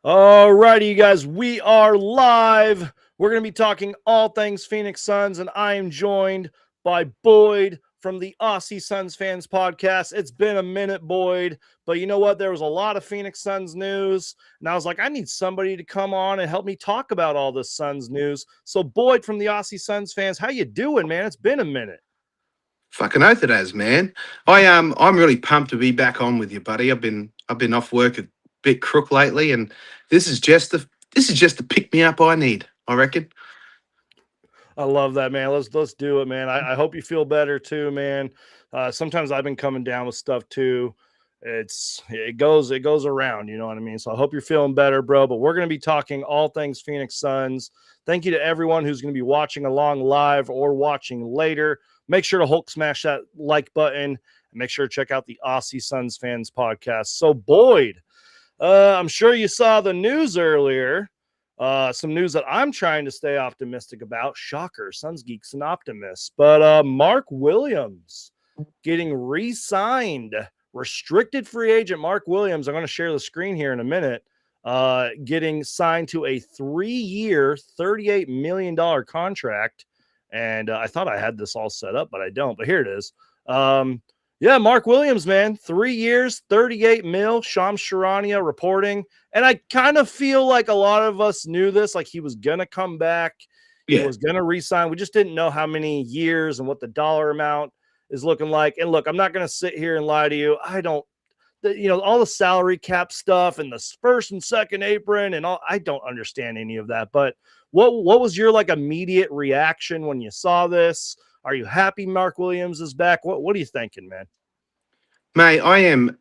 All righty, you guys, we are live. We're going to be talking all things Phoenix Suns, and I am joined by Boyd from the Aussie Suns Fans Podcast. It's been a minute, Boyd, but you know what? There was a lot of Phoenix Suns news, and I was like, I need somebody to come on and help me talk about all this Suns news. So, Boyd from the Aussie Suns Fans, how you doing, man? It's been a minute. Fucking oath it has, man. I'm really pumped to be back on with you, buddy. I've been off work a bit crook lately, and this is just the pick me up I need. I reckon. I love that, man. Let's do it, man. I hope you feel better too, man. Sometimes I've been coming down with stuff too. It goes around, you know what I mean? So I hope you're feeling better, bro. But we're gonna be talking all things Phoenix Suns. Thank you to everyone who's gonna be watching along live or watching later. Make sure to Hulk smash that like button and make sure to check out the Aussie Suns Fans podcast. So Boyd, I'm sure you saw the news earlier. Some news that I'm trying to stay optimistic about. Shocker, Suns geeks and optimists. But Mark Williams getting re-signed, restricted free agent Mark Williams. I'm going to share the screen here in a minute. Getting signed to a 3-year, $38 million contract. And I thought I had this all set up, but I don't. But here it is. Yeah, Mark Williams, man, 3 years, 38 mil. Shams Charania reporting. And I kind of feel like a lot of us knew this, like he was going to come back. He Yeah, was going to resign. We just didn't know how many years and what the dollar amount is looking like. And look, I'm not going to sit here and lie to you. I don't, all the salary cap stuff and the first and second apron and all, I don't understand any of that. But what was your like immediate reaction when you saw this? Are you happy Mark Williams is back? What are you thinking, man? mate. I am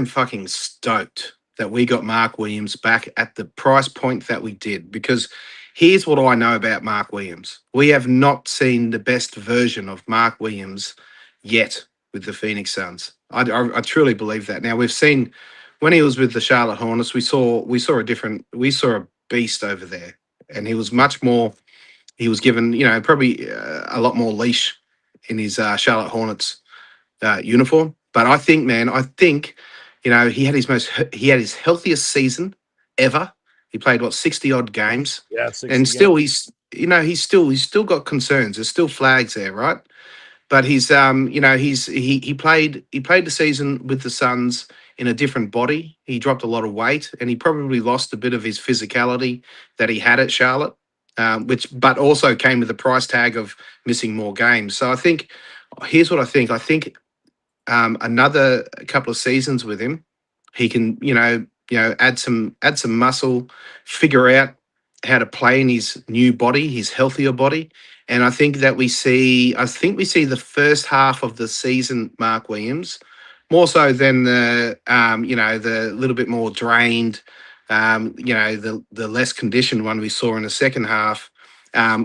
fucking stoked that we got Mark Williams back at the price point that we did, because here's what I know about Mark Williams. We have not seen the best version of Mark Williams yet with the Phoenix Suns. I truly believe that. Now we've seen when he was with the Charlotte Hornets, we saw a beast over there, and he was much more. He was given, probably a lot more leash in his Charlotte Hornets uniform. But I think, man, he had his healthiest season ever. He played what 60 odd games, Yeah, and 60 still games. he's still got concerns. There's still flags there, right? But he played the season with the Suns in a different body. He dropped a lot of weight, and he probably lost a bit of his physicality that he had at Charlotte, which but also came with the price tag of missing more games. So I think here's what I think. I think another couple of seasons with him, he can add some muscle, figure out how to play in his new body, his healthier body. And I think we see the first half of the season, Mark Williams, more so than the little bit more drained, the less conditioned one we saw in the second half.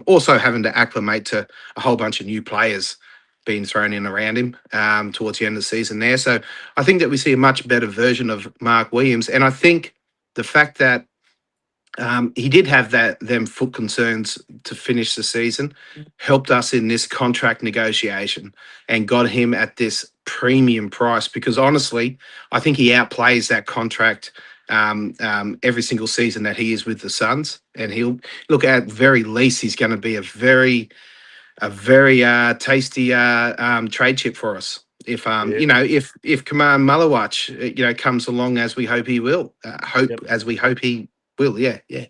Also having to acclimate to a whole bunch of new players being thrown in around him towards the end of the season there. So I think that we see a much better version of Mark Williams. And I think the fact that he did have them foot concerns to finish the season helped us in this contract negotiation and got him at this premium price, because honestly, I think he outplays that contract every single season that he is with the Suns. And he'll look at very least, he's going to be a very tasty trade chip for us. If Yeah. if Kaman Malawach comes along as we hope he will, Yep. he will. Yeah, yeah.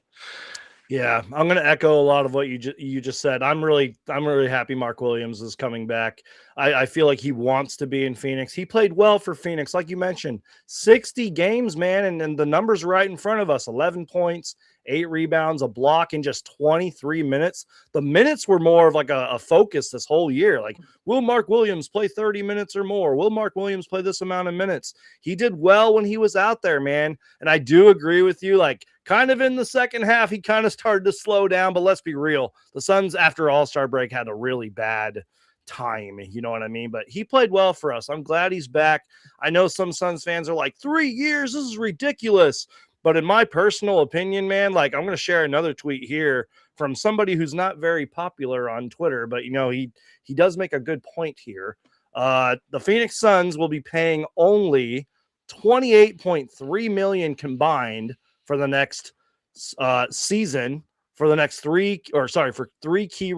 Yeah, I'm going to echo a lot of what you just said. I'm really happy Mark Williams is coming back. I feel like he wants to be in Phoenix. He played well for Phoenix, like you mentioned, 60 games, man, and the numbers right in front of us: 11 points, 8 rebounds, a block in just 23 minutes. The minutes were more of like a focus this whole year. Like, will Mark Williams play 30 minutes or more? Will Mark Williams play this amount of minutes? He did well when he was out there, man. And I do agree with you. Like, kind of in the second half, he kind of started to slow down. But let's be real. The Suns, after All-Star break, had a really bad time. You know what I mean? But he played well for us. I'm glad he's back. I know some Suns fans are like, 3 years? This is ridiculous. But in my personal opinion, man, like, I'm going to share another tweet here from somebody who's not very popular on Twitter, but he does make a good point here. The Phoenix Suns will be paying only 28.3 million combined for the next season for the next for 3 key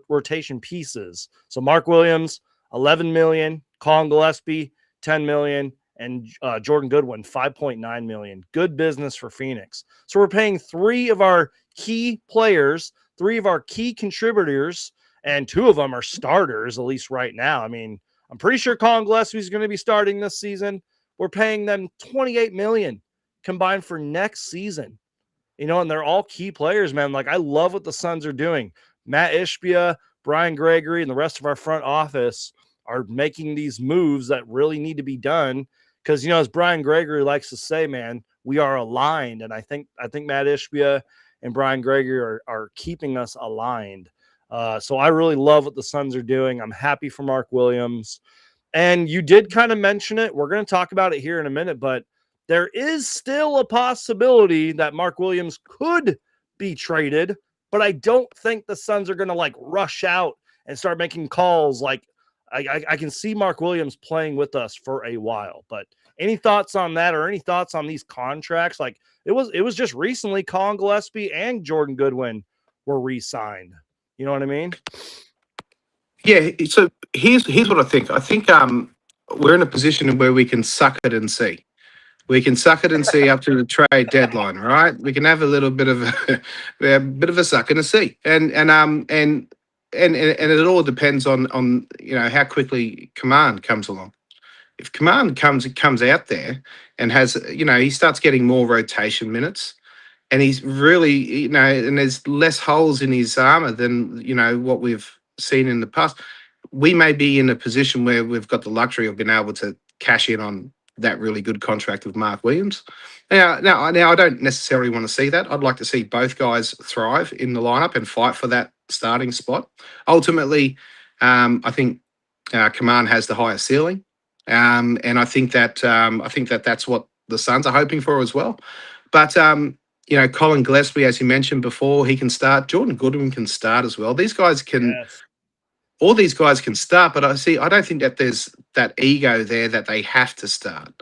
rotation pieces. So Mark Williams, 11 million, Colin Gillespie, 10 million, and Jordan Goodwin, 5.9 million. Good business for Phoenix. So we're paying 3 of our key players, 3 of our key contributors, and 2 of them are starters, at least right now. I mean, I'm pretty sure Colin Gillespie is going to be starting this season. We're paying them 28 million combined for next season. And they're all key players, man. Like, I love what the Suns are doing. Matt Ishbia, Brian Gregory, and the rest of our front office are making these moves that really need to be done. Because, as Brian Gregory likes to say, man, we are aligned. And I think Matt Ishbia and Brian Gregory are keeping us aligned. So I really love what the Suns are doing. I'm happy for Mark Williams. And you did kind of mention it. We're going to talk about it here in a minute, but there is still a possibility that Mark Williams could be traded, but I don't think the Suns are going to rush out and start making calls. I can see Mark Williams playing with us for a while, but any thoughts on that or any thoughts on these contracts? It was just recently Colin Gillespie and Jordan Goodwin were re-signed. You know what I mean? Yeah. So here's what I think. I think we're in a position where we can suck it and see. We can suck it and see up to the trade deadline, right? We can have a little bit of a suck and a see, and it all depends on how quickly Command comes along. If Command comes out there and has he starts getting more rotation minutes, and he's really and there's less holes in his armor than what we've seen in the past. We may be in a position where we've got the luxury of being able to cash in on that really good contract with Mark Williams. Now, I don't necessarily want to see that. I'd like to see both guys thrive in the lineup and fight for that starting spot. Ultimately, I think Command has the highest ceiling, and I think that that's what the Suns are hoping for as well. But Colin Gillespie, as you mentioned before, he can start. Jordan Goodwin can start as well. These guys can. Yes. All these guys can start, but I don't think that there's that ego there that they have to start.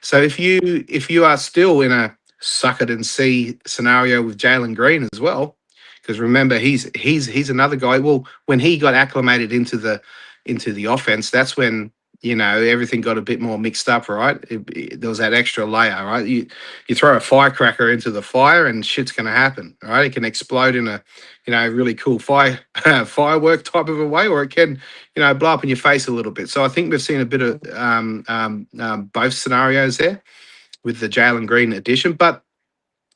So if you are still in a suck it and see scenario with Jalen Green as well, because remember he's another guy. Well, when he got acclimated into the offense, that's when everything got a bit more mixed up, right? There was that extra layer, right? You throw a firecracker into the fire and shit's going to happen, right? It can explode in a really cool firework type of a way, or it can blow up in your face a little bit. So I think we've seen a bit of both scenarios there with the Jalen Green addition. But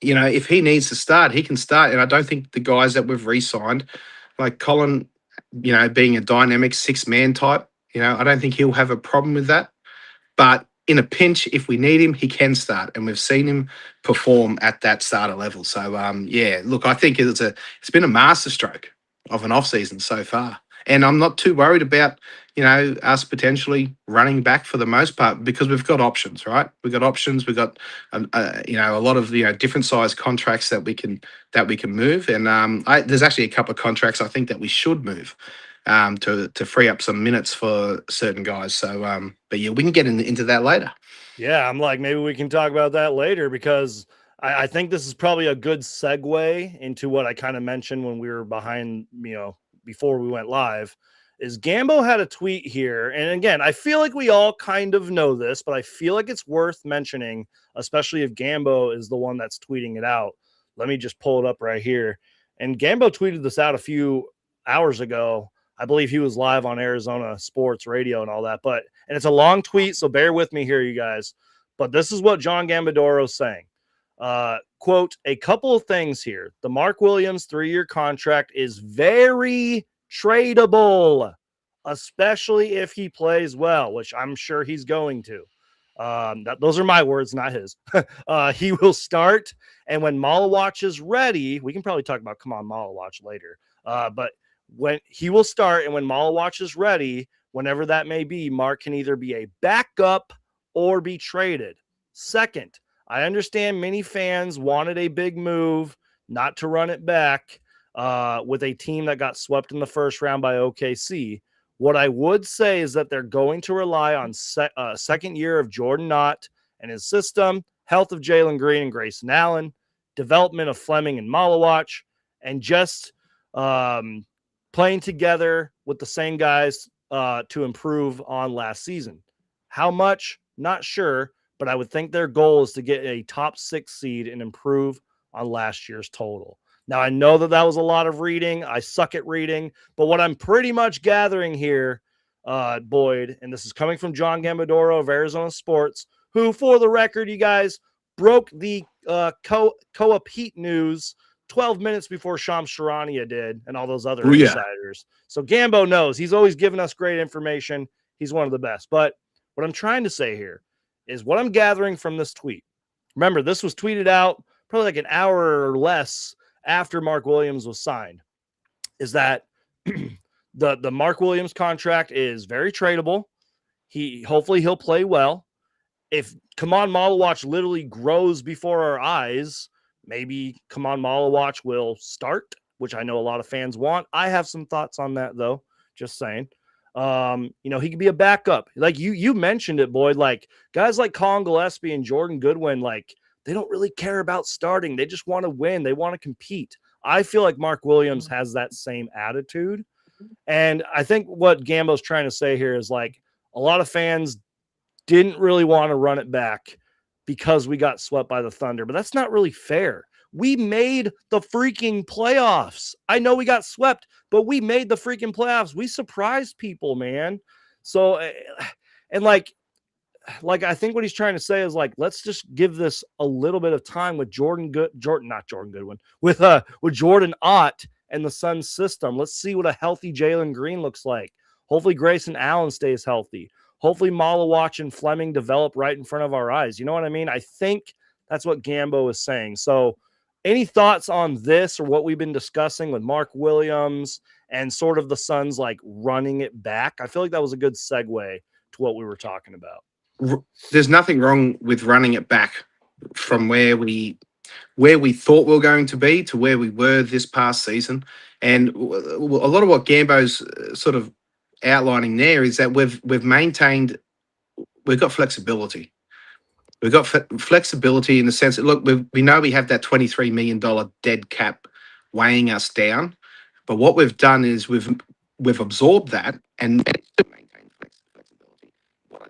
if he needs to start, he can start. And I don't think the guys that we've re-signed, like Colin, being a dynamic 6-man type, I don't think he'll have a problem with that. But in a pinch, if we need him, he can start, and we've seen him perform at that starter level. So look, I think it's been a masterstroke of an off season so far, and I'm not too worried about us potentially running back for the most part, because we've got options, right? We've got options. We've got a lot of different size contracts that we can move, and there's actually a couple of contracts I think that we should move. To free up some minutes for certain guys. So, but yeah, we can get into that later. Yeah, I'm like, maybe we can talk about that later, because I think this is probably a good segue into what I kind of mentioned when we were behind, before we went live. Is Gambo had a tweet here. And again, I feel like we all kind of know this, but I feel like it's worth mentioning, especially if Gambo is the one that's tweeting it out. Let me just pull it up right here. And Gambo tweeted this out a few hours ago. I believe he was live on Arizona Sports Radio and all that. And it's a long tweet, so bear with me here, you guys. But this is what John Gambadoro is saying. Quote, a couple of things here. The Mark Williams 3-year contract is very tradable, especially if he plays well, which I'm sure he's going to. Those are my words, not his. He will start, and when Malawatch is ready, we can probably talk about come on Malawatch later. But when he will start, and when Malawatch is ready, whenever that may be, Mark can either be a backup or be traded. Second, I understand many fans wanted a big move, not to run it back with a team that got swept in the first round by OKC. What I would say is that they're going to rely on second year of Jordan Knott and his system, health of Jalen Green and Grayson Allen, development of Fleming and Malawach, and just playing together with the same guys to improve on last season. How much? Not sure, but I would think their goal is to get a top 6 seed and improve on last year's total. Now, I know that was a lot of reading. I suck at reading, but what I'm pretty much gathering here, Boyd, and this is coming from John Gambadoro of Arizona Sports, who, for the record, you guys, broke the Koa Peat news 12 minutes before Shams Charania did and all those other insiders. So Gambo knows. He's always given us great information. He's one of the best. But what I'm trying to say here is what I'm gathering from this tweet. Remember, this was tweeted out probably like an hour or less after Mark Williams was signed, is that the Mark Williams contract is very tradable. Hopefully he'll play well. If Kaman Malawach literally grows before our eyes, maybe Kaman Malawach will start, which I know a lot of fans want. I have some thoughts on that, though. Just saying. He could be a backup. Like you mentioned it, Boyd. Like guys like Colin Gillespie and Jordan Goodwin, like they don't really care about starting. They just want to win. They want to compete. I feel like Mark Williams has that same attitude. And I think what Gambo's trying to say here is like a lot of fans didn't really want to run it back because we got swept by the Thunder, but that's not really fair. We made the freaking playoffs. I know we got swept, but we made the freaking playoffs. We surprised people, man. So, and like I think what he's trying to say is like, let's just give this a little bit of time with Jordan Goodwin, with Jordan Ott and the Suns system. Let's see what a healthy Jalen Green looks like. Hopefully Grayson Allen stays healthy. Hopefully Malawach and Fleming develop right in front of our eyes. You know what I mean? I think that's what Gambo is saying. So any thoughts on this or what we've been discussing with Mark Williams and sort of the Suns like running it back? I feel like that was a good segue to what we were talking about. There's nothing wrong with running it back from where we thought we were going to be to where we were this past season. And a lot of what Gambo's sort of outlining there is that we've got flexibility. We've got flexibility in the sense that, look, we know we have that $23 million dead cap weighing us down. But what we've done is we've absorbed that and managed to maintain flexibility. What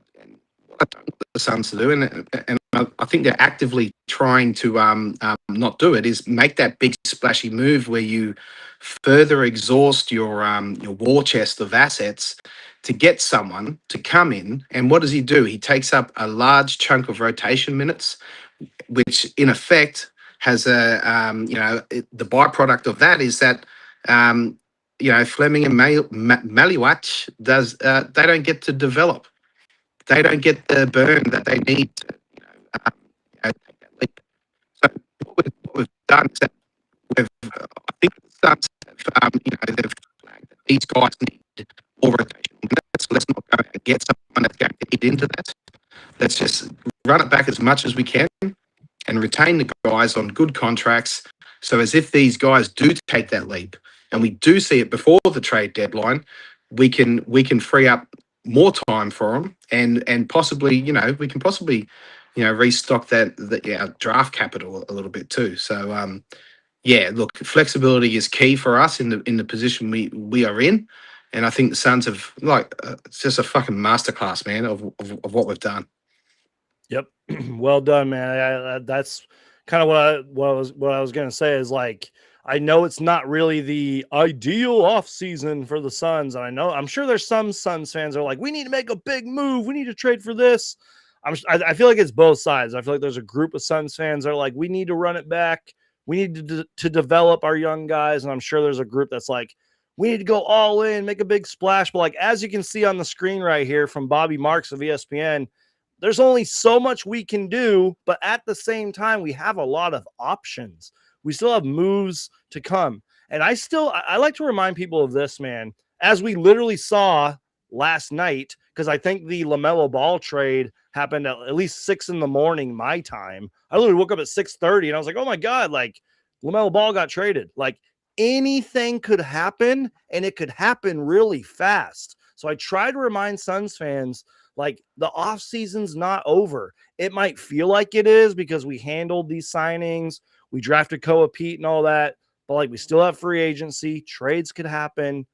I don't want the Suns to do, and I think they're actively trying to not do it, is make that big splashy move where you further exhaust your war chest of assets to get someone to come in. And what does he do? He takes up a large chunk of rotation minutes, which in effect has the byproduct of that is that Fleming and Malawach they don't get to develop. They don't get the burn that they need to take that leap. So what we've done is that I think the Suns have, they've flagged that these guys need more rotation minutes. Let's not go and get someone that's going to eat into that. Let's just run it back as much as we can and retain the guys on good contracts. So as if these guys do take that leap and we do see it before the trade deadline, we can free up more time for them and possibly, we can possibly, restock that draft capital a little bit too. So, look, flexibility is key for us in the position we are in. And I think the Suns have it's just a fucking masterclass, man, of what we've done. Yep. Well done, man. That's kind of what I was going to say is like, I know it's not really the ideal off season for the Suns. And I'm sure there's some Suns fans that are like, we need to make a big move. We need to trade for this. I feel like it's both sides. I feel like there's a group of Suns fans that are like, we need to run it back. We need to develop our young guys. And I'm sure there's a group that's like, we need to go all in, make a big splash. But like, as you can see on the screen right here from Bobby Marks of ESPN, there's only so much we can do. But at the same time, we have a lot of options. We still have moves to come. And I like to remind people of this, man, as we literally saw last night, because I think the LaMelo Ball trade happened at least 6 a.m. my time. I literally woke up at 6:30 and I was like, oh my God, like LaMelo Ball got traded. Like anything could happen and it could happen really fast. So I try to remind Suns fans, Like the off season's not over. It might feel like it is because we handled these signings, we drafted Koa Peat and all that, but like we still have free agency, trades could happen.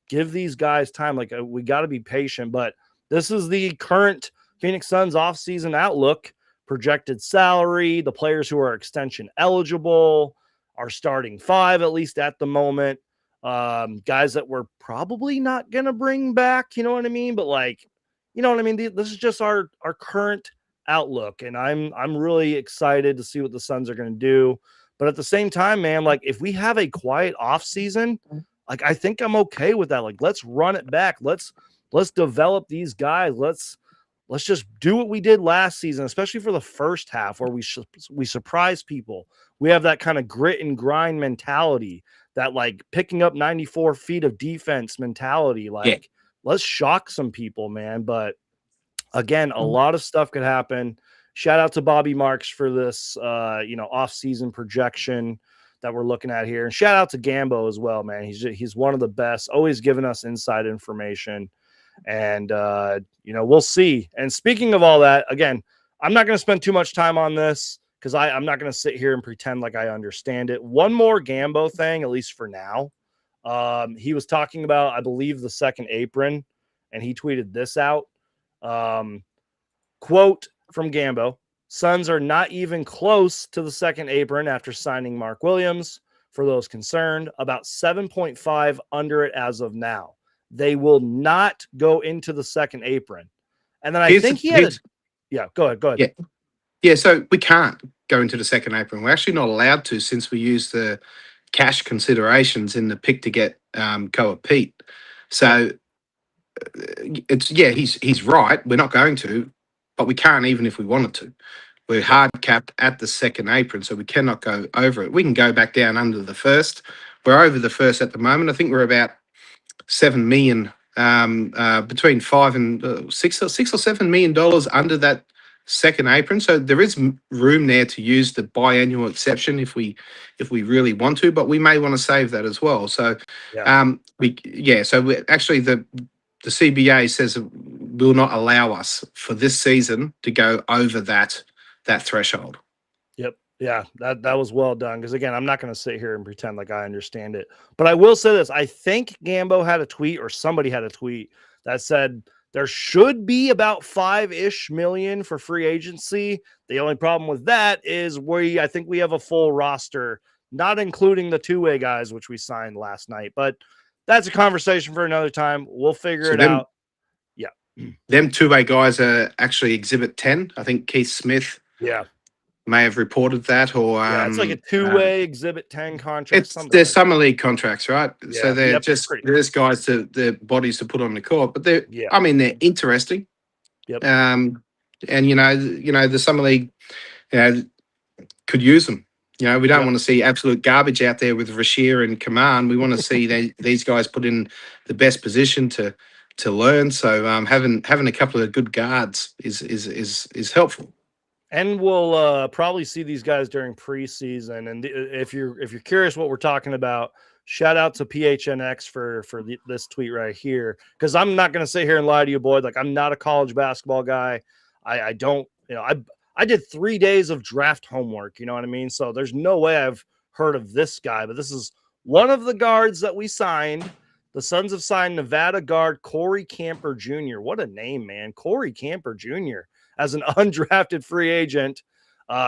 Give these guys time. Like we got to be patient, but this is the current Phoenix Suns offseason outlook, projected salary, the players who are extension eligible, our starting five, at least at the moment. Guys that we're probably not going to bring back, you know what I mean? But like, you know what I mean? This is just our current outlook. And I'm really excited to see what the Suns are going to do. But at the same time, man, like if we have a quiet off season, like I think I'm okay with that. Like let's run it back. Let's develop these guys. Let's just do what we did last season, especially for the first half where we surprise people. We have that kind of grit and grind mentality, that like picking up 94 feet of defense mentality. Like let's shock some people, man. But again, a lot of stuff could happen. Shout out to Bobby Marks for this off-season projection that we're looking at here. And shout out to Gambo as well, man. He's one of the best, always giving us inside information. And we'll see. And speaking of all that, again, I'm not going to spend too much time on this because I'm not going to sit here and pretend like I understand it. One more Gambo thing, at least for now. He was talking about, I believe, the second apron, and he tweeted this out. Quote from Gambo: Suns are not even close to the second apron after signing Mark Williams. For those concerned, about 7.5 under it as of now. They will not go into the second apron. And then I think he had go ahead. Yeah, so we can't go into the second apron. We're actually not allowed to, since we use the cash considerations in the pick to get Koa Peat. So he's right. We're not going to, but we can't even if we wanted to. We're hard capped at the second apron, so we cannot go over it. We can go back down under the first. We're over the first at the moment. I think we're about 7 million, between $5 and $6 or $7 million under that second apron. So there is room there to use the biannual exception if we really want to, but we may want to save that as well. So actually the CBA says it will not allow us for this season to go over that threshold. Yep. Yeah, that was well done. Because again, I'm not going to sit here and pretend like I understand it. But I will say this: I think Gambo had a tweet, or somebody had a tweet that said there should be about 5-ish million for free agency. The only problem with that is I think we have a full roster, not including the two-way guys, which we signed last night. But that's a conversation for another time. We'll figure it out. Yeah. Them two-way guys are actually Exhibit 10. I think Keith Smith may have reported that, or it's like a two-way Exhibit 10 contract. They're summer league contracts, right? Yeah, so they're just guys their bodies to put on the court, but they're interesting. Yep. And the summer league, could use them. We don't want to see absolute garbage out there with Rashir and Kaman. We want to see these guys put in the best position to learn. So having a couple of good guards is helpful. And we'll probably see these guys during preseason. And if you're curious what we're talking about, shout out to PHNX for this tweet right here. Because I'm not going to sit here and lie to you, Boyd. Like, I'm not a college basketball guy. I don't, I did 3 days of draft homework. You know what I mean? So there's no way I've heard of this guy. But this is one of the guards that we signed. The Suns have signed Nevada guard Corey Camper Jr. What a name, man. Corey Camper Jr. as an undrafted free agent.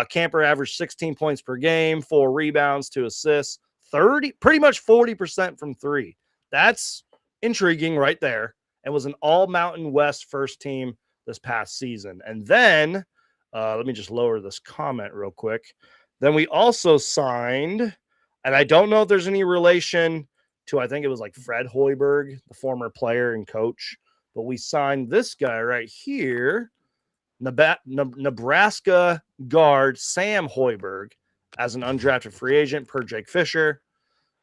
Camper averaged 16 points per game, 4 rebounds, 2 assists, pretty much 40% from 3. That's intriguing right there. And was an all Mountain West first team this past season. And then, let me just lower this comment real quick. Then we also signed, and I don't know if there's any relation to, I think it was like Fred Hoiberg, the former player and coach, but we signed this guy right here, Nebraska guard Sam Hoiberg, as an undrafted free agent per Jake Fisher.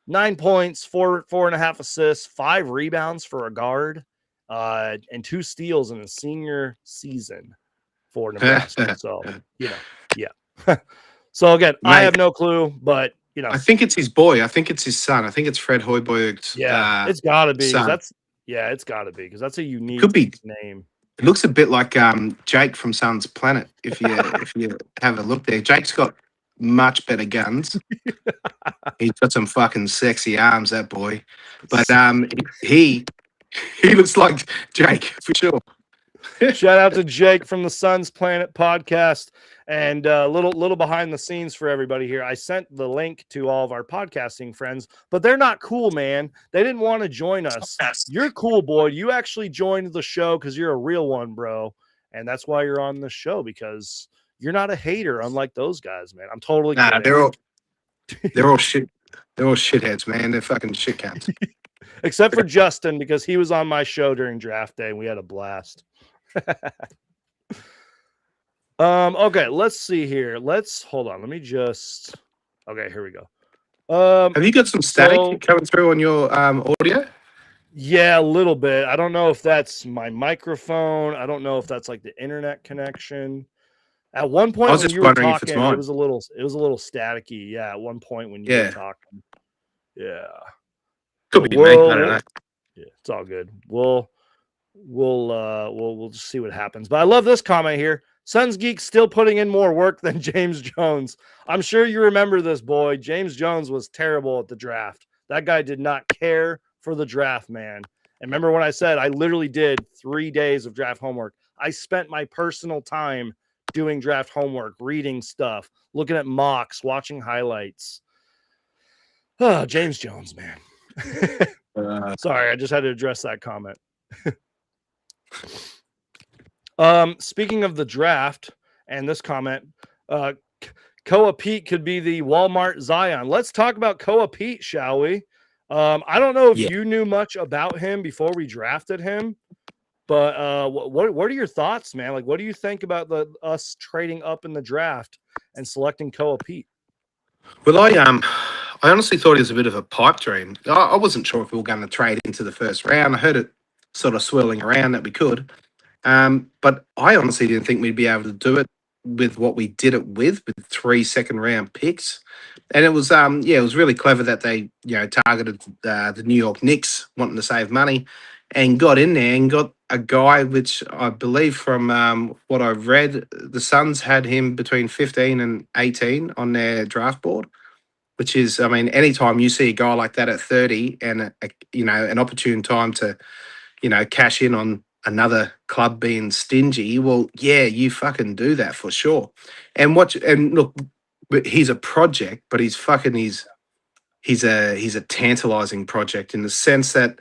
9 points, 4.5 assists, 5 rebounds for a guard, and 2 steals in his senior season for Nebraska. So, so again, mate, I have no clue, but I think it's his boy. I think it's his son. I think it's Fred Hoiberg's. It's got to be. It's got to be because that's a unique name. It looks a bit like Jake from Sun's Planet. If you have a look there, Jake's got much better guns. He's got some fucking sexy arms, that boy. But he he looks like Jake for sure. Shout out to Jake from the Sun's Planet podcast, and little behind the scenes for everybody here. I sent the link to all of our podcasting friends, but they're not cool, man. They didn't want to join us. You're cool, boy. You actually joined the show because you're a real one, bro, and that's why you're on the show, because you're not a hater, unlike those guys, man. I'm totally Nah, kidding. they're all shit. They're all shitheads, man. They're fucking shit cunts. Except for Justin, because he was on my show during draft day and we had a blast. Okay, let's see here. Hold on. Let me just okay, here we go. Have you got some static coming through on your audio? Yeah, a little bit. I don't know if that's my microphone. I don't know if that's like the internet connection. At one point when you were talking, it was a little staticky. Yeah, at one point when you were talking. Yeah. Could be me. I don't know. Yeah, it's all good. We'll just see what happens. But I love this comment here. Suns Geek still putting in more work than James Jones. I'm sure you remember this, boy. James Jones was terrible at the draft. That guy did not care for the draft, man. And remember when I said I literally did 3 days of draft homework? I spent my personal time doing draft homework, reading stuff, looking at mocks, watching highlights. Oh, James Jones, man. Sorry, I just had to address that comment. Speaking of the draft and this comment, Koa Peat could be the Walmart Zion. Let's talk about Koa Peat, shall we? I don't know if you knew much about him before we drafted him, but what are your thoughts, man? Like, what do you think about us trading up in the draft and selecting Koa Peat? Well, I honestly thought it was a bit of a pipe dream. I wasn't sure if we were going to trade into the first round. I heard it sort of swirling around that we could. But I honestly didn't think we'd be able to do it with what we did it with 3 second-round picks. And it was, it was really clever that they, targeted the New York Knicks wanting to save money and got in there and got a guy which I believe from what I've read, the Suns had him between 15 and 18 on their draft board, which is, I mean, anytime you see a guy like that at 30 and, an opportune time to, cash in on another club being stingy, well, yeah, you fucking do that for sure. And look, but he's a project, but he's a tantalizing project in the sense that,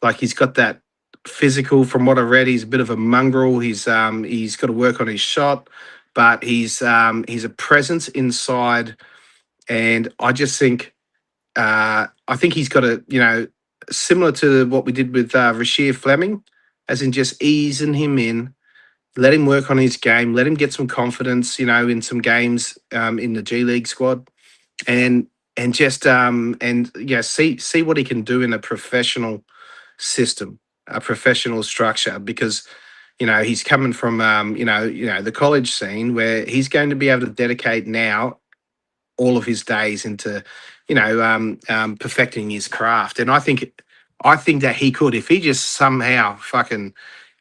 like, he's got that physical. From what I read, he's a bit of a mongrel. He's got to work on his shot, but he's a presence inside, and I just think I think he's got a similar to what we did with Rashir Fleming, as in just easing him in, let him work on his game, let him get some confidence, in some games in the G League squad, and see what he can do in a professional system, a professional structure, because he's coming from the college scene where he's going to be able to dedicate now all of his days into perfecting his craft. And I think that he could, if he just somehow fucking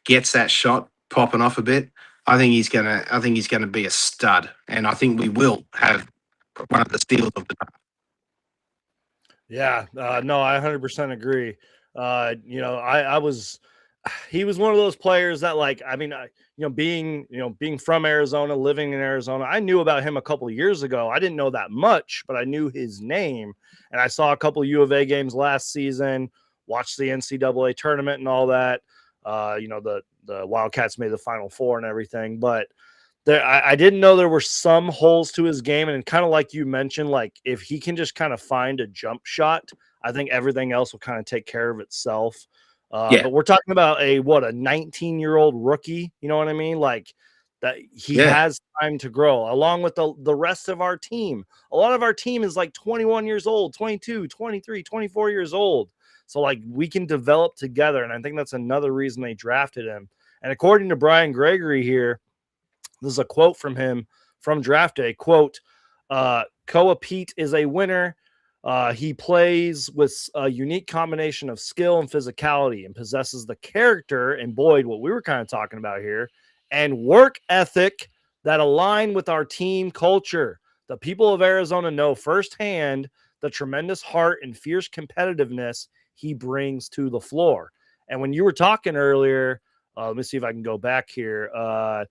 gets that shot popping off a bit, I think he's gonna be a stud, and I think we will have one of the steals of the draft. Yeah, no, I 100% agree. He was one of those players that, like, I mean, being from Arizona, living in Arizona, I knew about him a couple of years ago. I didn't know that much, but I knew his name, and I saw a couple of U of A games last season, watched the NCAA tournament and all that. The Wildcats made the Final Four and everything, but I didn't know there were some holes to his game. And kind of like you mentioned, like, if he can just kind of find a jump shot, I think everything else will kind of take care of itself. But we're talking about a 19-year-old rookie. You know what I mean? Like, that he has time to grow along with the rest of our team. A lot of our team is like 21 years old, 22, 23, 24 years old. So, like, we can develop together. And I think that's another reason they drafted him. And according to Brian Gregory here, this is a quote from him from draft day. Quote, Koa Peat is a winner. He plays with a unique combination of skill and physicality and possesses the character, and Boyd, what we were kind of talking about here, and work ethic that align with our team culture. The people of Arizona know firsthand the tremendous heart and fierce competitiveness he brings to the floor. And when you were talking earlier, let me see if I can go back here. I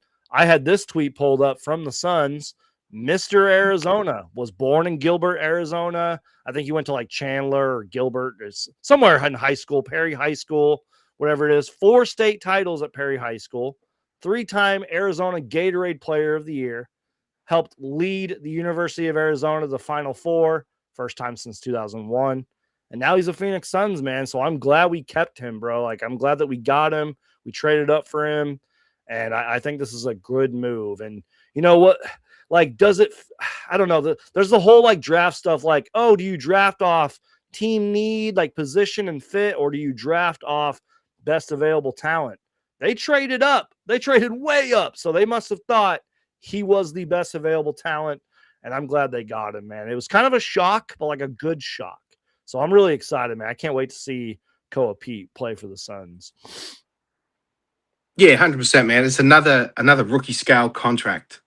had this tweet pulled up from the Suns. Mr. Arizona was born in Gilbert, Arizona. I think he went to like Chandler or Gilbert, or somewhere in high school, Perry High School, whatever it is. 4 state titles at Perry High School, 3-time Arizona Gatorade Player of the Year, helped lead the University of Arizona to the Final Four, first time since 2001. And now he's a Phoenix Suns, man. So I'm glad we kept him, bro. Like, I'm glad that we got him. We traded up for him. And I think this is a good move. And you know what? Like, does it, I don't know. There's the whole like draft stuff like, oh, do you draft off team need, like position and fit, or do you draft off best available talent? They traded up. They traded way up. So they must have thought he was the best available talent. And I'm glad they got him, man. It was kind of a shock, but like a good shock. So I'm really excited, man. I can't wait to see Koa Peat play for the Suns. Yeah, 100%, man. It's another rookie scale contract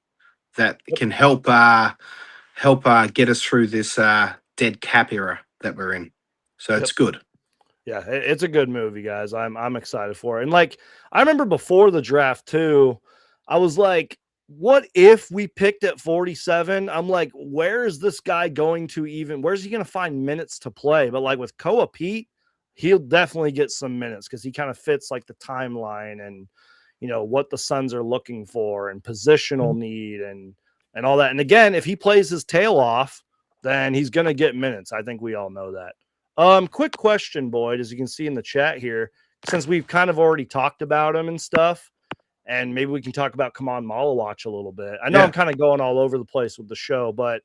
that can help get us through this dead cap era that we're in. So it's good. Yeah, it's a good movie, guys. I'm excited for it. And like, I remember before the draft too, I was like, what if we picked at 47? I'm like, where is this guy going to even, where's he going to find minutes to play? But like with Koa Pete, he'll definitely get some minutes because he kind of fits like the timeline and, you know, what the Suns are looking for and positional need and all that. And again, if he plays his tail off, then he's going to get minutes. I think we all know that. Quick question, Boyd, as you can see in the chat here, since we've kind of already talked about him and stuff, and maybe we can talk about Kaman Malawach a little bit. I know I'm kind of going all over the place with the show, but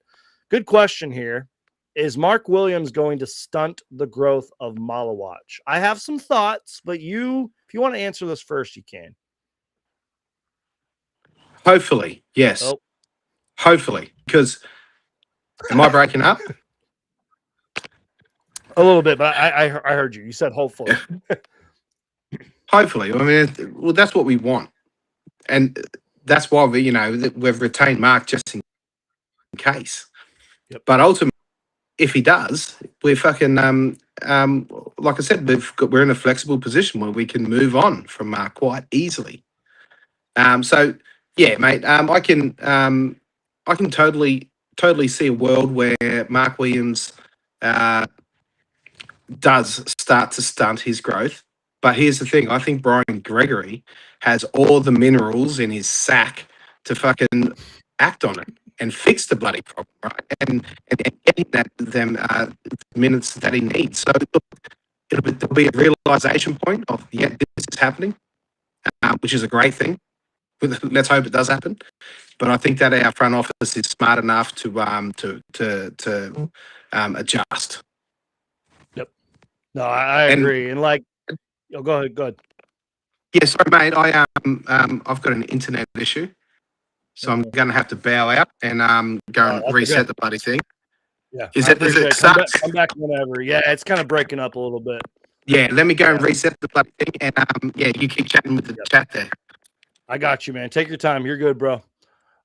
good question here. Is Mark Williams going to stunt the growth of Malawach? I have some thoughts, but if you want to answer this first, you can. Hopefully, yes. Oh. Hopefully, because am I breaking up? A little bit, but I heard you. You said hopefully. Hopefully. I mean, well, that's what we want. And that's why we've retained Mark just in case. Yep. But ultimately, if he does, we're fucking like I said, we're in a flexible position where we can move on from Mark quite easily. So yeah, mate, I can totally see a world where Mark Williams does start to stunt his growth. But here's the thing: I think Brian Gregory has all the minerals in his sack to fucking act on it and fix the bloody problem, right? And getting them minutes that he needs. So there'll be a realization point of this is happening, which is a great thing. Let's hope it does happen. But I think that our front office is smart enough to adjust. Yep. No, I agree. And like, go ahead. Yeah, sorry, mate. I've got an internet issue, so I'm going to have to bow out and go and reset the bloody thing. Yeah, is I it appreciate it. come back whenever. Yeah, it's kind of breaking up a little bit. Yeah, let me go and reset the bloody thing, and you keep chatting with the chat there. I got you, man. Take your time. You're good, bro.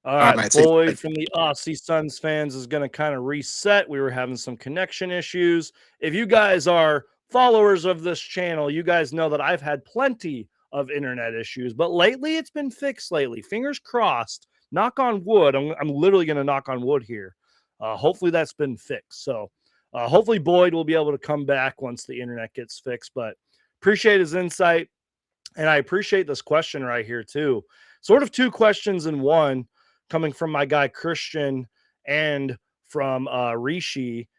All right, mate. Boyd from the Aussie Suns fans is going to kind of reset. We were having some connection issues. If you guys are followers of this channel, you guys know that I've had plenty of internet issues, but lately it's been fixed lately. Fingers crossed. Knock on wood. I'm literally going to knock on wood here. Hopefully that's been fixed. So hopefully Boyd will be able to come back once the internet gets fixed, but appreciate his insight. And I appreciate this question right here too. Sort of 2 questions in one, coming from my guy Christian and from Rishi.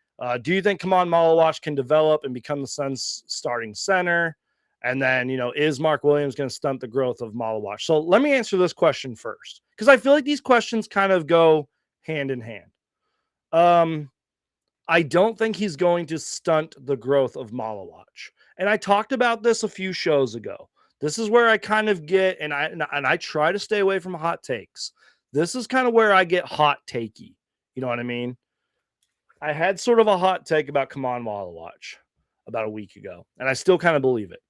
Do you think Kaman Malawach can develop and become the Suns' starting center? And then, is Mark Williams going to stunt the growth of Malawach? So let me answer this question first, because I feel like these questions kind of go hand in hand. I don't think he's going to stunt the growth of Malawach. And I talked about this a few shows ago. This is where I kind of get, and I try to stay away from hot takes. This is kind of where I get hot takey. You know what I mean? I had sort of a hot take about Come On Watch about a week ago, and I still kind of believe it.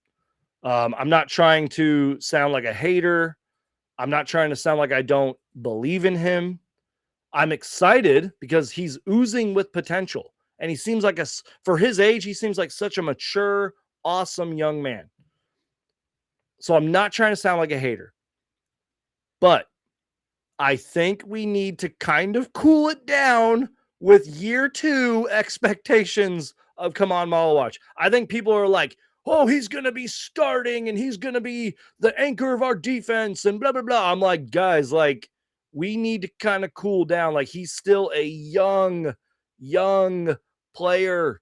I'm not trying to sound like a hater. I'm not trying to sound like I don't believe in him. I'm excited because he's oozing with potential. And he seems like for his age, he seems like such a mature, awesome young man. So I'm not trying to sound like a hater. But I think we need to kind of cool it down with year 2 expectations of Come On Watch. I think people are like, oh, he's going to be starting and he's going to be the anchor of our defense and blah, blah, blah. I'm like, guys, like, we need to kind of cool down. Like, he's still a young player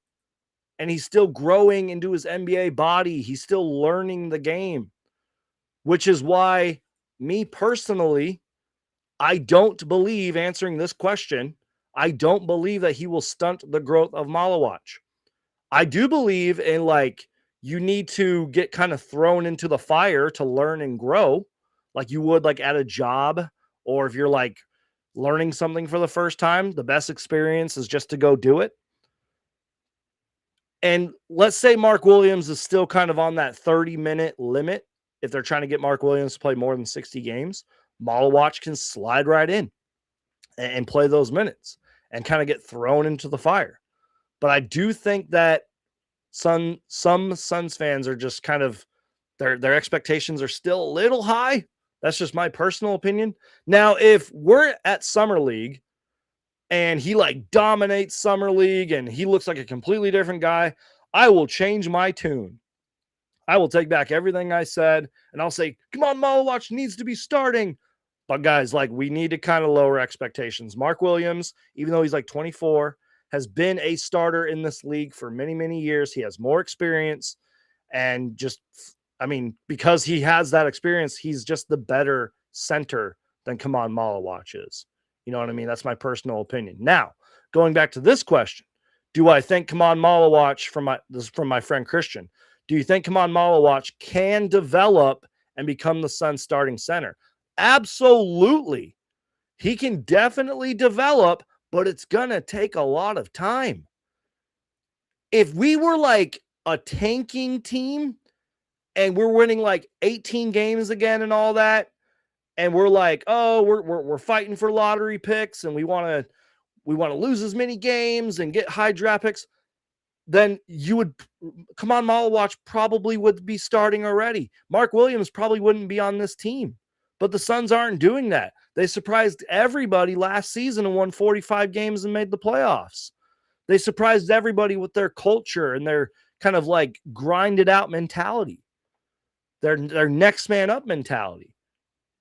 and he's still growing into his NBA body. He's still learning the game, which is why me personally, I don't believe, answering this question, I don't believe that he will stunt the growth of Malawatch. I do believe in, like, you need to get kind of thrown into the fire to learn and grow, like you would like at a job, or if you're like learning something for the first time, the best experience is just to go do it. And let's say Mark Williams is still kind of on that 30-minute limit. If they're trying to get Mark Williams to play more than 60 games, Malawatch can slide right in and play those minutes and kind of get thrown into the fire. But I do think that some Suns fans are just kind of, their expectations are still a little high. That's just my personal opinion. Now, if we're at Summer League and he like dominates Summer League and he looks like a completely different guy, I will change my tune. I will take back everything I said and I'll say, come on, Malawatch needs to be starting. But guys, like, we need to kind of lower expectations. Mark Williams, even though he's like 24, has been a starter in this league for many, many years. He has more experience. And just, I mean, because he has that experience, he's just the better center than Come On Malawatch is. You know what I mean? That's my personal opinion. Now, going back to this question, do I think Come On Malawatch, this is from my friend Christian, do you think Come On Malawatch can develop and become the Suns starting center? Absolutely. He can definitely develop, but it's going to take a lot of time. If we were like a tanking team and we're winning like 18 games again and all that, and we're like, oh, we're fighting for lottery picks and we want to lose as many games and get high draft picks, then Come On Malawatch probably would be starting already. Mark Williams probably wouldn't be on this team. But the Suns aren't doing that. They surprised everybody last season and won 45 games and made the playoffs. They surprised everybody with their culture and their kind of like grinded out mentality, their next man up mentality.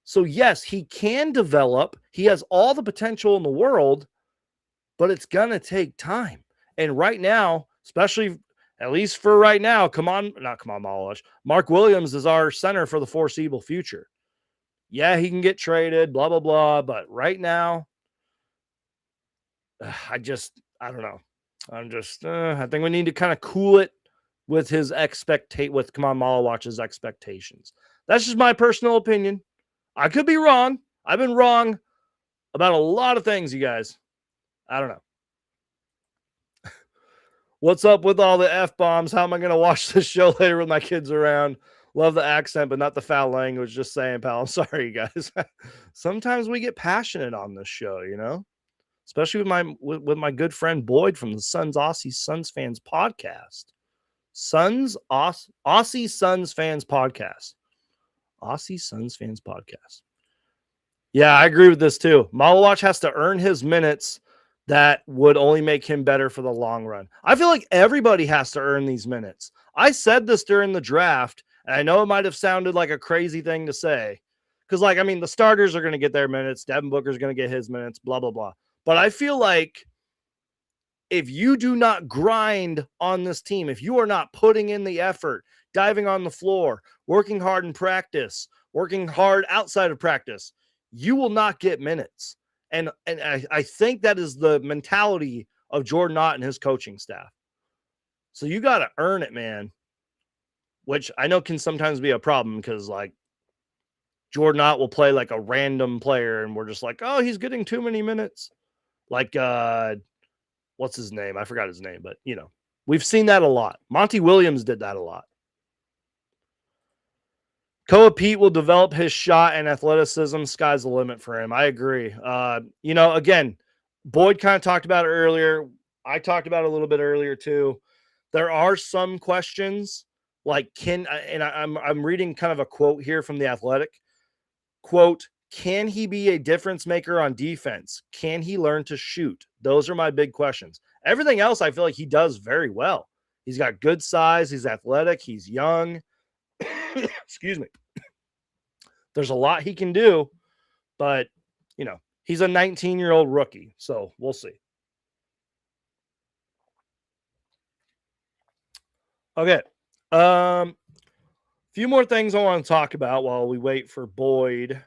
So yes, he can develop. He has all the potential in the world, but it's going to take time. And right now, especially at least for right now, Mark Williams is our center for the foreseeable future. Yeah, he can get traded, blah, blah, blah. But right now, I don't know. I think we need to kind of cool it with with Come On Malawatch's expectations. That's just my personal opinion. I could be wrong. I've been wrong about a lot of things, you guys. I don't know. What's up with all the F-bombs? How am I going to watch this show later with my kids around? Love the accent, but not the foul language. Just saying, pal. I'm sorry, you guys. Sometimes we get passionate on this show, you know, especially with my good friend Boyd from the Aussie Suns Fans podcast. Aussie Suns Fans podcast. Aussie Suns Fans podcast. Yeah, I agree with this too. Malawatch has to earn his minutes. That would only make him better for the long run. I feel like everybody has to earn these minutes. I said this during the draft, and I know it might have sounded like a crazy thing to say. Because, like, I mean, the starters are going to get their minutes. Devin Booker's going to get his minutes, blah, blah, blah. But I feel like if you do not grind on this team, if you are not putting in the effort, diving on the floor, working hard in practice, working hard outside of practice, you will not get minutes. And I think that is the mentality of Jordan Ott and his coaching staff. So you got to earn it, man, which I know can sometimes be a problem because, like, Jordan Ott will play like a random player and we're just like, oh, he's getting too many minutes. Like what's his name? I forgot his name, but we've seen that a lot. Monty Williams did that a lot. Koa Peat will develop his shot and athleticism. Sky's the limit for him. I agree. Again, Boyd kind of talked about it earlier. I talked about it a little bit earlier too. There are some questions like I'm reading kind of a quote here from The Athletic. Quote, can he be a difference maker on defense? Can he learn to shoot? Those are my big questions. Everything else, I feel like he does very well. He's got good size. He's athletic. He's young. Excuse me. There's a lot he can do, but he's a 19-year-old rookie, so we'll see. Okay. Few more things I want to talk about while we wait for Boyd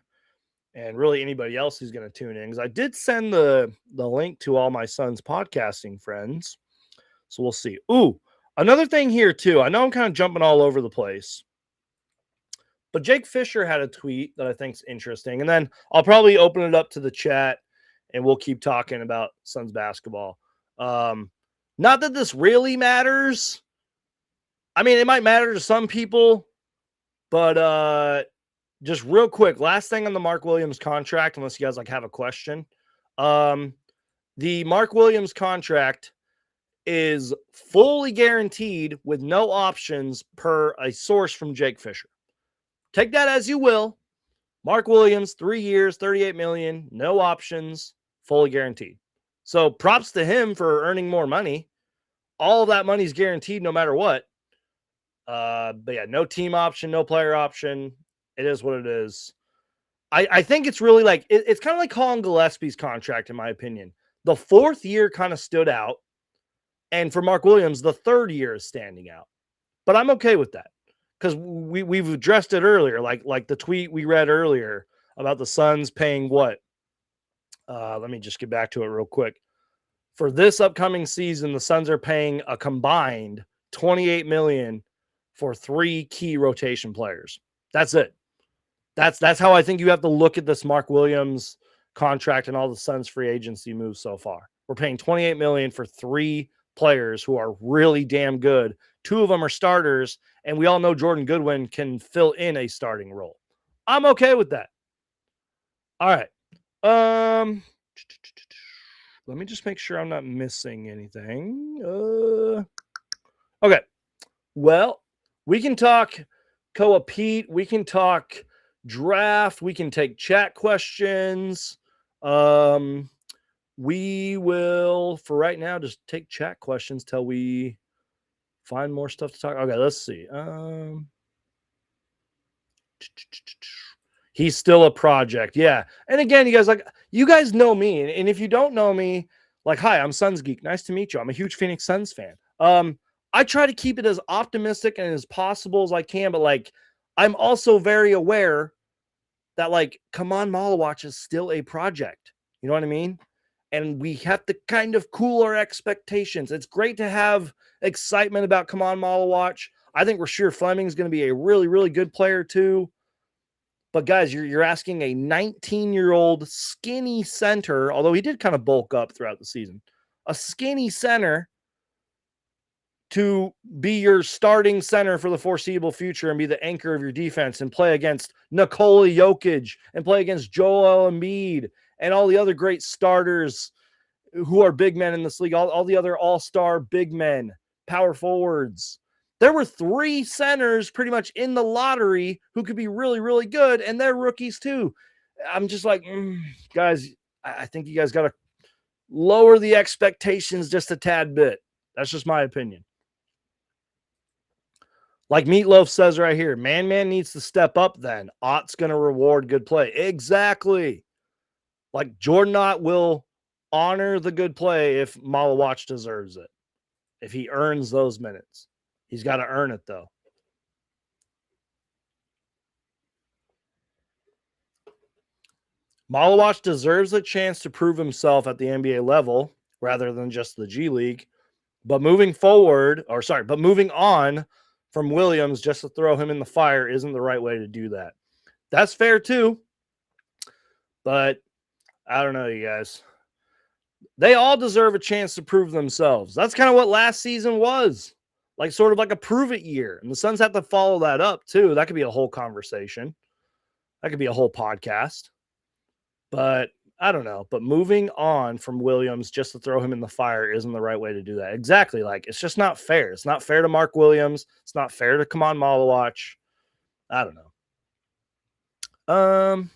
and really anybody else who's going to tune in, because I did send the link to all my son's podcasting friends, so we'll see. Ooh, another thing here too. I know I'm kind of jumping all over the place, but Jake Fisher had a tweet that I think is interesting, and then I'll probably open it up to the chat, and we'll keep talking about Suns basketball. Not that this really matters. I mean, it might matter to some people, but just real quick, last thing on the Mark Williams contract, unless you guys have a question. The Mark Williams contract is fully guaranteed with no options per a source from Jake Fisher. Take that as you will. Mark Williams, 3 years, $38 million, no options, fully guaranteed. So props to him for earning more money. All of that money is guaranteed no matter what. But yeah, no team option, no player option. It is what it is. I think it's really it's kind of like Colin Gillespie's contract, in my opinion. The 4th year kind of stood out. And for Mark Williams, the 3rd year is standing out. But I'm okay with that, because we've addressed it earlier, like the tweet we read earlier about the Suns paying what? Let me just get back to it real quick. For this upcoming season, the Suns are paying a combined $28 million for 3 key rotation players. That's it. That's how I think you have to look at this Mark Williams contract and all the Suns free agency moves so far. We're paying $28 million for 3 players who are really damn good. 2 of them are starters, and we all know Jordan Goodwin can fill in a starting role. I'm okay with that. All right. Let me just make sure I'm not missing anything. Okay. Well, we can talk Koa Peat. We can talk draft. We can take chat questions. We will, for right now, just take chat questions till we find more stuff to talk. Okay, let's see. He's still a project. Yeah. And again, you guys know me. And if you don't know me, hi, I'm Suns Geek. Nice to meet you. I'm a huge Phoenix Suns fan. I try to keep it as optimistic and as possible as I can, but I'm also very aware that Kaman Malawach is still a project. You know what I mean? And we have to kind of cool our expectations. It's great to have excitement about Kaman Malawach. I think Rasheer Fleming is going to be a really, really good player too. But guys, you're asking a 19-year-old skinny center, although he did kind of bulk up throughout the season, a skinny center to be your starting center for the foreseeable future and be the anchor of your defense and play against Nikola Jokic and play against Joel Embiid and all the other great starters who are big men in this league, all the other all-star big men, power forwards. There were 3 centers pretty much in the lottery who could be really, really good, and they're rookies too. I'm just guys, I think you guys got to lower the expectations just a tad bit. That's just my opinion. Like Meatloaf says right here, man needs to step up then. Ott's going to reward good play. Exactly. Jordan Ott will honor the good play if Malawach deserves it. If he earns those minutes. He's got to earn it, though. Malawach deserves a chance to prove himself at the NBA level rather than just the G League. But moving on from Williams just to throw him in the fire isn't the right way to do that. That's fair too. But I don't know, you guys. They all deserve a chance to prove themselves. That's kind of what last season was. Like sort of like a prove it year. And the Suns have to follow that up too. That could be a whole conversation. That could be a whole podcast. But I don't know. But moving on from Williams just to throw him in the fire isn't the right way to do that. Exactly. Like it's just not fair. It's not fair to Mark Williams. It's not fair to Kaman Malawach. I don't know.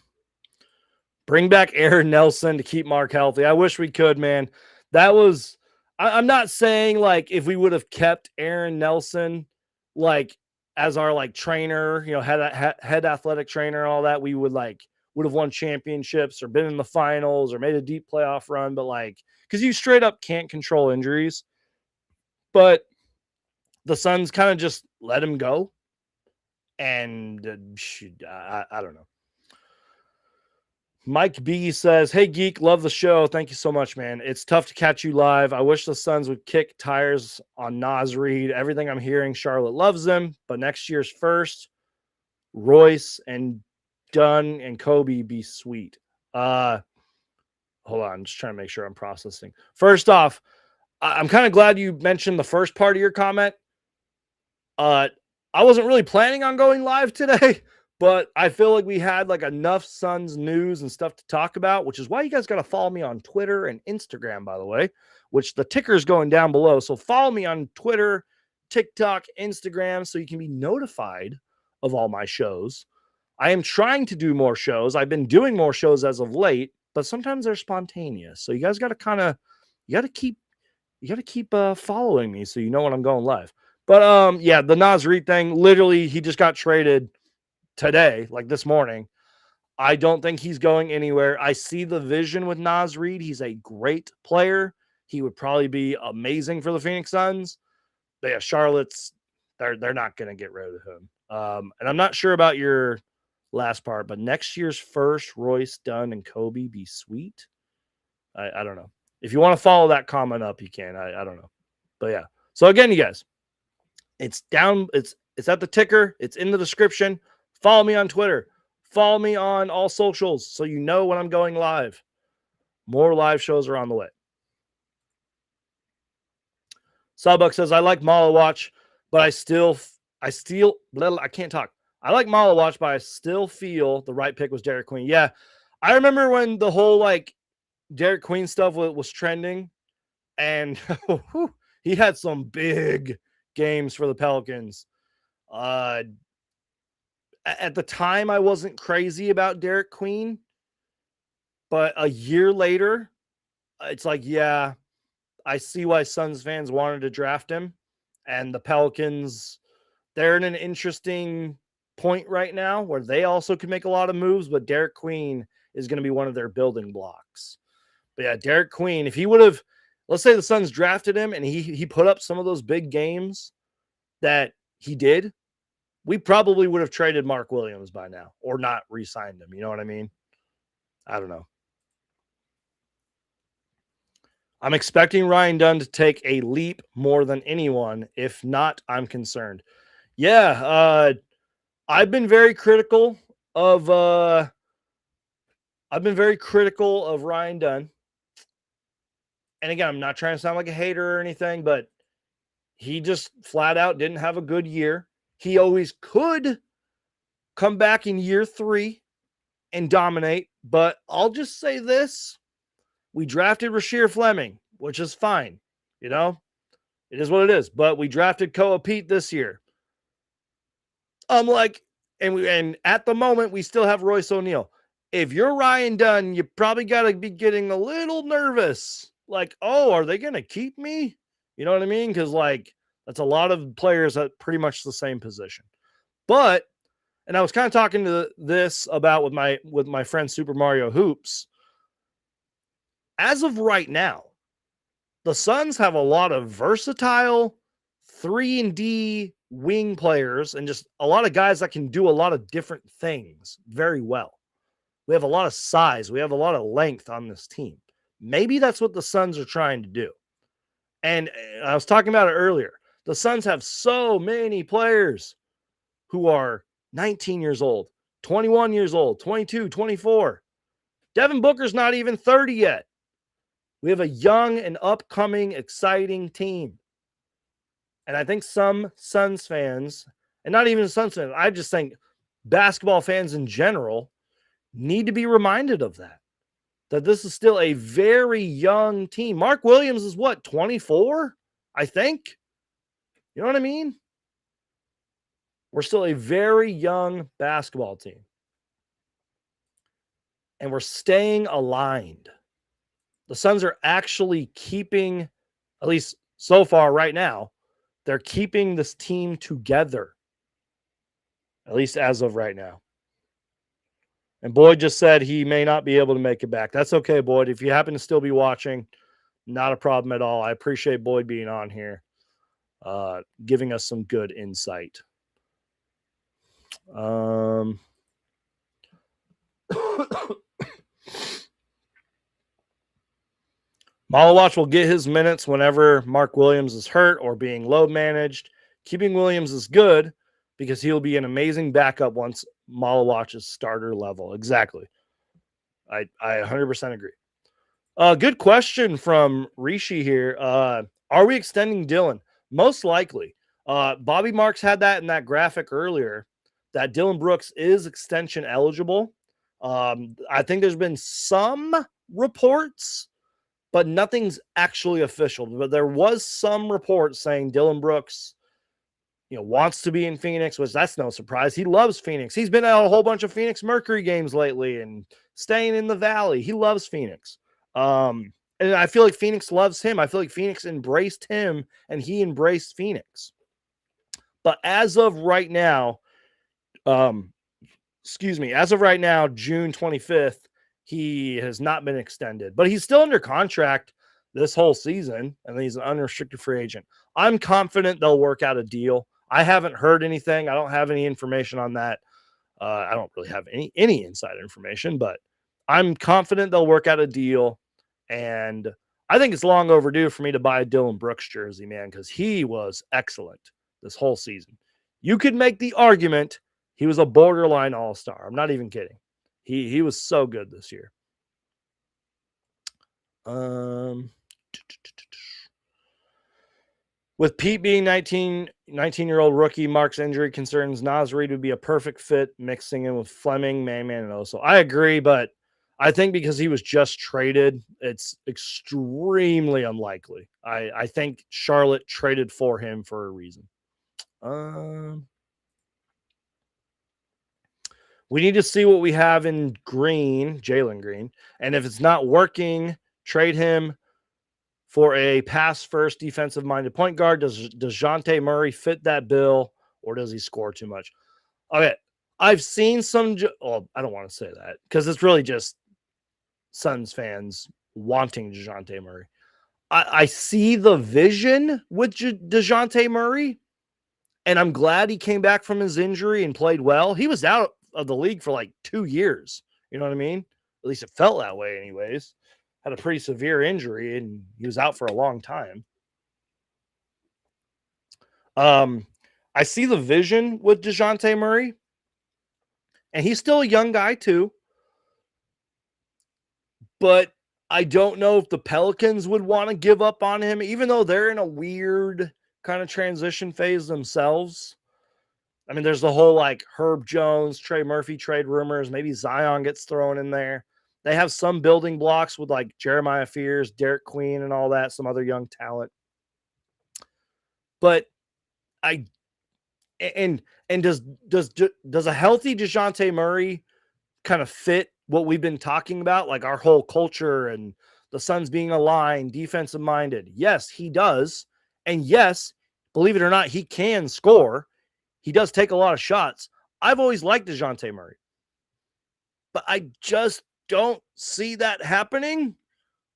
Bring back Aaron Nelson to keep Mark healthy. I wish we could, man. That was. I'm not saying like if we would have kept Aaron Nelson like as our like trainer, head athletic trainer, and all that, we would have won championships or been in the finals or made a deep playoff run. But like, because you straight up can't control injuries. But the Suns kind of just let him go, and I don't know. Mike B says, "Hey Geek, love the show. Thank you so much, man. It's tough to catch you live. I wish the Suns would kick tires on Naz Reid. Everything I'm hearing, Charlotte loves them, but next year's first, Royce and Dunn and Kobe be sweet." Hold on, I'm just trying to make sure I'm processing. First off, I'm kind of glad you mentioned the first part of your comment. I wasn't really planning on going live today. But I feel like we had like enough Suns news and stuff to talk about, which is why you guys got to follow me on Twitter and Instagram, by the way, which the ticker is going down below. So follow me on Twitter, TikTok, Instagram, so you can be notified of all my shows. I am trying to do more shows. I've been doing more shows as of late, but sometimes they're spontaneous. So you guys got to keep following me so you know when I'm going live. But yeah, the Naz Reid thing, literally, he just got traded today, like this morning. I don't think he's going anywhere. I see the vision with Naz Reid. He's a great player. He would probably be amazing for the Phoenix Suns. But yeah, Charlotte's they're not going to get rid of him. And I'm not sure about your last part, but next year's first, Royce, Dunn, and Kobe be sweet. I don't know. If you want to follow that comment up, you can. I don't know. But yeah. So again, you guys, it's down. It's at the ticker. It's in the description. Follow me on Twitter. Follow me on all socials so you know when I'm going live. More live shows are on the way. Sawbuck says, I like Malawach, but I can't talk. I like Malawach, but I still feel the right pick was Derek Queen. Yeah, I remember when the whole like Derek Queen stuff was trending, and he had some big games for the Pelicans. At the time, I wasn't crazy about Derek Queen, but a year later, it's like, yeah, I see why Suns fans wanted to draft him. And the Pelicans, they're in an interesting point right now where they also can make a lot of moves, but Derek Queen is going to be one of their building blocks. But yeah, Derek Queen, if he would have, let's say the Suns drafted him and he put up some of those big games that he did, we probably would have traded Mark Williams by now or not re-signed him. You know what I mean? I don't know. I'm expecting Ryan Dunn to take a leap more than anyone. If not, I'm concerned. Yeah, I've been very critical of Ryan Dunn. And again, I'm not trying to sound like a hater or anything, but he just flat out didn't have a good year. He always could come back in year 3 and dominate, but I'll just say this. We drafted Rasheer Fleming, which is fine. You know, it is what it is. But we drafted Koa Peat this year. And at the moment, we still have Royce O'Neal. If you're Ryan Dunn, you probably got to be getting a little nervous. Like, oh, are they going to keep me? You know what I mean? Because, like, that's a lot of players at pretty much the same position. But, and I was kind of talking to this about with my friend Super Mario Hoops. As of right now, the Suns have a lot of versatile 3-and-D wing players and just a lot of guys that can do a lot of different things very well. We have a lot of size. We have a lot of length on this team. Maybe that's what the Suns are trying to do. And I was talking about it earlier. The Suns have so many players who are 19 years old, 21 years old, 22, 24. Devin Booker's not even 30 yet. We have a young and upcoming, exciting team. And I think some Suns fans, and not even Suns fans, I just think basketball fans in general need to be reminded of that. That this is still a very young team. Mark Williams is what, 24? I think. You know what I mean? We're still a very young basketball team. And we're staying aligned. The Suns are actually keeping, at least so far right now, they're keeping this team together. At least as of right now. And Boyd just said he may not be able to make it back. That's okay, Boyd. If you happen to still be watching, not a problem at all. I appreciate Boyd being on here, giving us some good insight. Malawatch will get his minutes whenever Mark Williams is hurt or being load managed. Keeping Williams is good because he'll be an amazing backup once Malawatch is starter level. Exactly. I 100% agree. Good question from Rishi here. Are we extending Dylan? Most likely. Bobby Marks had that in that graphic earlier that Dylan Brooks is extension eligible. I think there's been some reports, but nothing's actually official. But there was some reports saying Dylan Brooks, wants to be in Phoenix, which that's no surprise. He loves Phoenix. He's been at a whole bunch of Phoenix Mercury games lately and staying in the Valley. He loves Phoenix. And I feel like Phoenix loves him. I feel like Phoenix embraced him and he embraced Phoenix. But as of right now, June 25th, he has not been extended, but he's still under contract this whole season, and he's an unrestricted free agent. I'm confident they'll work out a deal. I haven't heard anything. I don't have any information on that. I don't really have any inside information, but I'm confident they'll work out a deal. And I think it's long overdue for me to buy a Dylan Brooks jersey, man, because he was excellent this whole season. You could make the argument he was a borderline all-star. I'm not even kidding. He was so good this year. With Pete being 19-year-old rookie, Mark's injury concerns, Naz Reid would be a perfect fit mixing in with Fleming, Man, and Oso. I agree, but I think because he was just traded, it's extremely unlikely. I think Charlotte traded for him for a reason. We need to see what we have in Green, Jalen Green, and if it's not working, trade him for a pass-first defensive-minded point guard. Does DeJounte Murray fit that bill, or does he score too much? Okay, I've seen some I don't want to say that because it's really just Suns fans wanting DeJounte Murray. I see the vision with DeJounte Murray, and I'm glad he came back from his injury and played well. He was out of the league for like 2 years. You know what I mean? At least it felt that way anyways. Had a pretty severe injury, and he was out for a long time. I see the vision with DeJounte Murray, and he's still a young guy too. But I don't know if the Pelicans would want to give up on him, even though they're in a weird kind of transition phase themselves. I mean, there's the whole like Herb Jones, Trey Murphy trade rumors. Maybe Zion gets thrown in there. They have some building blocks with like Jeremiah Fears, Derek Queen, and all that, some other young talent. But does a healthy DeJounte Murray kind of fit what we've been talking about, like our whole culture and the Suns being aligned, defensive minded? Yes, he does. And yes, believe it or not, he can score. He does take a lot of shots. I've always liked DeJounte Murray, but I just don't see that happening.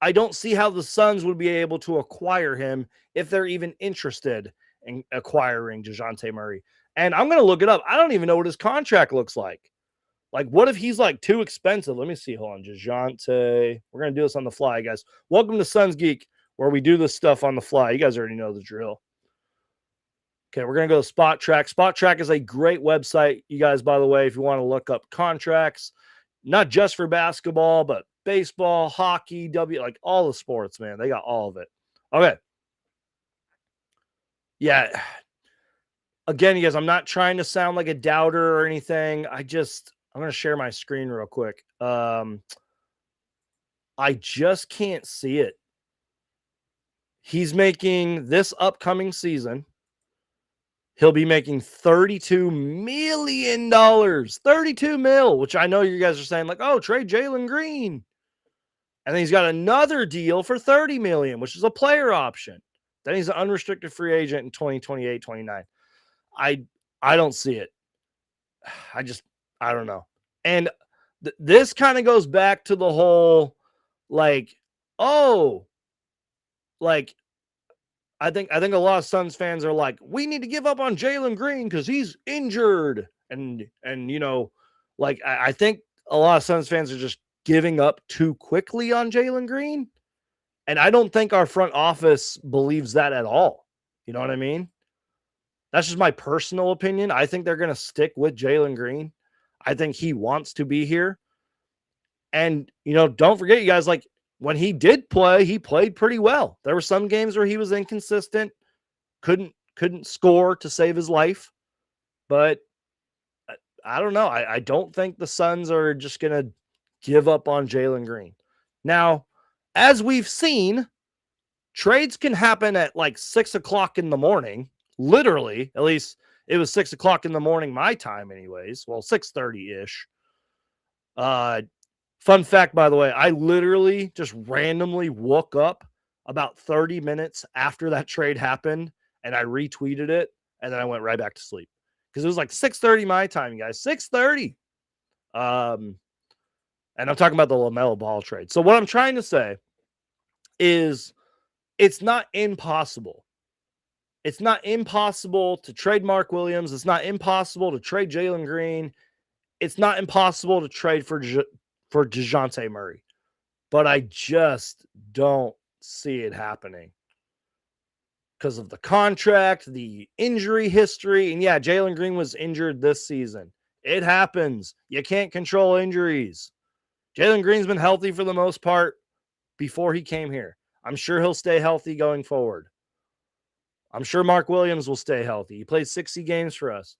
I don't see how the Suns would be able to acquire him if they're even interested in acquiring DeJounte Murray. And I'm going to look it up. I don't even know what his contract looks like. Like, what if he's like too expensive? Let me see. Hold on. DeJounte. We're going to do this on the fly, guys. Welcome to Suns Geek, where we do this stuff on the fly. You guys already know the drill. Okay, we're going to go to Spot Track. Spot Track is a great website, you guys, by the way, if you want to look up contracts, not just for basketball, but baseball, hockey, like all the sports, man. They got all of it. Okay. Yeah. Again, you guys, I'm not trying to sound like a doubter or anything. I'm going to share my screen real quick. I just can't see it. He's making this upcoming season. He'll be making $32 million. 32 mil, which I know you guys are saying like, oh, trade Jalen Green. And then he's got another deal for $30 million, which is a player option. Then he's an unrestricted free agent in 2028, 29. I don't see it. I don't know. And this kind of goes back to the whole, like, oh, like, I think a lot of Suns fans are like, we need to give up on Jalen Green because he's injured. And you know, like, I think a lot of Suns fans are just giving up too quickly on Jalen Green. And I don't think our front office believes that at all. You know what I mean? That's just my personal opinion. I think they're going to stick with Jalen Green. I think he wants to be here. And, you know, don't forget, you guys, like, when he did play, he played pretty well. There were some games where he was inconsistent, couldn't score to save his life. But I don't know. I don't think the Suns are just going to give up on Jalen Green. Now, as we've seen, trades can happen at like 6 o'clock in the morning. Literally, at least it was 6 o'clock in the morning, my time anyways. Well, 6:30-ish. Fun fact, by the way, I literally just randomly woke up about 30 minutes after that trade happened, and I retweeted it, and then I went right back to sleep. Because it was like 6:30 my time, guys. 6:30. And I'm talking about the LaMelo Ball trade. So what I'm trying to say is it's not impossible. It's not impossible to trade Mark Williams. It's not impossible to trade Jalen Green. It's not impossible to trade for DeJounte Murray. But I just don't see it happening because of the contract, the injury history. And yeah, Jalen Green was injured this season. It happens. You can't control injuries. Jalen Green's been healthy for the most part before he came here. I'm sure he'll stay healthy going forward. I'm sure Mark Williams will stay healthy. He played 60 games for us.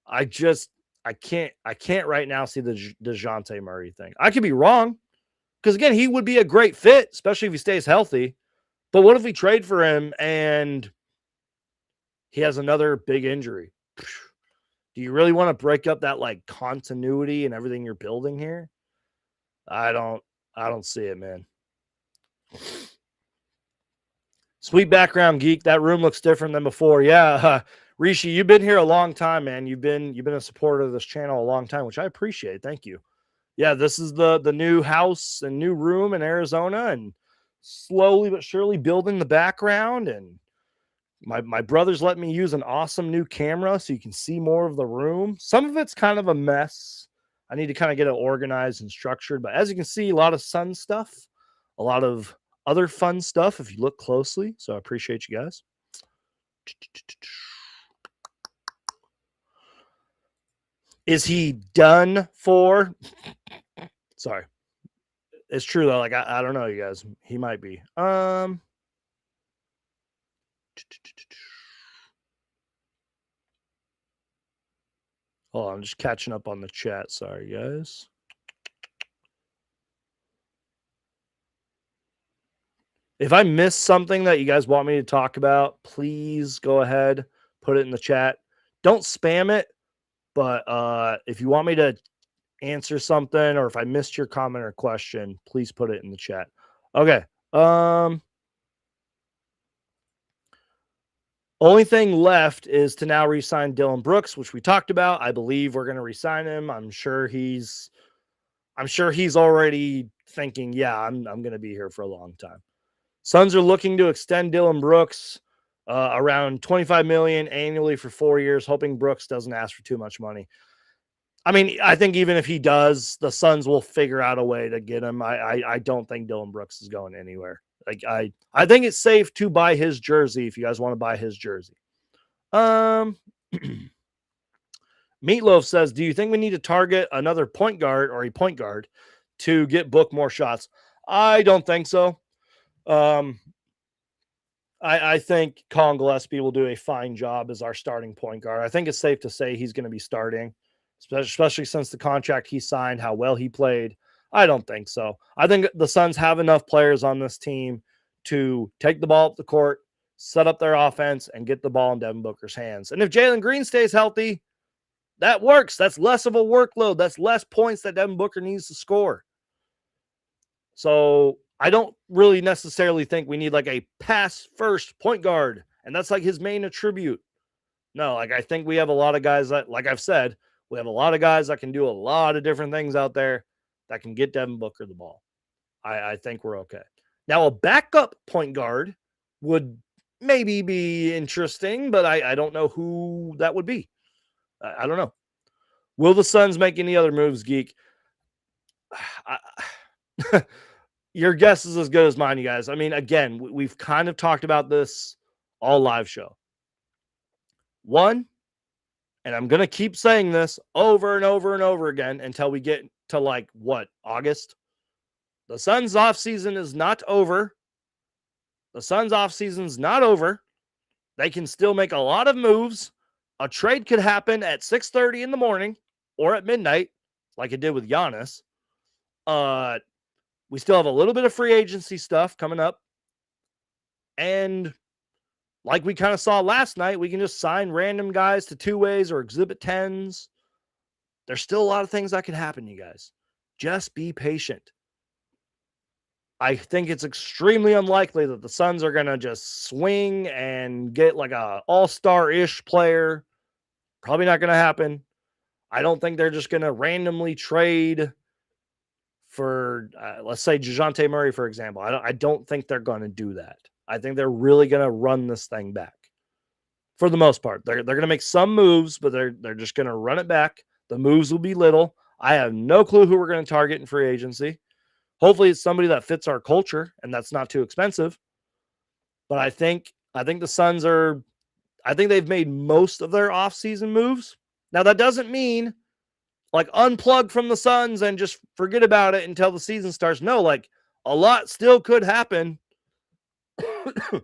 I can't right now see the DeJounte Murray thing. I could be wrong because, again, he would be a great fit, especially if he stays healthy. But what if we trade for him and he has another big injury? Do you really want to break up that like continuity and everything you're building here? I don't see it, man. Sweet background, geek. That room looks different than before. Yeah, Rishi, you've been here a long time, man. You've been a supporter of this channel a long time, which I appreciate. Thank you. Yeah, this is the new house and new room in Arizona, and slowly but surely building the background. And my brother's let me use an awesome new camera so you can see more of the room. Some of it's kind of a mess. I need to kind of get it organized and structured. But as you can see, a lot of Sun stuff, a lot of other fun stuff if you look closely. So I appreciate you guys. Is he done for? Sorry. It's true though. Like I don't know, you guys. He might be. Hold on, I'm just catching up on the chat. Sorry, guys. If I missed something that you guys want me to talk about, please go ahead, put it in the chat. Don't spam it, but if you want me to answer something or if I missed your comment or question, please put it in the chat. Okay. Only thing left is to now re-sign Dillon Brooks, which we talked about. I believe we're going to re-sign him. I'm sure he's already thinking, yeah, I'm going to be here for a long time. Suns are looking to extend Dillon Brooks around $25 million annually for 4 years, hoping Brooks doesn't ask for too much money. I mean, I think even if he does, the Suns will figure out a way to get him. I don't think Dillon Brooks is going anywhere. Like I think it's safe to buy his jersey if you guys want to buy his jersey. Meatloaf says, do you think we need to target another point guard or a point guard to get Book more shots? I don't think so. I think Colin Gillespie will do a fine job as our starting point guard. I think it's safe to say he's going to be starting, especially since the contract he signed, how well he played. I don't think so. I think the Suns have enough players on this team to take the ball up the court, set up their offense, and get the ball in Devin Booker's hands. And if Jalen Green stays healthy, that works. That's less of a workload. That's less points that Devin Booker needs to score. So I don't really necessarily think we need like a pass-first point guard, and that's like his main attribute. No, like I think we have a lot of guys that, like I've said, we have a lot of guys that can do a lot of different things out there that can get Devin Booker the ball. I think we're okay. Now, a backup point guard would maybe be interesting, but I don't know who that would be. I don't know. Will the Suns make any other moves, Geek? Your guess is as good as mine, you guys. I mean, again, we've kind of talked about this all live show. One, and I'm going to keep saying this over and over and over again until we get to like what, August? The Suns offseason is not over. The Suns offseason's not over. They can still make a lot of moves. A trade could happen at 6:30 in the morning or at midnight, like it did with Giannis. We still have a little bit of free agency stuff coming up. And like we kind of saw last night, we can just sign random guys to two-ways or exhibit 10s. There's still a lot of things that could happen, you guys. Just be patient. I think it's extremely unlikely that the Suns are going to just swing and get like a all-star-ish player. Probably not going to happen. I don't think they're just going to randomly trade for, let's say, DeJounte Murray, for example. I don't think they're going to do that. I think they're really going to run this thing back. For the most part, they're going to make some moves, but they're just going to run it back. The moves will be little. I have no clue who we're going to target in free agency. Hopefully it's somebody that fits our culture and that's not too expensive. But I think the Suns I think they've made most of their offseason moves. Now that doesn't mean like unplug from the Suns and just forget about it until the season starts. No, like a lot still could happen. But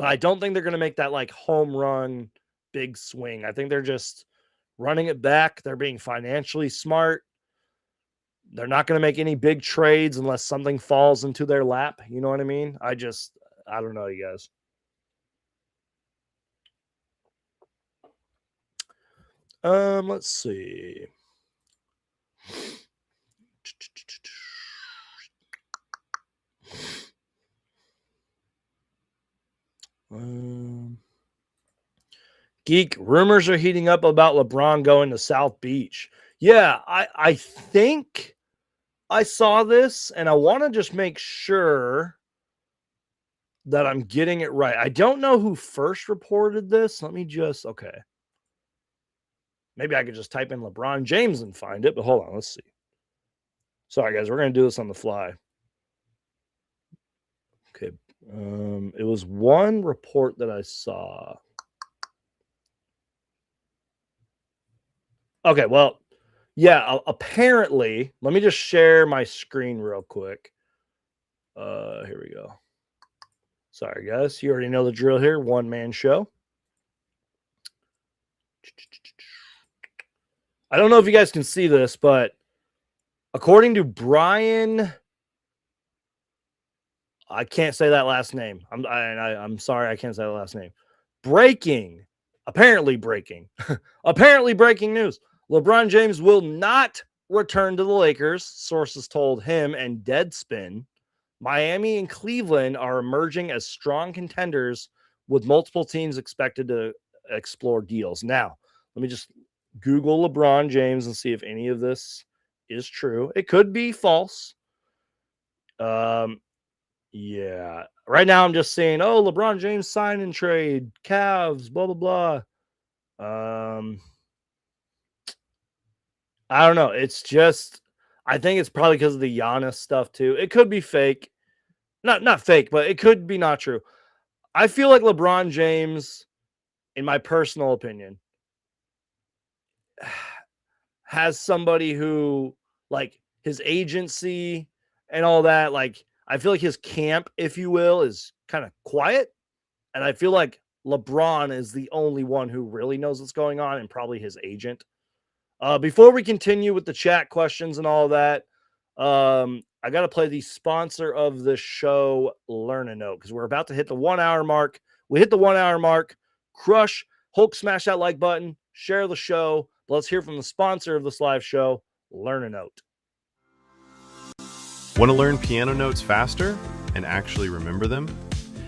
I don't think they're going to make that like home run big swing. I think they're just running it back. They're being financially smart. They're not going to make any big trades unless something falls into their lap. You know what I mean? I don't know, you guys. Let's see. Geek, rumors are heating up about LeBron going to South Beach. Yeah, I think I saw this, and I want to just make sure that I'm getting it right. I don't know who first reported this. Let me just, okay. Maybe I could just type in LeBron James and find it, but hold on, let's see. Sorry, guys, we're going to do this on the fly. Okay. It was one report that I saw. Okay, well, yeah, apparently, let me just share my screen real quick. Here we go. Sorry, guys. You already know the drill here. One-man show. I don't know if you guys can see this, but according to Brian, I can't say that last name. I'm sorry, I can't say that last name. Apparently breaking news. LeBron James will not return to the Lakers, sources told him and Deadspin. Miami and Cleveland are emerging as strong contenders with multiple teams expected to explore deals. Now, let me just Google LeBron James and see if any of this is true. It could be false. Yeah. Right now I'm just saying, oh, LeBron James sign and trade, Cavs, blah, blah, blah. I don't know. It's just, I think it's probably because of the Giannis stuff too. It could be fake. Not fake, but it could be not true. I feel like LeBron James, in my personal opinion, has somebody who, like, his agency and all that. Like, I feel like his camp, if you will, is kind of quiet. And I feel like LeBron is the only one who really knows what's going on, and probably his agent. Before we continue with the chat questions and all that, I got to play the sponsor of the show, Learn a Note, because we're about to hit the 1 hour mark. We hit the 1 hour mark. Crush, Hulk, smash that like button, share the show. But let's hear from the sponsor of this live show, Learn a Note. Want to learn piano notes faster and actually remember them?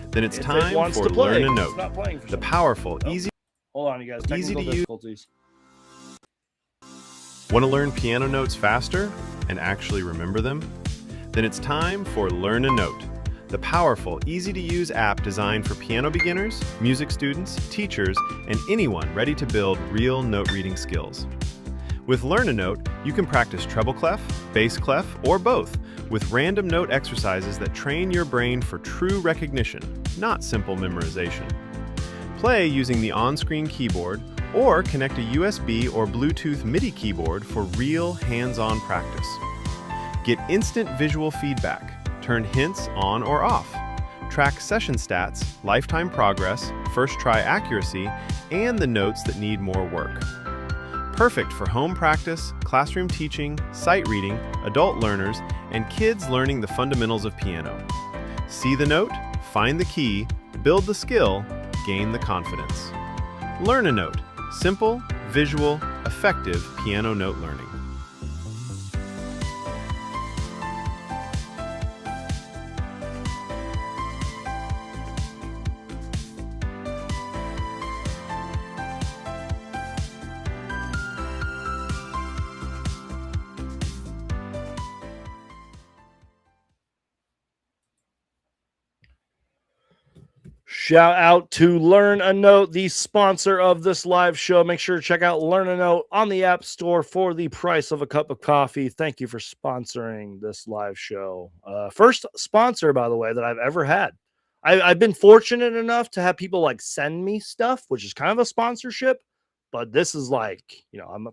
Then it's time for Learn a Note, the powerful, easy. Hold on, you guys. Easy to use. Difficulties. Want to learn piano notes faster and actually remember them? Then it's time for Learn a Note, the powerful, easy-to-use app designed for piano beginners, music students, teachers, and anyone ready to build real note-reading skills. With Learn a Note, you can practice treble clef, bass clef, or both with random note exercises that train your brain for true recognition, not simple memorization. Play using the on-screen keyboard or connect a USB or Bluetooth MIDI keyboard for real hands-on practice. Get instant visual feedback, turn hints on or off, track session stats, lifetime progress, first try accuracy, and the notes that need more work. Perfect for home practice, classroom teaching, sight reading, adult learners, and kids learning the fundamentals of piano. See the note, find the key, build the skill, gain the confidence. Learn a Note. Simple, visual, effective piano note learning. Shout out to Learn a Note, the sponsor of this live show. Make sure to check out Learn a Note on the App Store for the price of a cup of coffee. Thank you for sponsoring this live show. First sponsor, by the way, that I've ever had. I've been fortunate enough to have people like send me stuff, which is kind of a sponsorship, but this is like,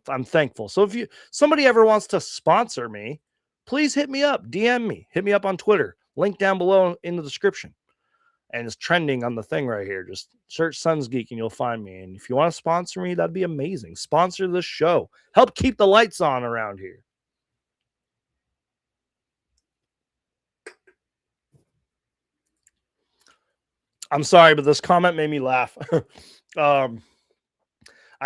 I'm thankful. So if somebody ever wants to sponsor me, please hit me up, DM me, hit me up on Twitter. Link down below in the description. And it's trending on the thing right here. Just search Suns Geek and you'll find me. And if you want to sponsor me, that'd be amazing. Sponsor this show. Help keep the lights on around here. I'm sorry, but this comment made me laugh. I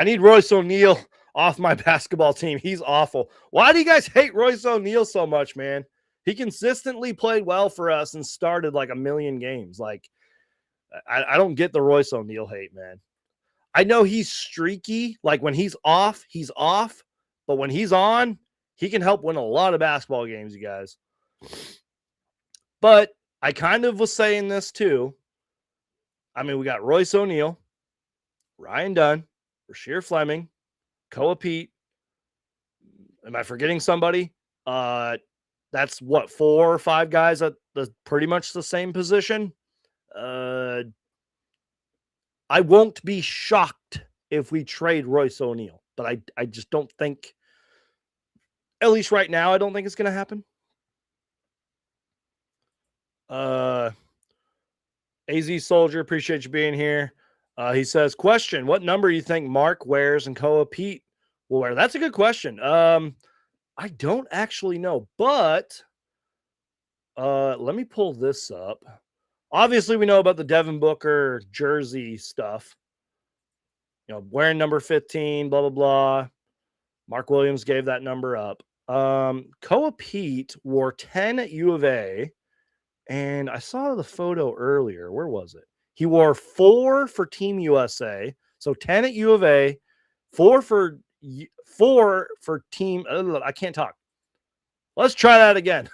need Royce O'Neal off my basketball team. He's awful. Why do you guys hate Royce O'Neal so much, man? He consistently played well for us and started like a million games. Like, I don't get the Royce O'Neal hate, man. I know he's streaky. Like, when he's off, he's off. But when he's on, he can help win a lot of basketball games, you guys. But I kind of was saying this too. I mean, we got Royce O'Neal, Ryan Dunn, Rasheer Fleming, Koa Peat. Am I forgetting somebody? That's what, 4 or 5 guys at pretty much the same position. I won't be shocked if we trade Royce O'Neal, but I just don't think, at least right now, I don't think it's going to happen. AZ Soldier, appreciate you being here. He says, question, what number do you think Mark wears and Koa Peat will wear? That's a good question. I don't actually know, but let me pull this up. Obviously, we know about the Devin Booker jersey stuff. Wearing number 15, blah, blah, blah. Mark Williams gave that number up. Koa Peat wore 10 at U of A, and I saw the photo earlier. Where was it? He wore 4 for Team USA, so 10 at U of A, 4 for Team. I can't talk. Let's try that again.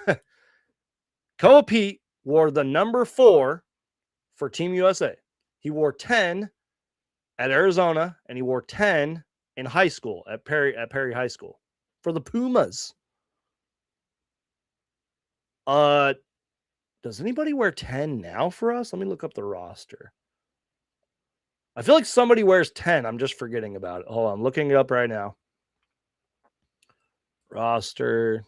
Koa Peat wore the number 4 for Team USA. He wore 10 at Arizona, and he wore 10 in high school at Perry High School for the Pumas. Does anybody wear 10 now for us? Let me look up the roster. I feel like somebody wears 10. I'm just forgetting about it. Hold on, I'm looking it up right now. Roster.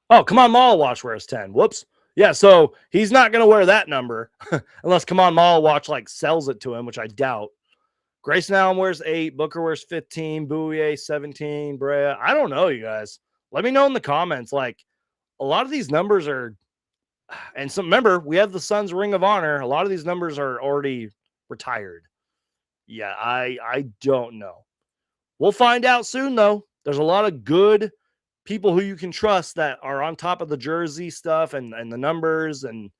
Oh, come on, Mall Watch wears 10. Whoops. Yeah, so he's not going to wear that number unless Come on, Mall Watch like sells it to him, which I doubt. Grayson Allen wears 8. Booker wears 15. Bouye 17. Brea. I don't know, you guys. Let me know in the comments. Like, a lot of these numbers are, and some, remember, we have the Suns Ring of Honor. A lot of these numbers are already retired. Yeah, I don't know. We'll find out soon, though. There's a lot of good people who you can trust that are on top of the jersey stuff and the numbers, and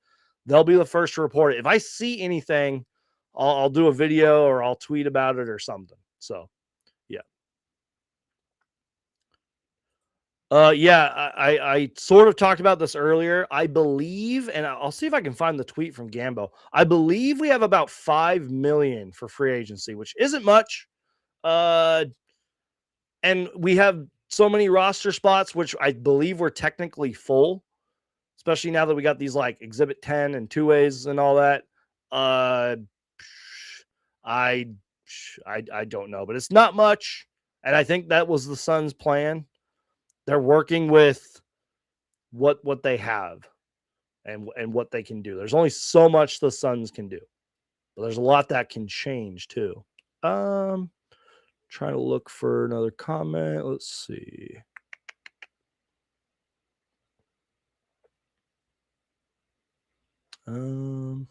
they'll be the first to report it. If I see anything, I'll do a video or I'll tweet about it or something. So, yeah. I sort of talked about this earlier. I believe, and I'll see if I can find the tweet from Gambo. I believe we have about 5 million for free agency, which isn't much. And we have so many roster spots, which I believe we're technically full, especially now that we got these like Exhibit 10 and two ways and all that. I don't know, but it's not much. And I think that was the Suns' plan. They're working with what they have and what they can do. There's only so much the Suns can do, but there's a lot that can change too. Trying to look for another comment. Let's see. I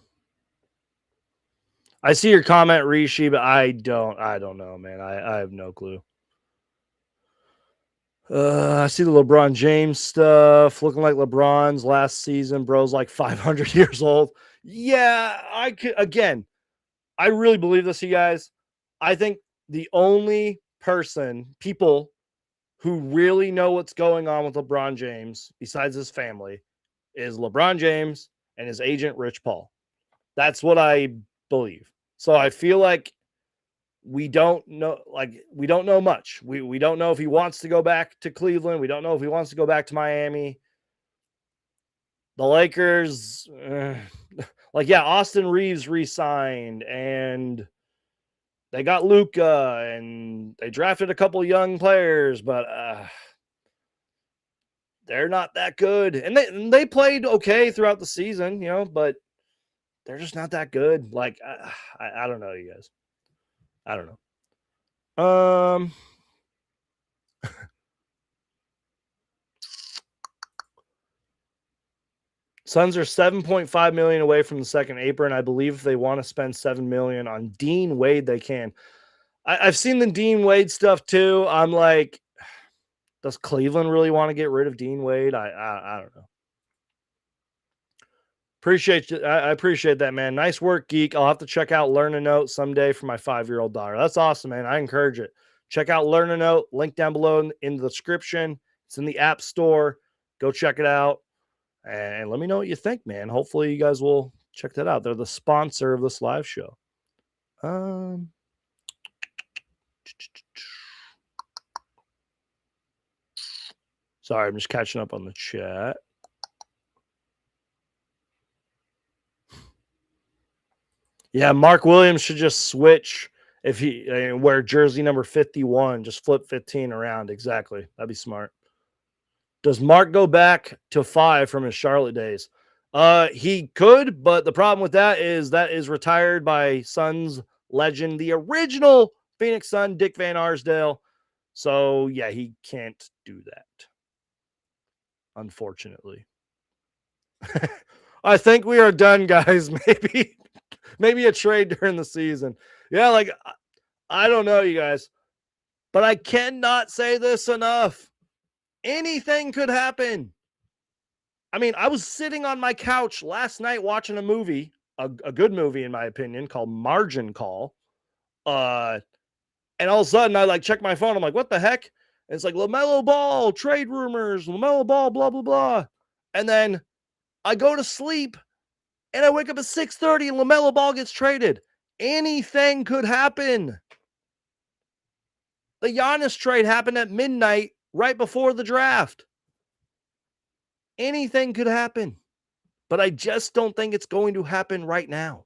see your comment, Rishi, but I don't know, man. I have no clue. I see the LeBron James stuff looking like LeBron's last season. Bro's like 500 years old. Yeah, I really believe this, you guys. I think the only people who really know what's going on with LeBron James, besides his family, is LeBron James and his agent, Rich Paul. That's what I believe. So I feel like we don't know much. We don't know if he wants to go back to Cleveland. We don't know if he wants to go back to Miami. The Lakers, Austin Reeves re-signed, and they got Luka, and they drafted a couple young players, but they're not that good. And they played okay throughout the season, but they're just not that good. Like, I don't know, you guys. I don't know. Suns are 7.5 million away from the second apron. I believe if they want to spend 7 million on Dean Wade, they can. I've seen the Dean Wade stuff too. I'm like, does Cleveland really want to get rid of Dean Wade? I don't know. I appreciate that, man. Nice work, Geek. I'll have to check out Learn a Note someday for my 5-year-old daughter. That's awesome, man. I encourage it. Check out Learn a Note. Link down below in the description. It's in the App Store. Go check it out. And let me know what you think, man. Hopefully you guys will check that out. They're the sponsor of this live show. Sorry, I'm just catching up on the chat. Yeah, Mark Williams should just switch if he wear jersey number 51. Just flip 15 around. Exactly. That'd be smart. Does Mark go back to 5 from his Charlotte days? He could, but the problem with that is retired by Suns legend, the original Phoenix Sun, Dick Van Arsdale. So, yeah, he can't do that, unfortunately. I think we are done, guys. Maybe a trade during the season. Yeah, like, I don't know, you guys, but I cannot say this enough. Anything could happen. I mean, I was sitting on my couch last night watching a movie, a good movie, in my opinion, called Margin Call. And all of a sudden, I check my phone. I'm like, what the heck? And it's like, LaMelo Ball, trade rumors, LaMelo Ball, blah, blah, blah. And then I go to sleep, and I wake up at 6:30, and LaMelo Ball gets traded. Anything could happen. The Giannis trade happened at midnight right before the draft. Anything could happen, but I just don't think it's going to happen right now.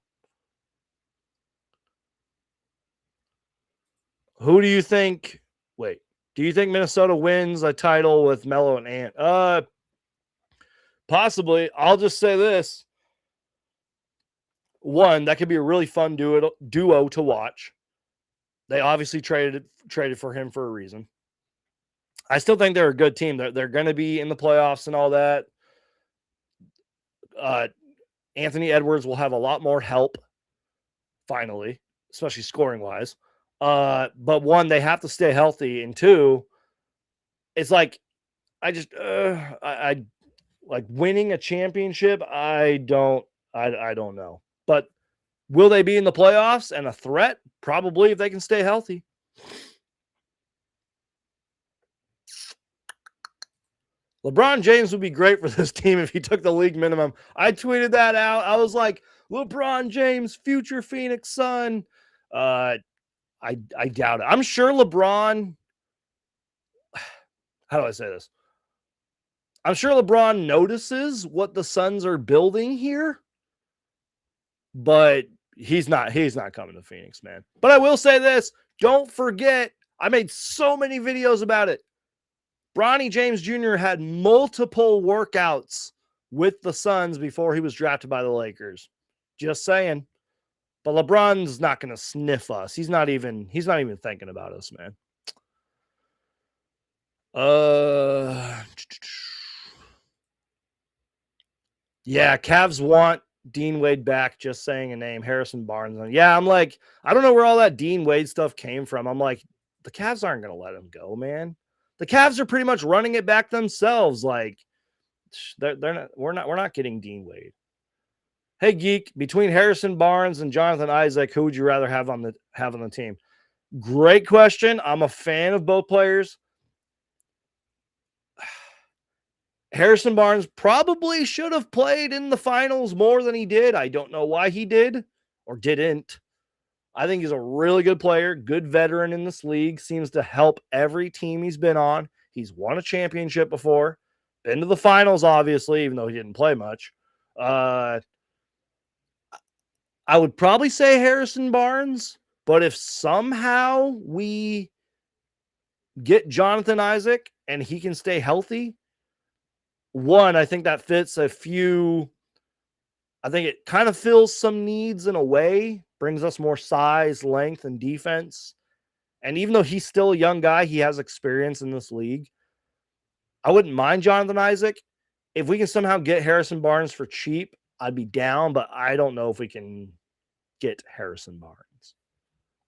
Who do you think? Wait, Do you think Minnesota wins a title with Melo and Ant? Possibly. I'll just say this. One, that could be a really fun duo to watch. They obviously traded for him for a reason. I still think they're a good team. They're going to be in the playoffs and all that. Anthony Edwards will have a lot more help, finally, especially scoring wise. But one, they have to stay healthy, and two, it's like I like winning a championship. I don't know, but will they be in the playoffs and a threat? Probably, if they can stay healthy. LeBron James would be great for this team if he took the league minimum. I tweeted that out. I was like, LeBron James, future Phoenix Sun. I doubt it. I'm sure LeBron. How do I say this? I'm sure LeBron notices what the Suns are building here, but he's not coming to Phoenix, man. But I will say this. Don't forget, I made so many videos about it. Bronny James Jr. had multiple workouts with the Suns before he was drafted by the Lakers. Just saying. But LeBron's not going to sniff us. He's not even thinking about us, man. Yeah, Cavs want Dean Wade back, just saying a name, Harrison Barnes. Yeah, I'm like, I don't know where all that Dean Wade stuff came from. I'm like, the Cavs aren't going to let him go, man. The Cavs are pretty much running it back themselves. Like, we're not getting Dean Wade. Hey, Geek, between Harrison Barnes and Jonathan Isaac, who would you rather have on the team? Great question. I'm a fan of both players. Harrison Barnes probably should have played in the finals more than he did. I don't know why he did or didn't. I think he's a really good player, good veteran in this league, seems to help every team he's been on. He's won a championship before, been to the finals, obviously, even though he didn't play much. I would probably say Harrison Barnes, but if somehow we get Jonathan Isaac and he can stay healthy, one, I think that fits a few. I think it kind of fills some needs in a way, brings us more size, length, and defense. And even though he's still a young guy, he has experience in this league. I wouldn't mind Jonathan Isaac. If we can somehow get Harrison Barnes for cheap, I'd be down, but I don't know if we can get Harrison Barnes.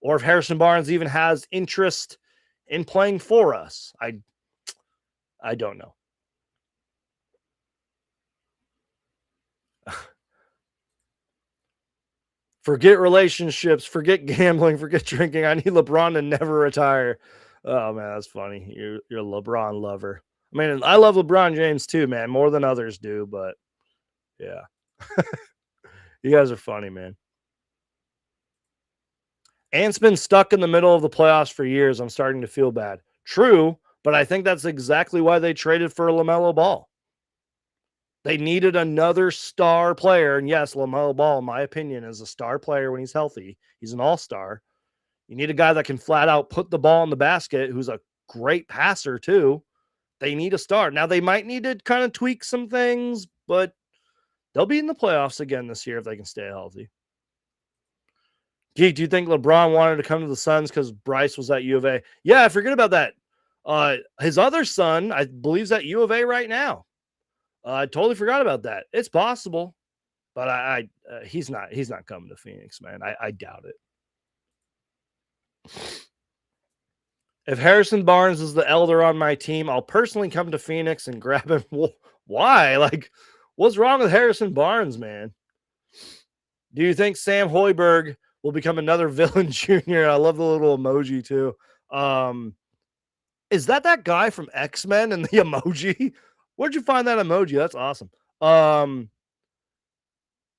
Or if Harrison Barnes even has interest in playing for us. I don't know. Forget relationships, forget gambling, forget drinking. I need LeBron to never retire. Oh, man, that's funny. You're a LeBron lover. I mean, I love LeBron James too, man, more than others do, but yeah. You guys are funny, man. Ant's been stuck in the middle of the playoffs for years. I'm starting to feel bad. True, but I think that's exactly why they traded for LaMelo Ball. They needed another star player. And yes, LaMelo Ball, in my opinion, is a star player when he's healthy. He's an all-star. You need a guy that can flat out put the ball in the basket, who's a great passer too. They need a star. Now, they might need to kind of tweak some things, but they'll be in the playoffs again this year if they can stay healthy. Geek, do you think LeBron wanted to come to the Suns because Bryce was at U of A? Yeah, I forget about that. His other son, I believe, is at U of A right now. I totally forgot about that. It's possible, but he's not coming to Phoenix, man. I doubt it. If Harrison Barnes is the elder on my team, I'll personally come to Phoenix and grab him. Why? Like, what's wrong with Harrison Barnes, man? Do you think Sam Hoiberg will become another villain junior? I love the little emoji too. Is that guy from X-Men and the emoji? Where'd you find that emoji? That's awesome.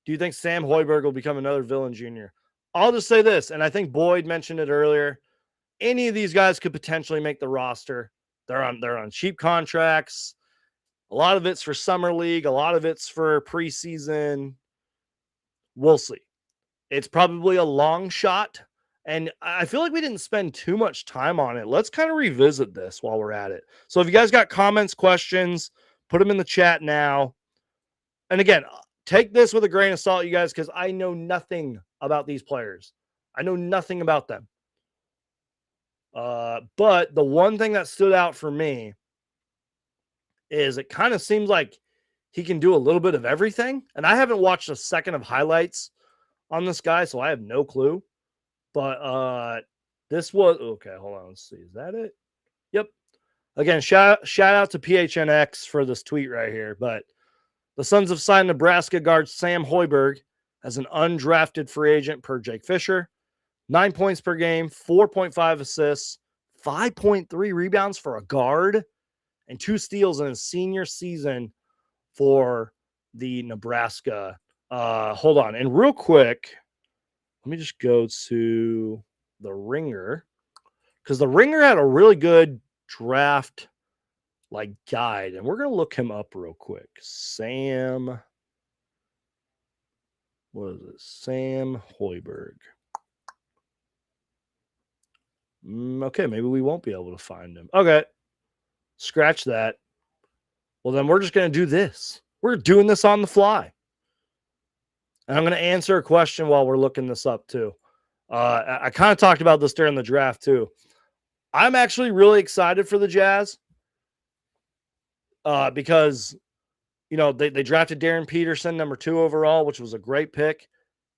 Do you think Sam Hoiberg will become another villain junior? I'll just say this, and I think Boyd mentioned it earlier. Any of these guys could potentially make the roster. They're on cheap contracts. A lot of it's for summer league. A lot of it's for preseason. We'll see. It's probably a long shot And I feel like we didn't spend too much time on it. Let's kind of revisit this while we're at it. So if you guys got comments, questions, put them in the chat now. And again, take this with a grain of salt, you guys, because I know nothing about these players. I know nothing about them. But the one thing that stood out for me is it kind of seems like he can do a little bit of everything. And I haven't watched a second of highlights on this guy, so I have no clue. But this was okay. Hold on, let's see. Is that it? Yep. Again, shout out to PHNX for this tweet right here. But the Suns have signed Nebraska guard Sam Hoiberg as an undrafted free agent per Jake Fisher. 9 points per game, 4.5 assists, 5.3 rebounds for a guard, and 2 steals in his senior season for the Nebraska. Hold on. And real quick, let me just go to the Ringer, because the Ringer had a really good draft guide, and we're going to look him up real quick. Sam Hoiberg. Okay, maybe we won't be able to find him. Okay, scratch that. Well, then we're just going to do this. We're doing this on the fly. And I'm going to answer a question while we're looking this up too. I kind of talked about this during the draft too. I'm actually really excited for the Jazz because, they drafted Darren Peterson, number 2 overall, which was a great pick.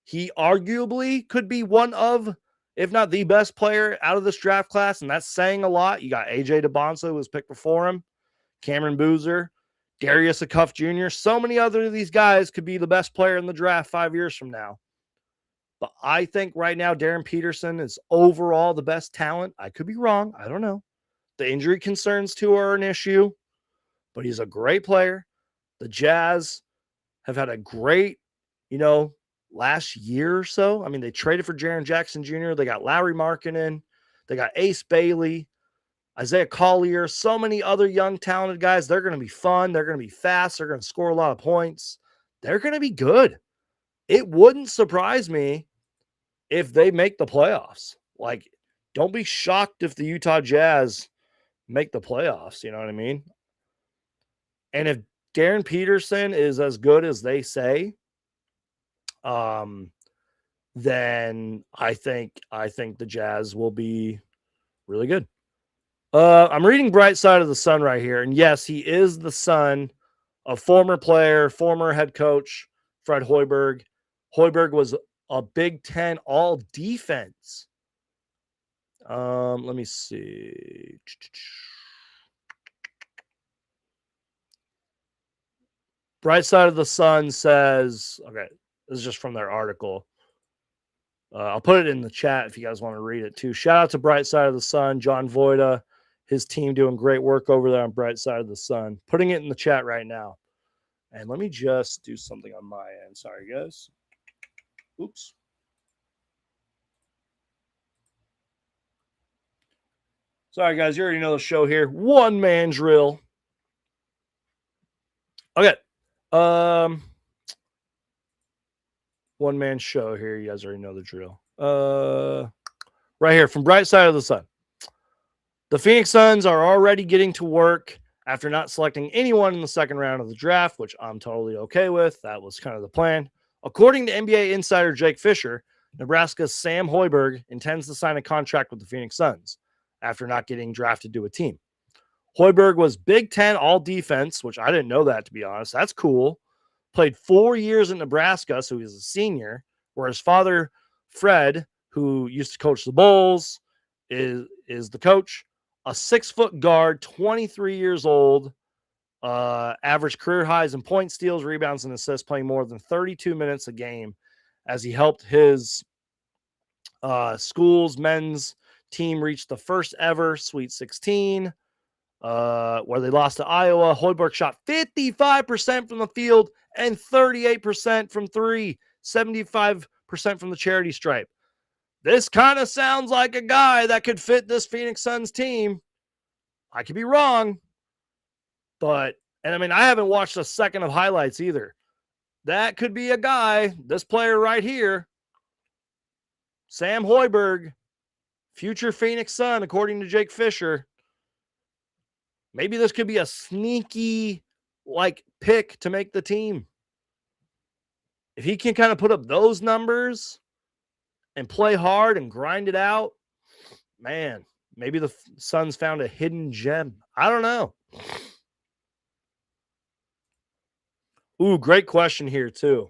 He arguably could be one of, if not the best player out of this draft class, and that's saying a lot. You got AJ DeBonsa, who was picked before him, Cameron Boozer, Darius Acuff Jr. So many other of these guys could be the best player in the draft 5 years from now. But I think right now Darren Peterson is overall the best talent. I could be wrong. I don't know. The injury concerns too are an issue, but he's a great player. The Jazz have had a great, last year or so. I mean, they traded for Jaren Jackson Jr. They got Larry Markkinen. They got Ace Bailey, Isaiah Collier, so many other young, talented guys. They're going to be fun. They're going to be fast. They're going to score a lot of points. They're going to be good. It wouldn't surprise me if they make the playoffs. Don't be shocked if the Utah Jazz make the playoffs. You know what I mean? And if Darren Peterson is as good as they say, then I think the Jazz will be really good. I'm reading Bright Side of the Sun right here. And yes, he is the son of former player, former head coach, Fred Hoiberg. Hoiberg was a Big Ten all defense. Let me see. Bright Side of the Sun says, okay, this is just from their article. I'll put it in the chat if you guys want to read it too. Shout out to Bright Side of the Sun, John Voida, his team doing great work over there on Bright Side of the Sun. Putting it in the chat right now. And let me just do something on my end. Sorry, guys. Oops. Sorry, guys. You already know the show here. One man drill. Okay. One man show here. You guys already know the drill. Right here from Bright Side of the Sun. The Phoenix Suns are already getting to work after not selecting anyone in the second round of the draft, which I'm totally okay with. That was kind of the plan. According to NBA insider Jake Fisher, Nebraska's Sam Hoiberg intends to sign a contract with the Phoenix Suns after not getting drafted to a team. Hoiberg was Big Ten all defense, which I didn't know that, to be honest. That's cool. Played 4 years in Nebraska, so he's a senior, where his father, Fred, who used to coach the Bulls, is the coach. A 6-foot guard, 23 years old, averaged career highs in point steals, rebounds, and assists, playing more than 32 minutes a game as he helped his school's men's team reach the first ever Sweet 16, where they lost to Iowa. Hoiberg shot 55% from the field and 38% from three, 75% from the charity stripe. This kind of sounds like a guy that could fit this Phoenix Suns team. I could be wrong, but, and I mean, I haven't watched a second of highlights either. That could be a guy, this player right here. Sam Hoiberg, future Phoenix Sun, according to Jake Fisher. Maybe this could be a sneaky pick to make the team. If he can kind of put up those numbers and play hard and grind it out, man, maybe the Suns found a hidden gem. I don't know. Ooh, great question here too.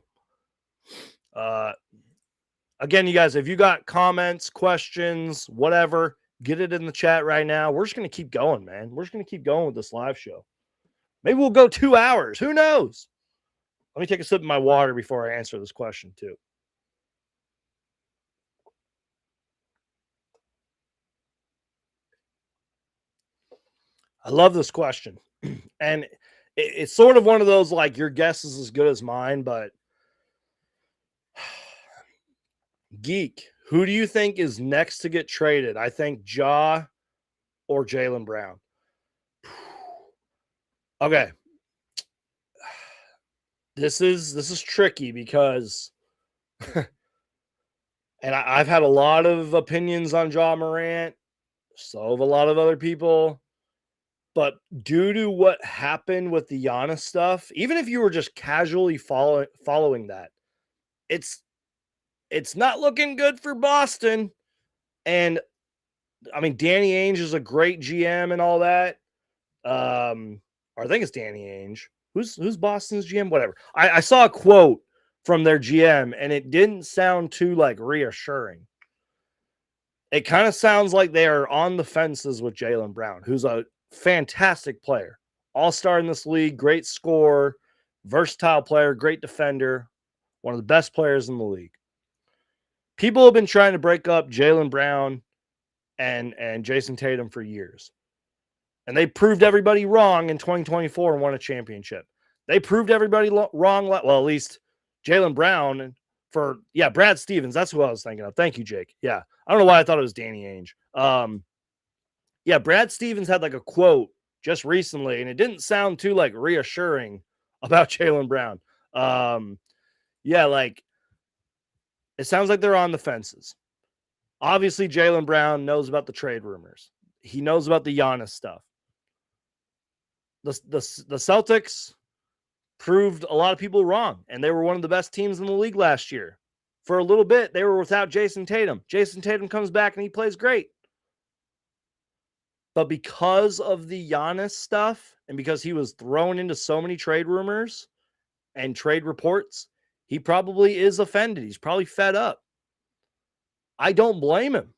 Again, you guys, if you got comments, questions, whatever, get it in the chat right now. We're just going to keep going, man. We're just going to keep going with this live show. Maybe we'll go 2 hours. Who knows? Let me take a sip of my water before I answer this question too. I love this question. And it's sort of one of those, like, your guess is as good as mine, but Geek, who do you think is next to get traded? I think Ja or Jaylen Brown. Okay. This is tricky because and I've had a lot of opinions on Ja Morant, so have a lot of other people. But due to what happened with the Giannis stuff, even if you were just casually following that, it's not looking good for Boston. And I mean, Danny Ainge is a great GM and all that. Or I think it's Danny Ainge. Who's Boston's GM? Whatever. I saw a quote from their GM, and it didn't sound too reassuring. It kind of sounds like they are on the fences with Jaylen Brown, who's a fantastic player, all-star in this league, great scorer, versatile player, great defender, one of the best players in the league. People have been trying to break up Jaylen Brown and Jason Tatum for years. And they proved everybody wrong in 2024 and won a championship. They proved everybody wrong. Well, at least Jaylen Brown Brad Stevens. That's who I was thinking of. Thank you, Jake. Yeah. I don't know why I thought it was Danny Ainge. Brad Stevens had a quote just recently, and it didn't sound too reassuring about Jaylen Brown. It sounds like they're on the fences. Obviously, Jaylen Brown knows about the trade rumors. He knows about the Giannis stuff. The Celtics proved a lot of people wrong, and they were one of the best teams in the league last year. For a little bit, they were without Jason Tatum. Jason Tatum comes back, and he plays great. But because of the Giannis stuff, and because he was thrown into so many trade rumors and trade reports, he probably is offended. He's probably fed up. I don't blame him.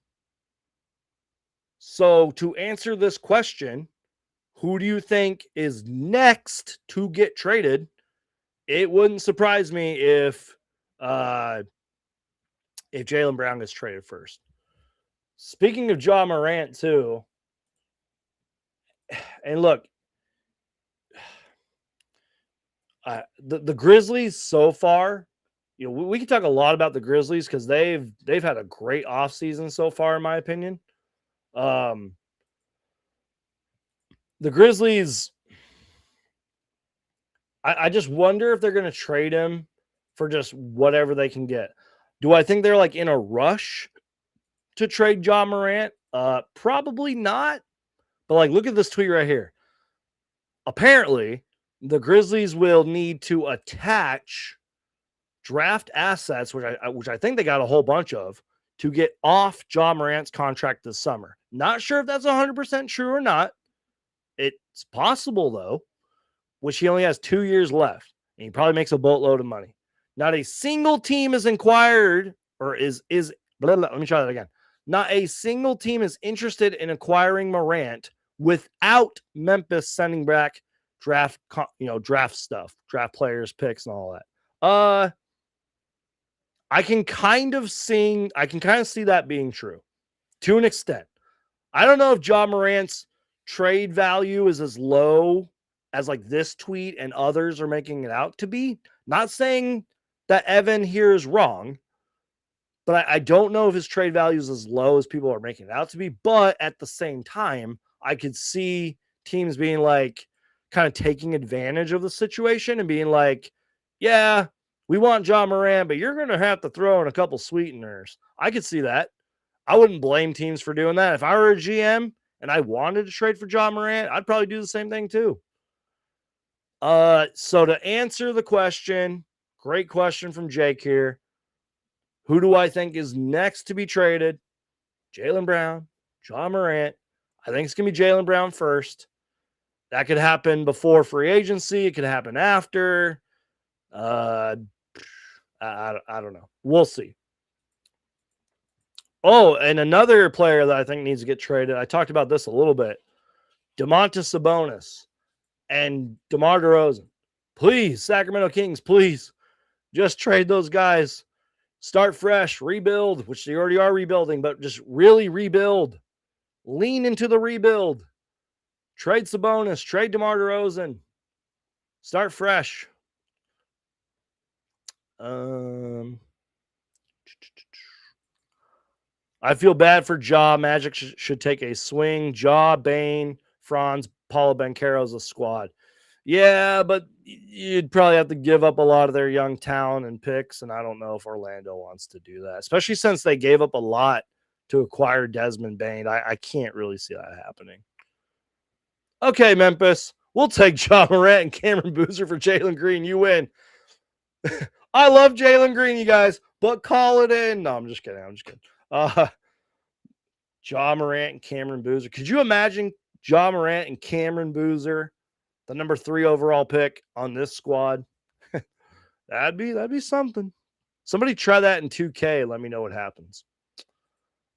So to answer this question, who do you think is next to get traded? It wouldn't surprise me if Jaylen Brown gets traded first. Speaking of Ja Morant too, and look, the Grizzlies so far, we can talk a lot about the Grizzlies because they've had a great offseason so far, in my opinion. The Grizzlies, I just wonder if they're going to trade him for just whatever they can get. Do I think they're in a rush to trade Ja Morant? Probably not. But look at this tweet right here. Apparently, the Grizzlies will need to attach draft assets, which I think they got a whole bunch of, to get off Ja Morant's contract this summer. Not sure if that's 100% true or not. It's possible, though, which he only has 2 years left, and he probably makes a boatload of money. Not a single team is inquired, or is let me try that again. Not a single team is interested in acquiring Morant without Memphis sending back draft stuff, draft players, picks, and all that. I can kind of see that being true to an extent. I don't know if Ja Morant's trade value is as low as this tweet and others are making it out to be. Not saying that Evan here is wrong, but I don't know if his trade value is as low as people are making it out to be. But at the same time, I could see teams being kind of taking advantage of the situation and being yeah, We want Ja Morant, but you're going to have to throw in a couple sweeteners. I could see that. I wouldn't blame teams for doing that. If I were a GM and I wanted to trade for Ja Morant, I'd probably do the same thing too. So to answer the question, great question from Jake here. Who do I think is next to be traded? Jaylen Brown, Ja Morant. I think it's going to be Jaylen Brown first. That could happen before free agency. It could happen after. I don't know. We'll see. Oh, and another player that I think needs to get traded. I talked about this a little bit. Domantas Sabonis and DeMar DeRozan. Please, Sacramento Kings, please just trade those guys. Start fresh, rebuild, which they already are rebuilding, but just really rebuild. Lean into the rebuild. Trade Sabonis, trade DeMar DeRozan. Start fresh. I feel bad for Ja. Magic should take a swing. Ja, Bane, Franz, Paulo Banchero's a squad. Yeah, but you'd probably have to give up a lot of their young talent and picks, and I don't know if Orlando wants to do that, especially since they gave up a lot to acquire Desmond Bane. I can't really see that happening. Okay, Memphis, we'll take Ja Morant and Cameron Boozer for Jalen Green. You win. I love Jalen Green, you guys, but call it in. No, I'm just kidding. Ja Morant and Cameron Boozer. Could you imagine Ja Morant and Cameron Boozer, the number 3 overall pick on this squad? That'd be something. Somebody try that in 2K. Let me know what happens.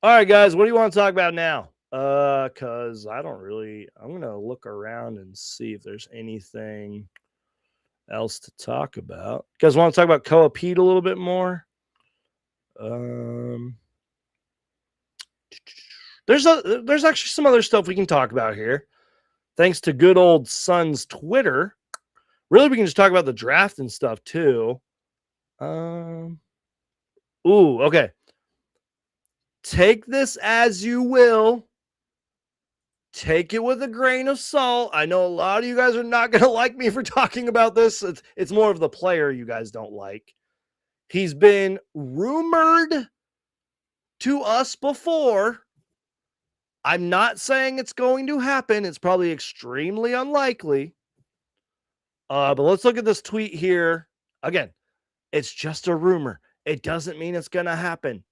All right, guys, what do you want to talk about now? Because I'm gonna look around and see if there's anything else to talk about. You guys want to talk about Koa Peat a little bit more? There's actually some other stuff we can talk about here. Thanks to good old Sun's Twitter. Really, we can just talk about the draft and stuff too. Okay. Take this as you will. Take it with a grain of salt. I know a lot of you guys are not going to like me for talking about this. It's more of the player you guys don't like. He's been rumored to us before. I'm not saying it's going to happen. It's probably extremely unlikely. But let's look at this tweet here. Again, it's just a rumor. It doesn't mean it's going to happen.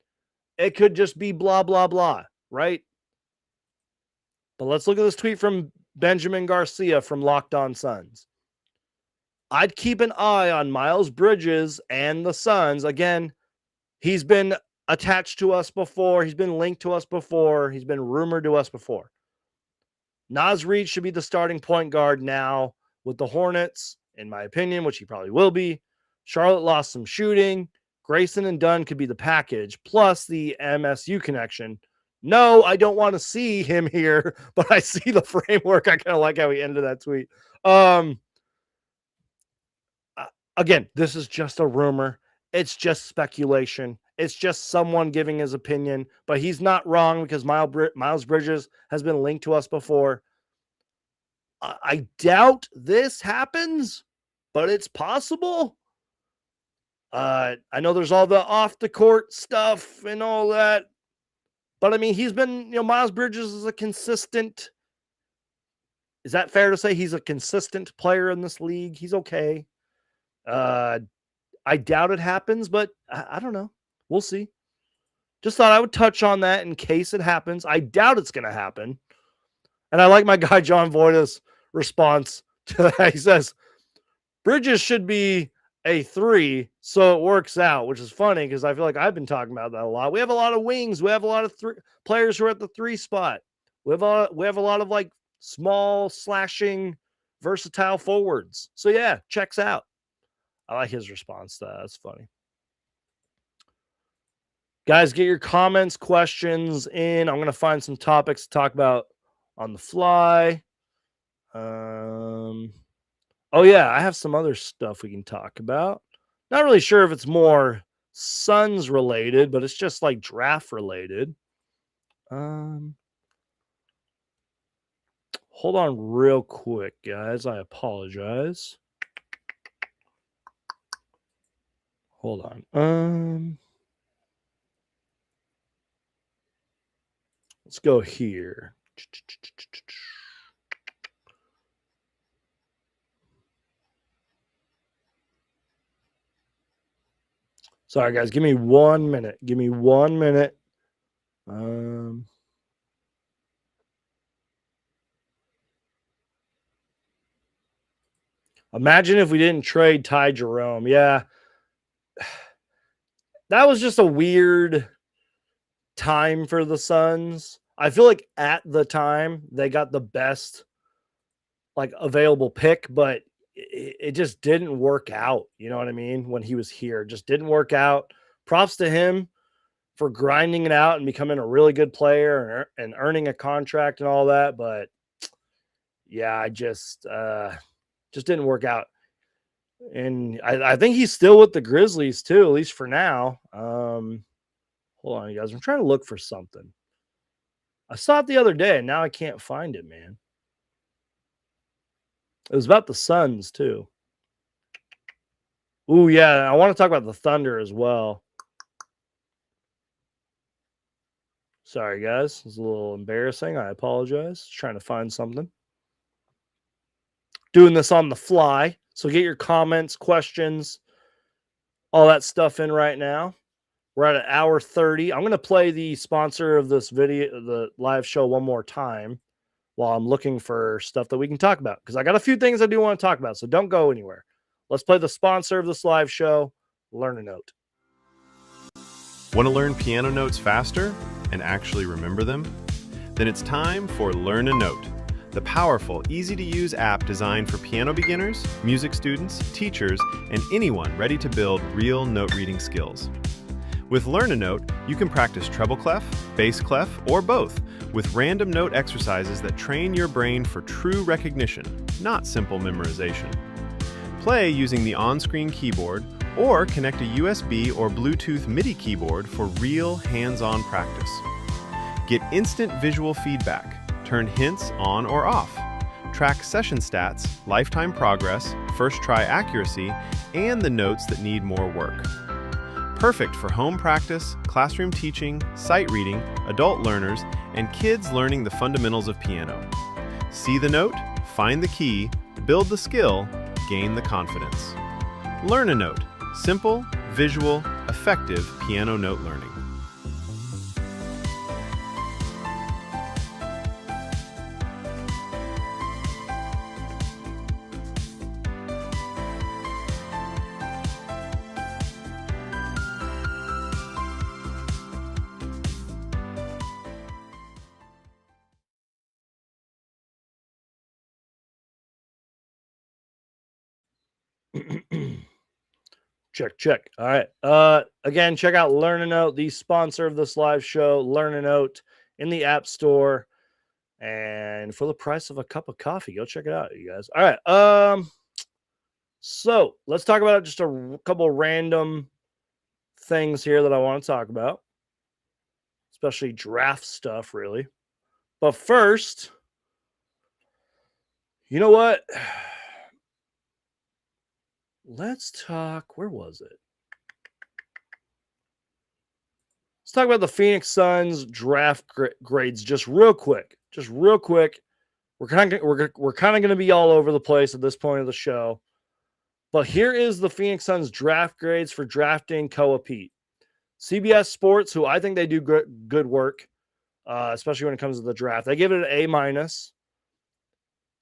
It could just be blah, blah, blah, right? But let's look at this tweet from Benjamin Garcia from Locked On Suns. I'd keep an eye on Miles Bridges and the Suns. Again, he's been attached to us before. He's been linked to us before. He's been rumored to us before. Naz Reid should be the starting point guard now with the Hornets, in my opinion, which he probably will be. Charlotte lost some shooting. Grayson and Dunn could be the package, plus the MSU connection. No, I don't want to see him here, but I see the framework. I kind of like how he ended that tweet. Again, this is just a rumor. It's just speculation. It's just someone giving his opinion, but he's not wrong because Miles Bridges has been linked to us before. I doubt this happens, but it's possible. I know there's all the off the court stuff and all that, but I mean, he's been, Miles Bridges is a consistent. Is that fair to say he's a consistent player in this league? He's okay. I doubt it happens, but I don't know. We'll see. Just thought I would touch on that in case it happens. I doubt it's going to happen. And I like my guy John Voida's response to that. He says, Bridges should be a 3, so it works out, which is funny because I feel like I've been talking about that a lot. We have a lot of wings. We have a lot of players who are at the 3 spot. We have a lot of like small, slashing, versatile forwards. So yeah, checks out. I like his response to that. That's funny. Guys, get your comments, questions in. I'm going to find some topics to talk about on the fly. Oh, yeah, I have some other stuff we can talk about. Not really sure if it's more Suns related, but it's just like draft related. Hold on real quick, guys. I apologize. Hold on. Let's go here. Sorry, guys. Give me 1 minute. Give me 1 minute. Imagine if we didn't trade Ty Jerome. Yeah. That was just a weird time for the Suns. I feel like at the time they got the best like available pick, but it just didn't work out. You know what I mean? When he was here, it just didn't work out. Props to him for grinding it out and becoming a really good player and earning a contract and all that. But yeah, I just didn't work out. And I think he's still with the Grizzlies too, at least for now. Hold on, you guys. I'm trying to look for something. I saw it the other day, and now I can't find it, man. It was about the Suns too. Ooh, yeah. I want to talk about the Thunder as well. Sorry, guys. It's a little embarrassing. I apologize. Trying to find something. Doing this on the fly. So get your comments, questions, all that stuff in right now. We're at an hour 30. I'm going to play the sponsor of this video, the live show, one more time while I'm looking for stuff that we can talk about, because I got a few things I do want to talk about. So don't go anywhere. Let's play the sponsor of this live show, Learn a Note. Want to learn piano notes faster and actually remember them? Then it's time for Learn a Note, the powerful, easy-to-use app designed for piano beginners, music students, teachers, and anyone ready to build real note-reading skills. With Learn a Note, you can practice treble clef, bass clef, or both with random note exercises that train your brain for true recognition, not simple memorization. Play using the on-screen keyboard or connect a USB or Bluetooth MIDI keyboard for real hands-on practice. Get instant visual feedback, turn hints on or off, track session stats, lifetime progress, first try accuracy, and the notes that need more work. Perfect for home practice, classroom teaching, sight reading, adult learners, and kids learning the fundamentals of piano. See the note, find the key, build the skill, gain the confidence. Learn a Note. Simple, visual, effective piano note learning. Check. All right. Again, check out Learn a Note, the sponsor of this live show. Learn a Note in the App Store, and for the price of a cup of coffee. Go check it out, you guys. All right. So let's talk about just a couple random things here that I want to talk about, especially draft stuff, really. But first, you know what? Let's talk. Where was it? Let's talk about the Phoenix Suns draft grades just real quick. We're kind of going to be all over the place at this point of the show. But here is the Phoenix Suns draft grades for drafting Koa Peat. CBS Sports, who I think they do good work, especially when it comes to the draft. They give it an A-.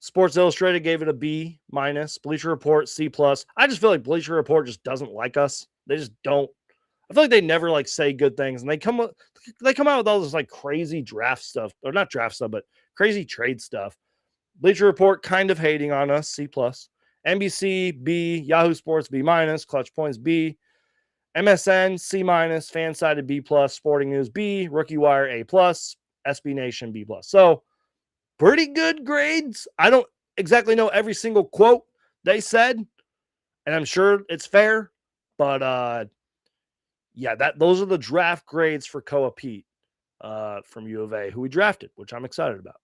Sports Illustrated gave it a B-. Bleacher Report, C+. I just feel like Bleacher Report just doesn't like us. They just don't. I feel like they never like say good things, and they come out with all this like crazy draft stuff, or not draft stuff, but crazy trade stuff. Bleacher Report kind of hating on us, C+. NBC, B. Yahoo Sports, B-. Clutch Points, B. MSN, C-. Fansided, B+. Sporting News, B. Rookie Wire, A+. SB Nation, B+. So pretty good grades. I don't exactly know every single quote they said, and I'm sure it's fair, but yeah, those are the draft grades for Koa Peat from U of A, who we drafted, which I'm excited about.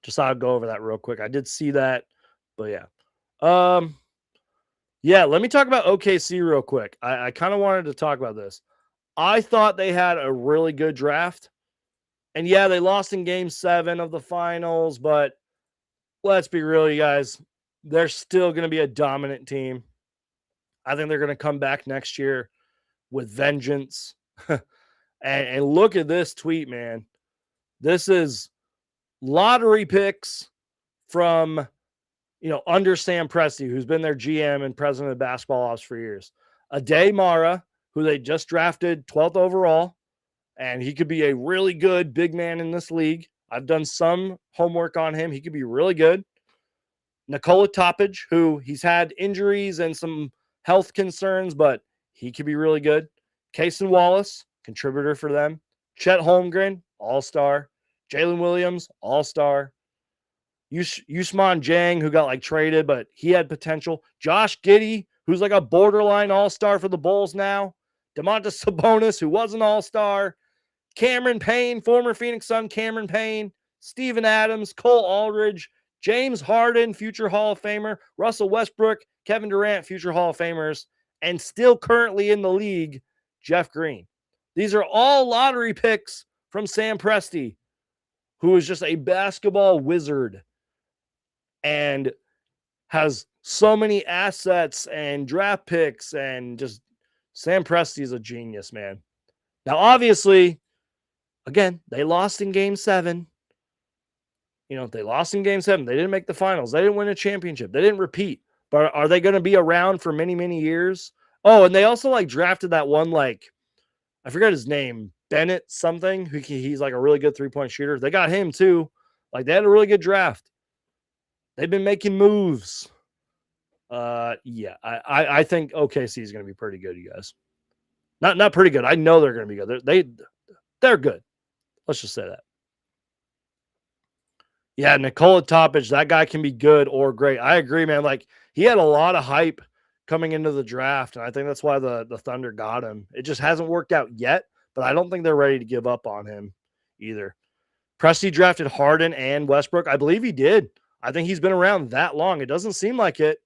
Just thought I'd go over that real quick. I did see that, but yeah. Yeah, let me talk about OKC real quick. I kind of wanted to talk about this. I thought they had a really good draft. And yeah, they lost in game 7 of the finals, but let's be real, you guys. They're still going to be a dominant team. I think they're going to come back next year with vengeance. and look at this tweet, man. This is lottery picks from, under Sam Presti, who's been their GM and president of basketball ops for years. Ade Mara, who they just drafted 12th overall, and he could be a really good big man in this league. I've done some homework on him. He could be really good. Nikola Topic, who he's had injuries and some health concerns, but he could be really good. Cason Wallace, contributor for them. Chet Holmgren, all-star. Jalen Williams, all-star. Usman Jang, who got traded, but he had potential. Josh Giddey, who's like a borderline all-star for the Bulls now. Domantas Sabonis, who was an all-star. Cameron Payne, former Phoenix Sun Cameron Payne. Steven Adams, Cole Aldridge, James Harden, future Hall of Famer. Russell Westbrook, Kevin Durant, future Hall of Famers. And still currently in the league, Jeff Green. These are all lottery picks from Sam Presti, who is just a basketball wizard and has so many assets and draft picks, and just Sam Presti is a genius, man. Now, obviously, again, they lost in game 7. They lost in game 7. They didn't make the finals. They didn't win a championship. They didn't repeat. But are they going to be around for many, many years? Oh, and they also drafted that one, I forget his name, Bennett something. He's a really good 3-point shooter. They got him too. They had a really good draft. They've been making moves. Yeah, I think OKC is going to be pretty good, you guys. Not pretty good. I know they're going to be good. They're good. Let's just say that. Yeah, Nikola Topic, that guy can be good or great. I agree, man. He had a lot of hype coming into the draft, and I think that's why the Thunder got him. It just hasn't worked out yet, but I don't think they're ready to give up on him either. Presti drafted Harden and Westbrook. I believe he did. I think he's been around that long. It doesn't seem like it,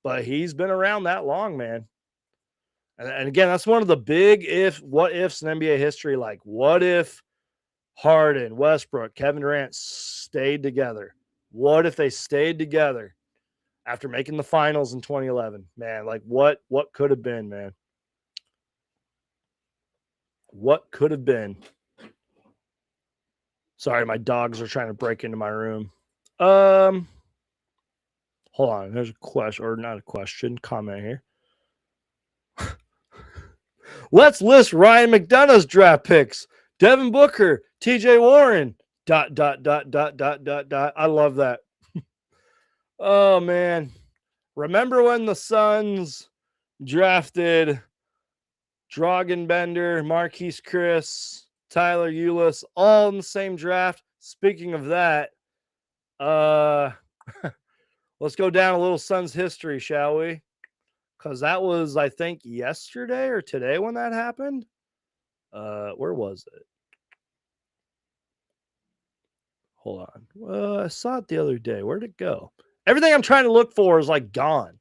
but he's been around that long, man. And again, that's one of the big what ifs in NBA history. What if Harden, Westbrook, Kevin Durant stayed together? What if they stayed together after making the finals in 2011? Man, what could have been, man? What could have been? Sorry, my dogs are trying to break into my room. Hold on. There's a question, or not a question, comment here. Let's list Ryan McDonough's draft picks. Devin Booker, TJ Warren, ... I love that. Oh, man. Remember when the Suns drafted Dragan Marquise Chris, Tyler Ulis, all in the same draft? Speaking of that, let's go down a little Suns history, shall we? Because that was, I think, yesterday or today when that happened. Where was it? Hold on. I saw it the other day. Where'd it go? Everything I'm trying to look for is gone.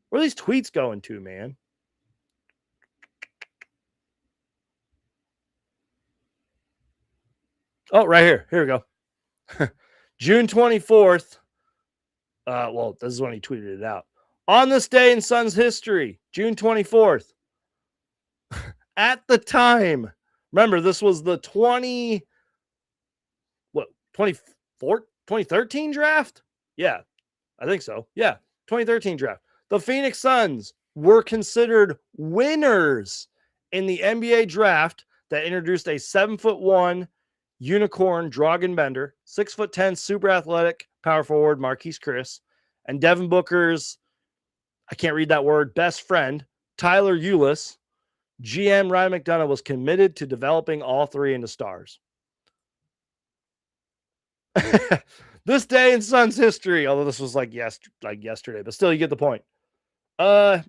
Where are these tweets going to, man? Oh, right here. Here we go. June 24th. Well, this is when he tweeted it out. On this day in Suns history, June 24th. At the time, remember, this was the 2013 draft? Yeah, I think so. Yeah, 2013 draft. The Phoenix Suns were considered winners in the NBA draft that introduced a 7'1" unicorn Dragan Bender, 6'10" super athletic power forward Marquise Chris, and Devin Booker's, I can't read that word, best friend, Tyler Ulis. GM Ryan McDonough was committed to developing all three into stars. This day in Suns history, although this was yesterday, but still, you get the point. And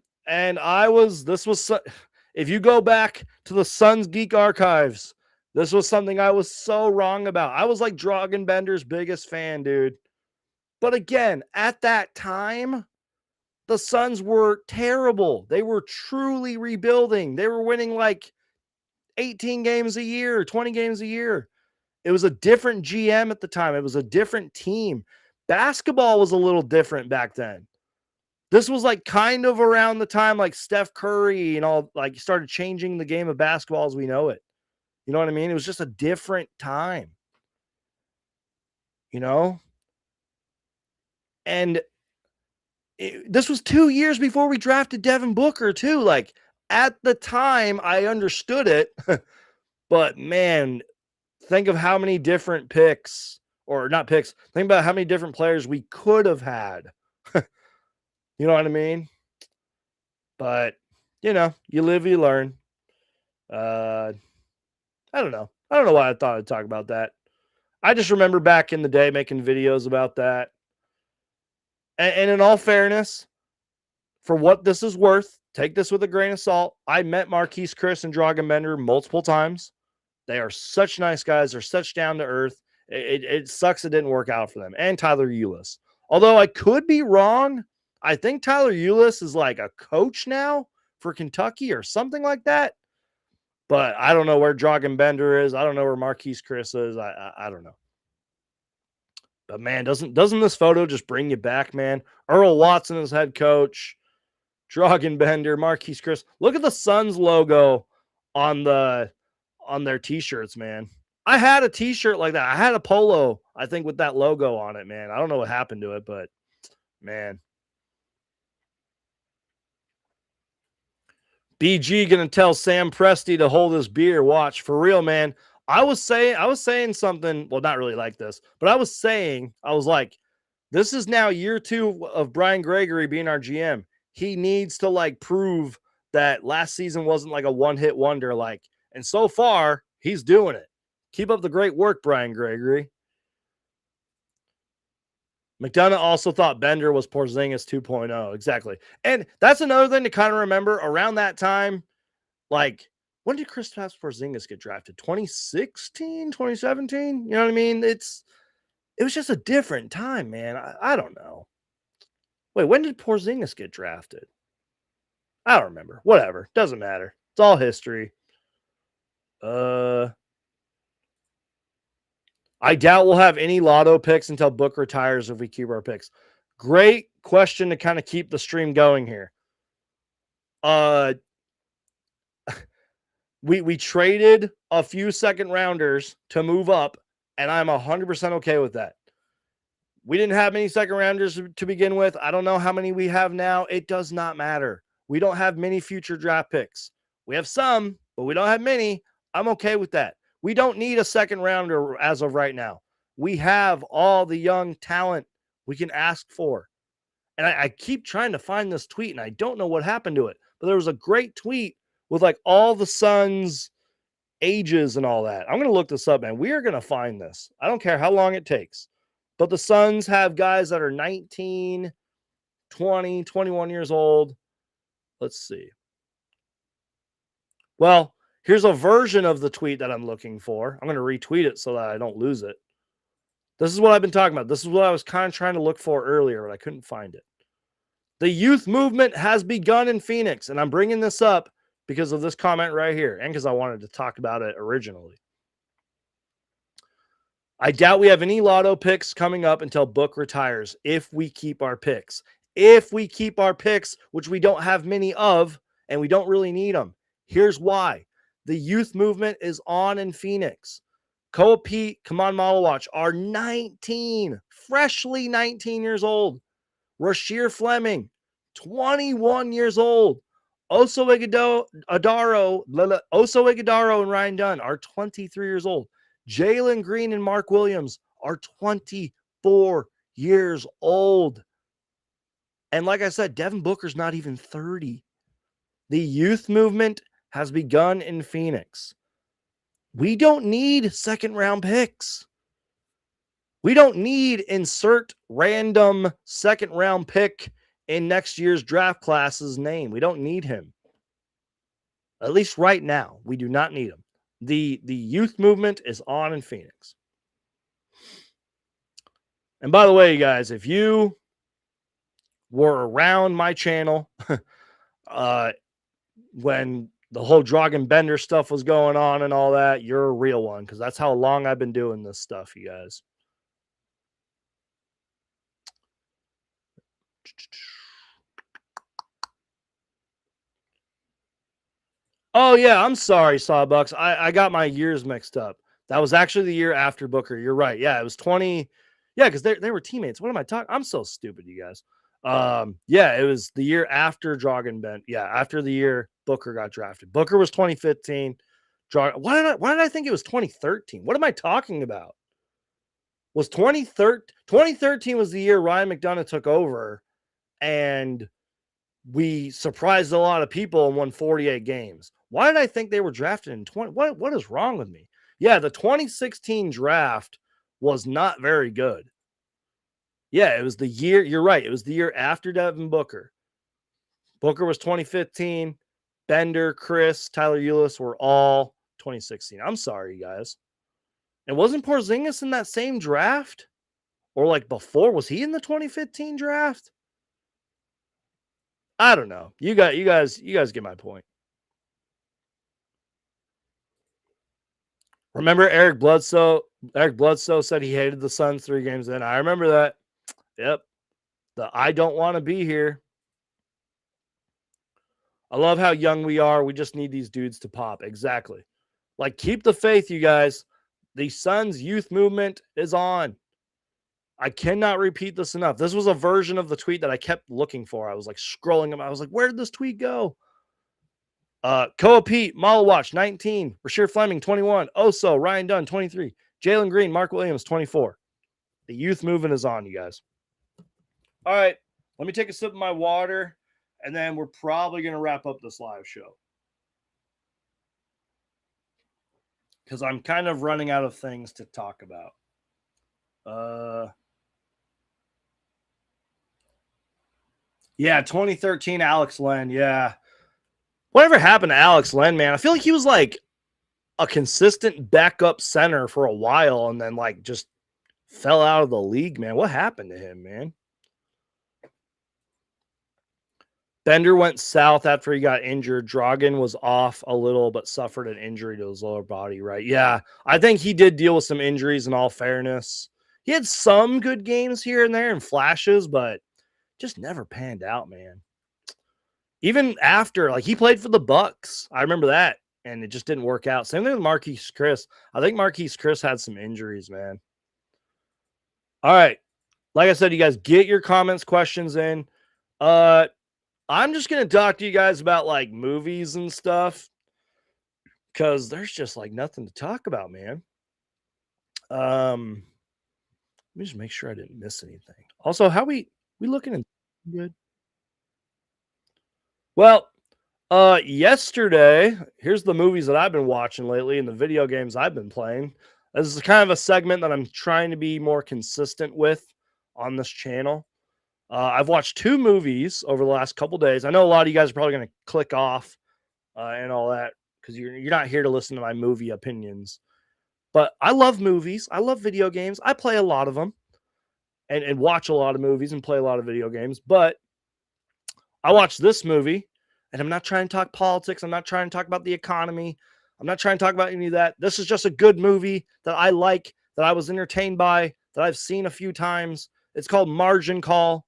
if you go back to the Suns Geek Archives, this was something I was so wrong about. I was Dragan Bender's biggest fan, dude. But again, at that time, the Suns were terrible. They were truly rebuilding. They were winning like 18 games a year, 20 games a year. It was a different GM at the time. It was a different team. Basketball was a little different back then. This was like kind of around the time like Steph Curry and all like started changing the game of basketball as we know it. You know what I mean? It was just a different time. You know? And this was 2 years before we drafted Devin Booker too. Like at the time I understood it, but man, think of how many different picks or not picks. Think about how many different players we could have had. You know what I mean? But, you know, you live, you learn. I don't know. I don't know why I thought I'd talk about that. I just remember back in the day making videos about that. And in all fairness, for what this is worth, take this with a grain of salt. I met Marquise Chris and Dragan Bender multiple times. They are such nice guys. They're such down to earth. It sucks it didn't work out for them. And Tyler Ulis. Although I could be wrong. I think Tyler Ulis is like a coach now for Kentucky or something like that. But I don't know where Dragan Bender is. I don't know where Marquise Chris is. I don't know. But man, doesn't this photo just bring you back, man? Earl Watson is head coach. Dragan Bender, Marquise Chris. Look at the Suns logo on their t-shirts, man. I had a t-shirt like that. I had a polo, I think, with that logo on it, man. I don't know what happened to it, but man. BG gonna tell Sam Presti to hold his beer. Watch, for real, man. I was saying something, well, not really like this, but I was like, this is now year 2 of Brian Gregory being our GM. He needs to like prove that last season wasn't like a one-hit wonder, like, and so far he's doing it. Keep up the great work, Brian Gregory. McDonough also thought Bender was Porzingis 2.0. Exactly. And that's another thing to kind of remember around that time. Like, when did Kristaps Porzingis get drafted? 2016, 2017? You know what I mean? It was just a different time, man. I don't know. Wait, when did Porzingis get drafted? I don't remember. Whatever. Doesn't matter. It's all history. I doubt we'll have any lotto picks until Book retires if we keep our picks. Great question to kind of keep the stream going here. We traded a few second rounders to move up, and I'm 100% okay with that. We didn't have many second rounders to begin with. I don't know how many we have now. It does not matter. We don't have many future draft picks. We have some, but we don't have many. I'm okay with that. We don't need a second rounder as of right now. We have all the young talent we can ask for. And I keep trying to find this tweet, and I don't know what happened to it. But there was a great tweet with like all the Suns' ages and all that. I'm going to look this up, man. We are going to find this. I don't care how long it takes. But the Suns have guys that are 19, 20, 21 years old. Let's see. Well, here's a version of the tweet that I'm looking for. I'm going to retweet it so that I don't lose it. This is what I've been talking about. This is what I was kind of trying to look for earlier, but I couldn't find it. The youth movement has begun in Phoenix, and I'm bringing this up because of this comment right here and because I wanted to talk about it originally. I doubt we have any lotto picks coming up until Book retires if we keep our picks. If we keep our picks, which we don't have many of, and we don't really need them. Here's why. The youth movement is on in Phoenix. Koa Peat, come on, Model Watch, are 19, freshly 19 years old. Rasheer Fleming, 21 years old. Oso Iguodaro and Ryan Dunn are 23 years old. Jalen Green and Mark Williams are 24 years old. And like I said, Devin Booker's not even 30. The youth movement has begun in Phoenix. We don't need second round picks. We don't need insert random second round pick in next year's draft class's name. We don't need him. At least right now, we do not need him. The youth movement is on in Phoenix. And by the way, you guys, if you were around my channel when the whole Dragon Bender stuff was going on and all that, you're a real one, because that's how long I've been doing this stuff, you guys. Oh, yeah, I'm sorry, Sawbucks. I got my years mixed up. That was actually the year after Booker. You're right. Yeah, it was 20. Yeah, because they were teammates. What am I talking? I'm so stupid, you guys. Yeah, it was the year after Dragon Bend. Yeah, after the year Booker got drafted. Booker was 2015. Why did I think it was 2013? What am I talking about? Was 2013 was the year Ryan McDonough took over, and we surprised a lot of people and won 48 games. Why did I think they were drafted in 20? What is wrong with me? Yeah, the 2016 draft was not very good. Yeah, it was the year. You're right. It was the year after Devin Booker. Booker was 2015. Bender, Chris, Tyler Eulis were all 2016. I'm sorry, guys. And wasn't Porzingis in that same draft? Or like before? Was he in the 2015 draft? I don't know. You guys get my point. Remember Eric Bledsoe? Eric Bledsoe said he hated the Suns 3 games in. I remember that. Yep. The I don't want to be here. I love how young we are. We just need these dudes to pop. Exactly. Like, keep the faith, you guys. The Suns youth movement is on. I cannot repeat this enough. This was a version of the tweet that I kept looking for. I was like scrolling them. I was like, where did this tweet go? Koa Peat, Malawatch, 19. Rasheer Fleming, 21. Oso, Ryan Dunn, 23. Jalen Green, Mark Williams, 24. The youth movement is on, you guys. All right. Let me take a sip of my water, and then we're probably going to wrap up this live show, because I'm kind of running out of things to talk about. Yeah, 2013 Alex Len. Yeah. Whatever happened to Alex Len, man? I feel like he was like a consistent backup center for a while and then like just fell out of the league, man. What happened to him, man? Bender went south after he got injured. Dragan was off a little, but suffered an injury to his lower body, right? Yeah, I think he did deal with some injuries, in all fairness. He had some good games here and there and flashes, but just never panned out, man. Even after, like, he played for the Bucks. I remember that, and it just didn't work out. Same thing with Marquise Chris. I think Marquise Chris had some injuries, man. All right. Like I said, you guys get your comments, questions in. I'm just going to talk to you guys about like movies and stuff, because there's just like nothing to talk about, man. Let me just make sure I didn't miss anything. Also, how we looking in good? Well, yesterday, here's the movies that I've been watching lately and the video games I've been playing. This is kind of a segment that I'm trying to be more consistent with on this channel. I've watched 2 movies over the last couple days. I know a lot of you guys are probably going to click off and all that, because you're not here to listen to my movie opinions. But I love movies. I love video games. I play a lot of them and watch a lot of movies and play a lot of video games. But I watched this movie, and I'm not trying to talk politics. I'm not trying to talk about the economy. I'm not trying to talk about any of that. This is just a good movie that I like, that I was entertained by, that I've seen a few times. It's called Margin Call,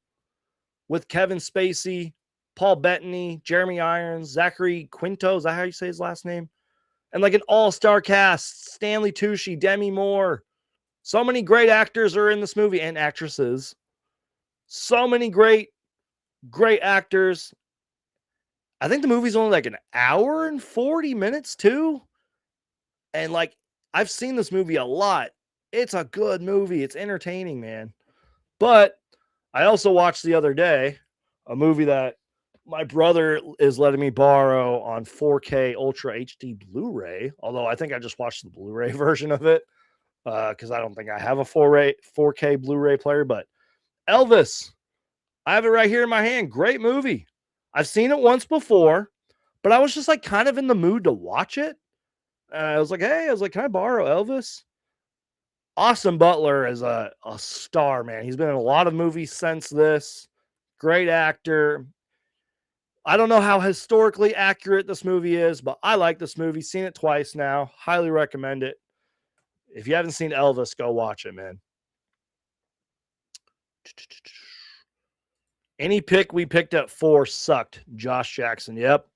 with Kevin Spacey, Paul Bettany, Jeremy Irons, Zachary Quinto. Is that how you say his last name? And like an all-star cast: Stanley Tucci, Demi Moore. So many great actors are in this movie, and actresses. So many great actors. I think the movie's only like an hour and 40 minutes too. And like, I've seen this movie a lot. It's a good movie. It's entertaining, man. But I also watched the other day a movie that my brother is letting me borrow on 4K Ultra HD Blu-ray. Although I think I just watched the Blu-ray version of it, because I don't think I have a 4K Blu-ray player. But Elvis, I have it right here in my hand. Great movie. I've seen it once before, but I was just like kind of in the mood to watch it. I was like, can I borrow Elvis? Austin Butler is a star, man. He's been in a lot of movies since this. Great actor. I don't know how historically accurate this movie is, but I like this movie. Seen it twice now. Highly recommend it. If you haven't seen Elvis, go watch it, man. Any pick we picked at 4 sucked. Josh Jackson. Yep.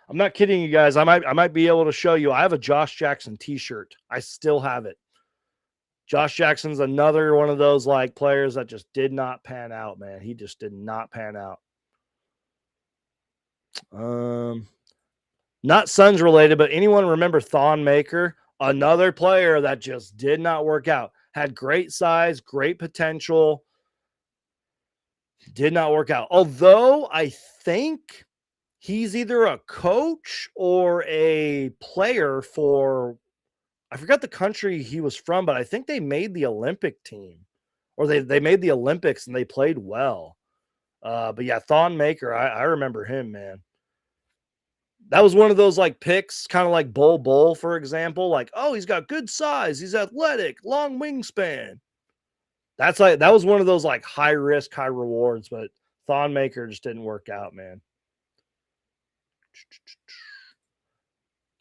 I'm not kidding you guys. I might be able to show you. I have a Josh Jackson t-shirt. I still have it. Josh Jackson's another one of those like players that just did not pan out, man. He just did not pan out. Not Suns related, but anyone remember Thon Maker? Another player that just did not work out. Had great size, great potential. Did not work out. Although I think he's either a coach or a player for, I forgot the country he was from, but I think they made the Olympic team, or they made the Olympics and they played well. But yeah, Thon Maker, I remember him, man. That was one of those like picks, kind of like Bull, for example. Like, oh, he's got good size, he's athletic, long wingspan. That was one of those like high risk, high rewards, but Thon Maker just didn't work out, man.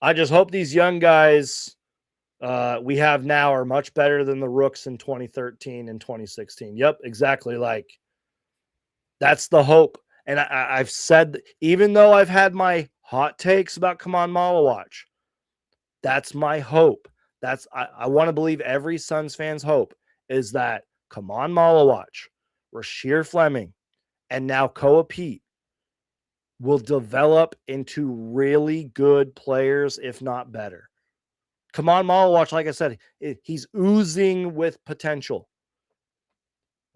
I just hope these young guys we have now are much better than the rooks in 2013 and 2016. Yep, exactly. Like, that's the hope. And I've said, even though I've had my hot takes about Come On Malawatch, that's my hope. I want to believe every Suns fan's hope is that Come On Malawatch, Rasheer Fleming, and now Koa Peat will develop into really good players, if not better. Come On Malawatch, like I said, he's oozing with potential.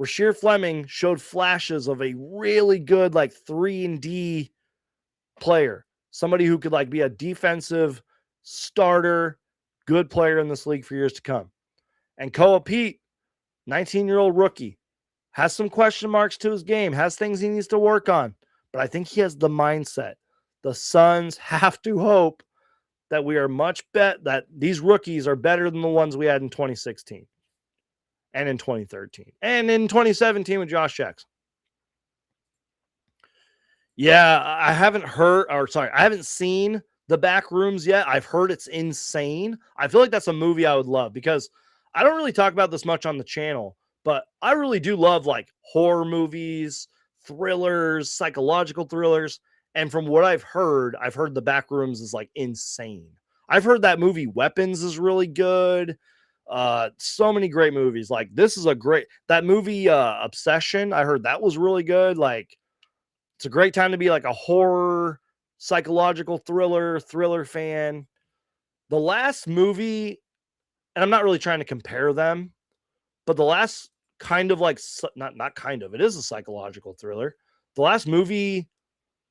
Rasheer Fleming showed flashes of a really good like 3-and-D player. Somebody who could like be a defensive starter, good player in this league for years to come. And Koa Peat, 19-year-old rookie, has some question marks to his game, has things he needs to work on, but I think he has the mindset. The Suns have to hope that we are that these rookies are better than the ones we had in 2016 and in 2013 and in 2017 with Josh Jackson. Yeah, I haven't seen The Back Rooms yet. I've heard it's insane. I feel like that's a movie I would love because I don't really talk about this much on the channel, but I really do love like horror movies, thrillers, psychological thrillers. And from what I've heard The Back Rooms is like insane. I've heard that movie Weapons is really good. So many great movies. Like this is that movie Obsession. I heard that was really good. Like it's a great time to be like a horror, psychological thriller fan. The last movie, and I'm not really trying to compare them, but the last kind of like, not kind of, it is a psychological thriller. The last movie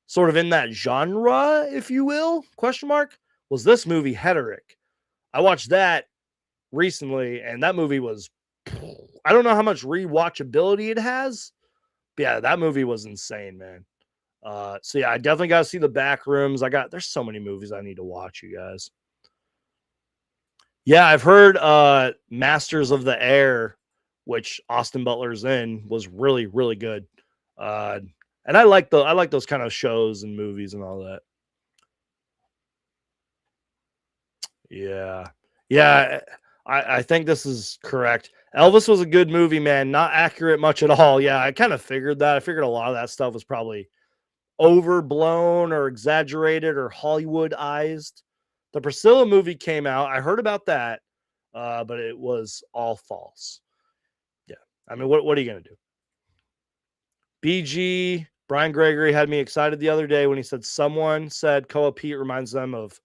sort of in that genre, if you will, question mark, was this movie Hederick. I watched that recently, and that movie was, I don't know how much rewatchability it has, but yeah, that movie was insane, man. So yeah, I definitely got to see The Back Rooms. There's so many movies I need to watch, you guys. Yeah, I've heard Masters of the Air, which Austin Butler's in, was really, really good. And I like those kind of shows and movies and all that. Yeah. I think this is correct. Elvis was a good movie, man. Not accurate much at all. Yeah, I kind of figured that. I figured a lot of that stuff was probably overblown or exaggerated or Hollywoodized. The Priscilla movie came out. I heard about that, but it was all false. Yeah. I mean, what are you going to do? BG, Brian Gregory had me excited the other day when he said someone said Koa Peat reminds them of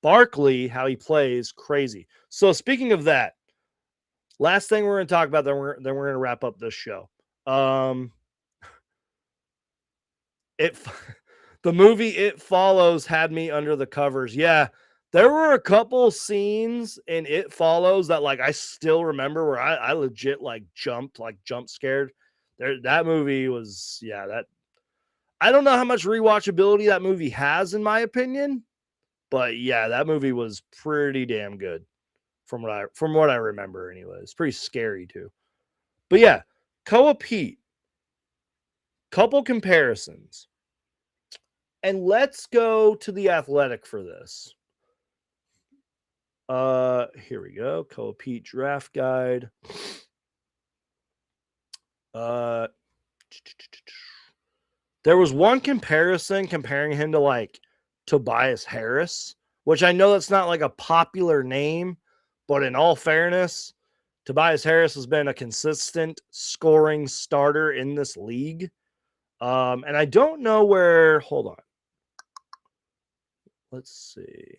Barkley, how he plays crazy. So speaking of that, last thing we're going to talk about, then we're going to wrap up this show. The movie It Follows had me under the covers. Yeah, there were a couple scenes in It Follows that like I still remember where I legit like jump scared. That movie was, yeah, that I don't know how much rewatchability that movie has in my opinion, but yeah, that movie was pretty damn good from what I remember anyway. It's pretty scary too. But yeah, Koa Peat couple comparisons. And let's go to the Athletic for this. Here we go. Koa Peat draft guide. There was one comparison comparing him to like Tobias Harris, which I know that's not like a popular name, but in all fairness, Tobias Harris has been a consistent scoring starter in this league. And I don't know where, hold on. Let's see.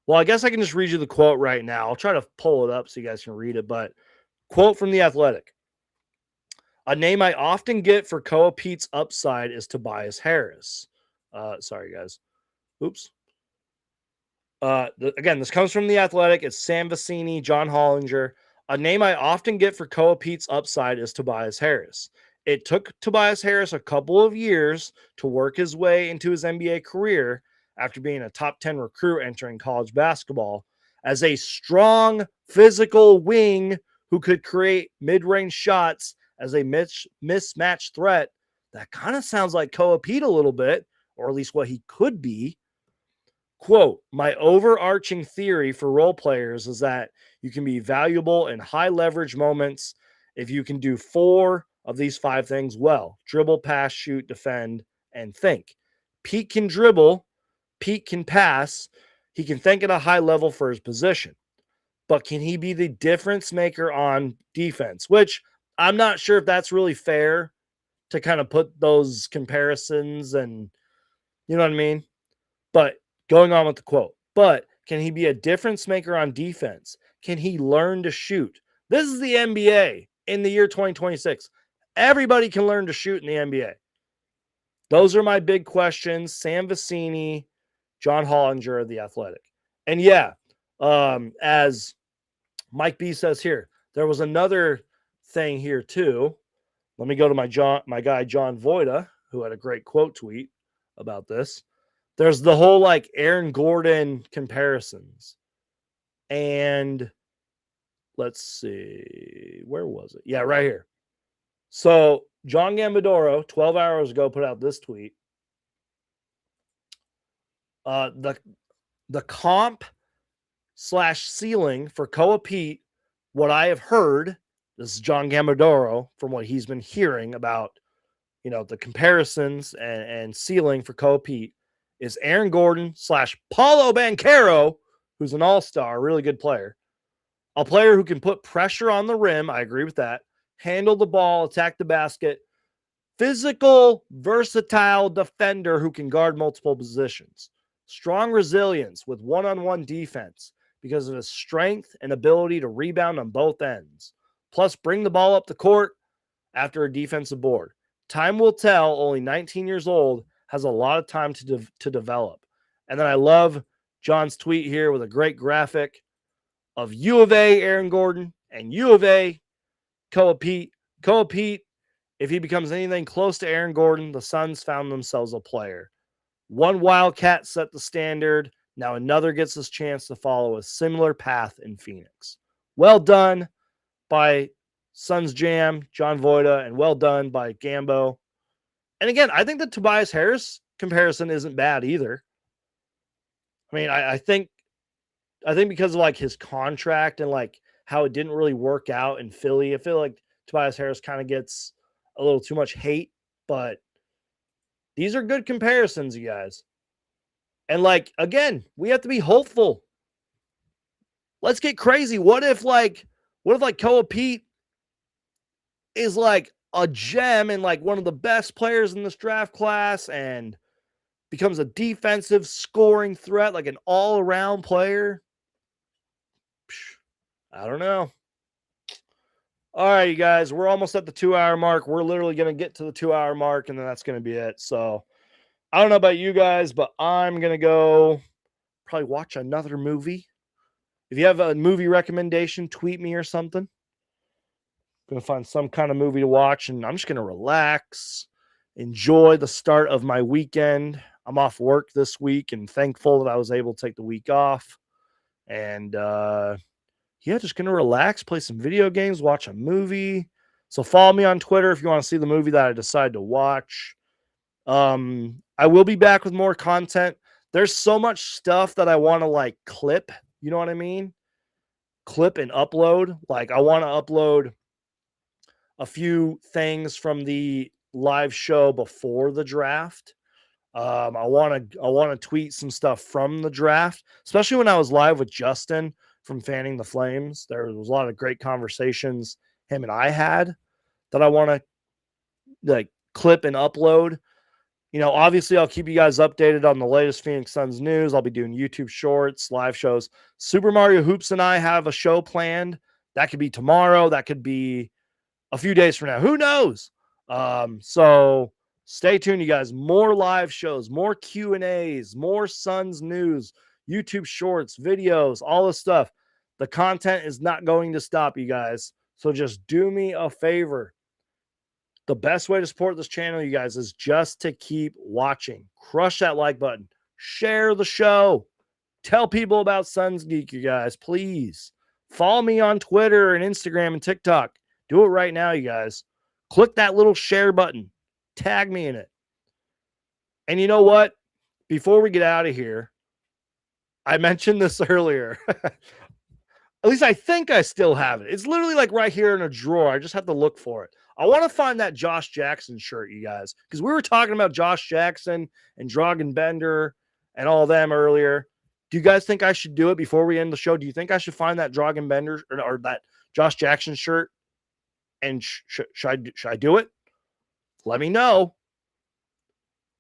Well, I guess I can just read you the quote right now. I'll try to pull it up so you guys can read it. But quote from The Athletic. A name I often get for Koa Peat's upside is Tobias Harris. Sorry, guys. Oops. Again, this comes from The Athletic. It's Sam Vecini, John Hollinger. A name I often get for Koa Peat's upside is Tobias Harris. It took Tobias Harris a couple of years to work his way into his NBA career after being a top 10 recruit entering college basketball as a strong physical wing who could create mid-range shots as a mismatch threat. That kind of sounds like Koa Peat a little bit, or at least what he could be. Quote, my overarching theory for role players is that you can be valuable in high leverage moments if you can do 4 of these 5 things well: dribble, pass, shoot, defend, and think. Peat can dribble. Peat can pass. He can think at a high level for his position. But can he be the difference maker on defense? Which I'm not sure if that's really fair to kind of put those comparisons and, you know what I mean? But going on with the quote, but can he be a difference maker on defense? Can he learn to shoot? This is the NBA in the year 2026. Everybody can learn to shoot in the NBA. Those are my big questions. Sam Vecini, John Hollinger of The Athletic. And yeah, as Mike B says here, there was another thing here too. Let me go to my guy, John Voida, who had a great quote tweet about this. There's the whole like Aaron Gordon comparisons. And let's see, where was it? Yeah, right here. So John Gambadoro, 12 hours ago, put out this tweet. The comp / ceiling for Koa Peat, what I have heard, this is John Gambadoro, from what he's been hearing about, you know, the comparisons and ceiling for Koa Peat, is Aaron Gordon / Paulo Banchero, who's an all-star, really good player. A player who can put pressure on the rim, I agree with that, handle the ball, attack the basket, physical, versatile defender who can guard multiple positions, strong resilience with one-on-one defense because of his strength and ability to rebound on both ends, plus bring the ball up the court after a defensive board. Time will tell, only 19 years old, has a lot of time to develop. And then I love John's tweet here with a great graphic of U of A Aaron Gordon and U of A Koa Peat. Koa Peat, if he becomes anything close to Aaron Gordon, the Suns found themselves a player. One Wildcat set the standard. Now another gets his chance to follow a similar path in Phoenix. Well done by Suns Jam, John Voida, and well done by Gambo. And again, I think the Tobias Harris comparison isn't bad either. I mean, I think because of like his contract and like how it didn't really work out in Philly, I feel like Tobias Harris kind of gets a little too much hate, but these are good comparisons, you guys. And like, again, we have to be hopeful. Let's get crazy. What if Koa Peat is like a gem and like one of the best players in this draft class and becomes a defensive scoring threat, like an all-around player? I don't know. All right, you guys, we're almost at the 2-hour mark. We're literally going to get to the 2-hour mark, and then that's going to be it. So I don't know about you guys, but I'm going to go probably watch another movie. If you have a movie recommendation, tweet me or something. I'm going to find some kind of movie to watch, and I'm just going to relax, enjoy the start of my weekend. I'm off work this week and thankful that I was able to take the week off. And, yeah, just going to relax, play some video games, watch a movie. So follow me on Twitter if you want to see the movie that I decide to watch. I will be back with more content. There's so much stuff that I want to like clip, you know what I mean? Clip and upload. Like I want to upload a few things from the live show before the draft. I want to tweet some stuff from the draft, especially when I was live with Justin from Fanning the Flames. There was a lot of great conversations him and I had that I want to like clip and upload. You know, obviously I'll keep you guys updated on the latest Phoenix Suns news. I'll be doing YouTube shorts, live shows. Super Mario Hoops and I have a show planned. That could be tomorrow. That could be a few days from now. Who knows? So stay tuned, you guys. More live shows, more Q&As, more Suns news, YouTube shorts, videos, all this stuff. The content is not going to stop, you guys. So just do me a favor. The best way to support this channel, you guys, is just to keep watching. Crush that like button. Share the show. Tell people about Suns Geek, you guys, please. Follow me on Twitter and Instagram and TikTok. Do it right now, you guys. Click that little share button. Tag me in it. And you know what? Before we get out of here, I mentioned this earlier. At least I think I still have it. It's literally like right here in a drawer. I just have to look for it. I want to find that Josh Jackson shirt, you guys, because we were talking about Josh Jackson and Dragan Bender and all them earlier. Do you guys think I should do it before we end the show? Do you think I should find that Dragan Bender or that Josh Jackson shirt? And should I do it? Let me know.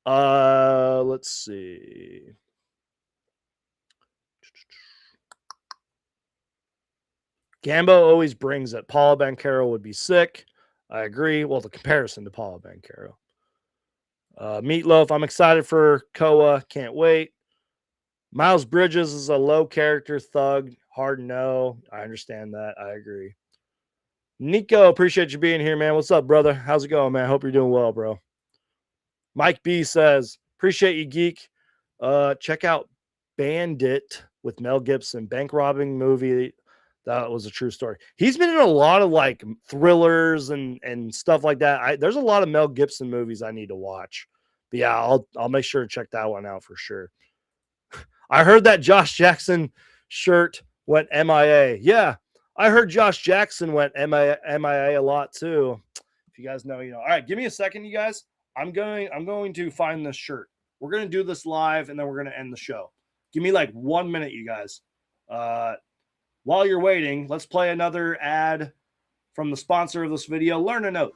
Let's see. Gambo always brings it. Paula Banchero would be sick. I agree. Well, the comparison to Paula Banchero. Meatloaf, I'm excited for Koa. Can't wait. Miles Bridges is a low character thug. Hard no. I understand that. I agree. Nico, appreciate you being here, man. What's up, brother? How's it going, man? Hope you're doing well, bro. Mike B says, appreciate you, geek. Check out Bandit with Mel Gibson. Bank robbing movie. That was a true story. He's been in a lot of like thrillers and stuff like that. There's a lot of Mel Gibson movies I need to watch. But yeah, I'll make sure to check that one out for sure. I heard that Josh Jackson shirt went MIA. Yeah, I heard Josh Jackson went MIA a lot too. If you guys know, you know. All right, give me a second, you guys. I'm going to find this shirt. We're going to do this live and then we're going to end the show. Give me like 1 minute, you guys. While you're waiting, let's play another ad from the sponsor of this video, Learn a Note.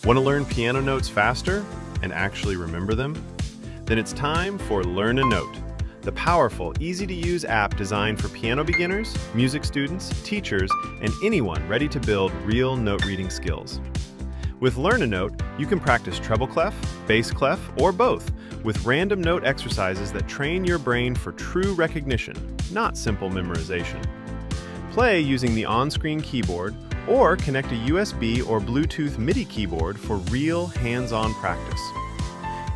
Want to learn piano notes faster and actually remember them? Then it's time for Learn a Note, the powerful, easy-to-use app designed for piano beginners, music students, teachers, and anyone ready to build real note-reading skills. With Learn a Note, you can practice treble clef, bass clef, or both, with random note exercises that train your brain for true recognition, not simple memorization. Play using the on-screen keyboard, or connect a USB or Bluetooth MIDI keyboard for real hands-on practice.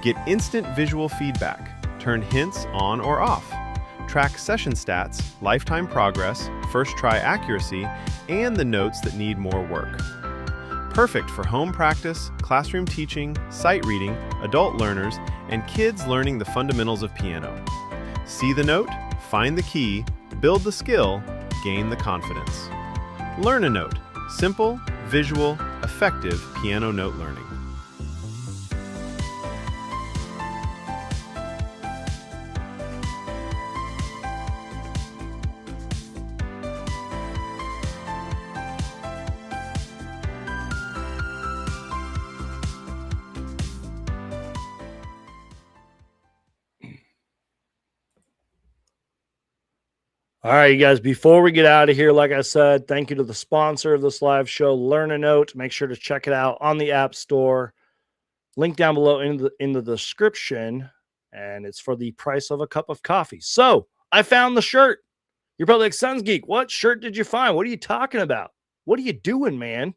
Get instant visual feedback, turn hints on or off, track session stats, lifetime progress, first try accuracy, and the notes that need more work. Perfect for home practice, classroom teaching, sight reading, adult learners, and kids learning the fundamentals of piano. See the note, find the key, build the skill, gain the confidence. Learn a Note. Simple, visual, effective piano note learning. All right, you guys, before we get out of here, like I said, thank you to the sponsor of this live show, Learn a Note. Make sure to check it out on the App Store. Link down below in the description, and it's for the price of a cup of coffee. So I found the shirt. You're probably like, Suns Geek, what shirt did you find? What are you talking about? What are you doing, man?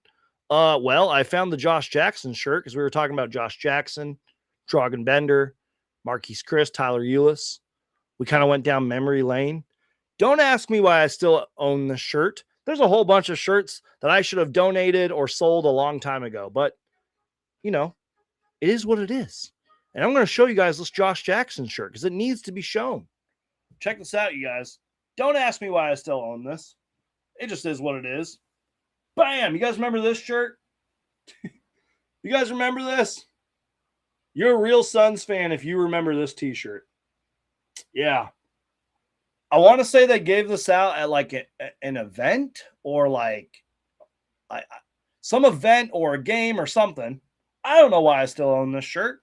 Well, I found the Josh Jackson shirt because we were talking about Josh Jackson, Dragan Bender, Marquise Chris, Tyler Eulis. We kind of went down memory lane. Don't ask me why I still own the shirt. There's a whole bunch of shirts that I should have donated or sold a long time ago, but you know, it is what it is. And I'm going to show you guys this Josh Jackson shirt because it needs to be shown. Check this out, you guys. Don't ask me why I still own this. It just is what it is. Bam! You guys remember this shirt? You guys remember this? You're a real Suns fan if you remember this t-shirt. Yeah. I want to say they gave this out at like an event or like some event or a game or something. I don't know why I still own this shirt.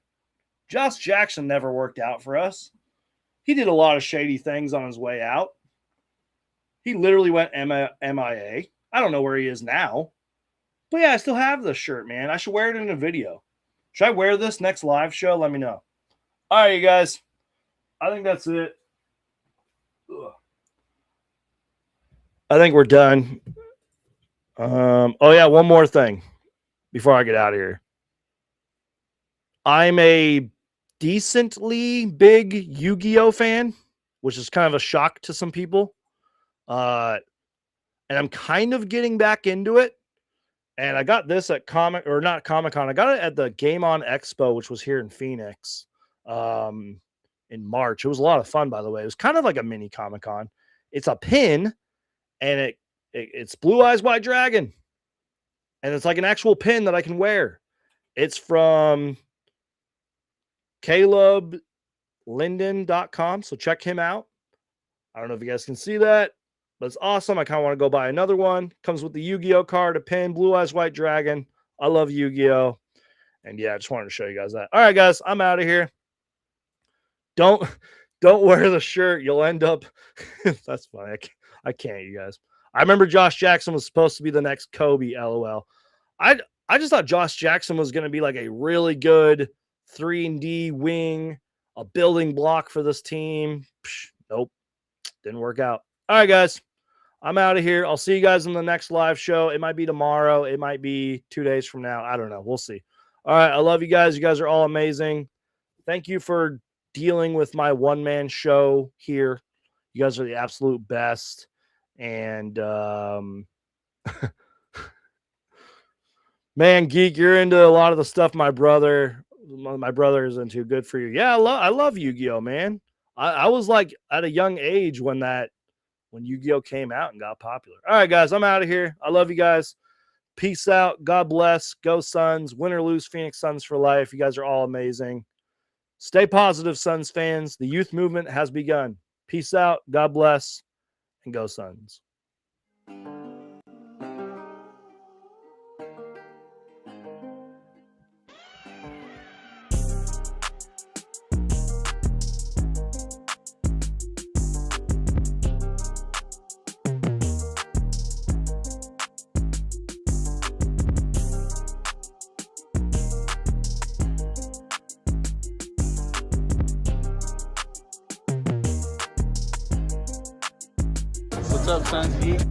Josh Jackson never worked out for us. He did a lot of shady things on his way out. He literally went MIA. I don't know where he is now. But yeah, I still have this shirt, man. I should wear it in a video. Should I wear this next live show? Let me know. All right, you guys. I think that's it. Ugh. I think we're done. Oh, yeah, one more thing before I get out of here. I'm a decently big Yu-Gi-Oh fan, which is kind of a shock to some people. And I'm kind of getting back into it. And I got this at not Comic-Con. I got it at the Game On Expo, which was here in Phoenix in March. It was a lot of fun, by the way. It was kind of like a mini Comic-Con. It's a pin, and it's Blue Eyes White Dragon. And it's like an actual pin that I can wear. It's from CalebLinden.com, so check him out. I don't know if you guys can see that, but it's awesome. I kind of want to go buy another one. Comes with the Yu-Gi-Oh card, a pin, Blue Eyes White Dragon. I love Yu-Gi-Oh. And yeah, I just wanted to show you guys that. All right, guys, I'm out of here. Don't wear the shirt. You'll end up. That's funny. I can't, you guys. I remember Josh Jackson was supposed to be the next Kobe. LOL. I just thought Josh Jackson was going to be like a really good 3-and-D wing, a building block for this team. Nope. Didn't work out. All right, guys. I'm out of here. I'll see you guys in the next live show. It might be tomorrow. It might be 2 days from now. I don't know. We'll see. All right. I love you guys. You guys are all amazing. Thank you for dealing with my one-man show here. You guys are the absolute best. And, man, Geek, you're into a lot of the stuff my brother is into. Good for you. Yeah, I love Yu-Gi-Oh, man. I was like at a young age when Yu-Gi-Oh came out and got popular. All right, guys, I'm out of here. I love you guys. Peace out. God bless. Go Suns. Win or lose, Phoenix Suns for life. You guys are all amazing. Stay positive, Suns fans. The youth movement has begun. Peace out. God bless. And go Suns. What's up, Suns Geek?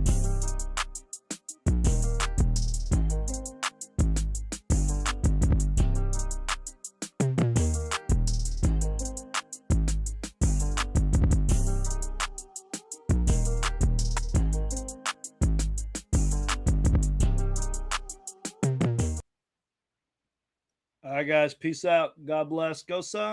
All right, guys. Peace out. God bless. Go Suns.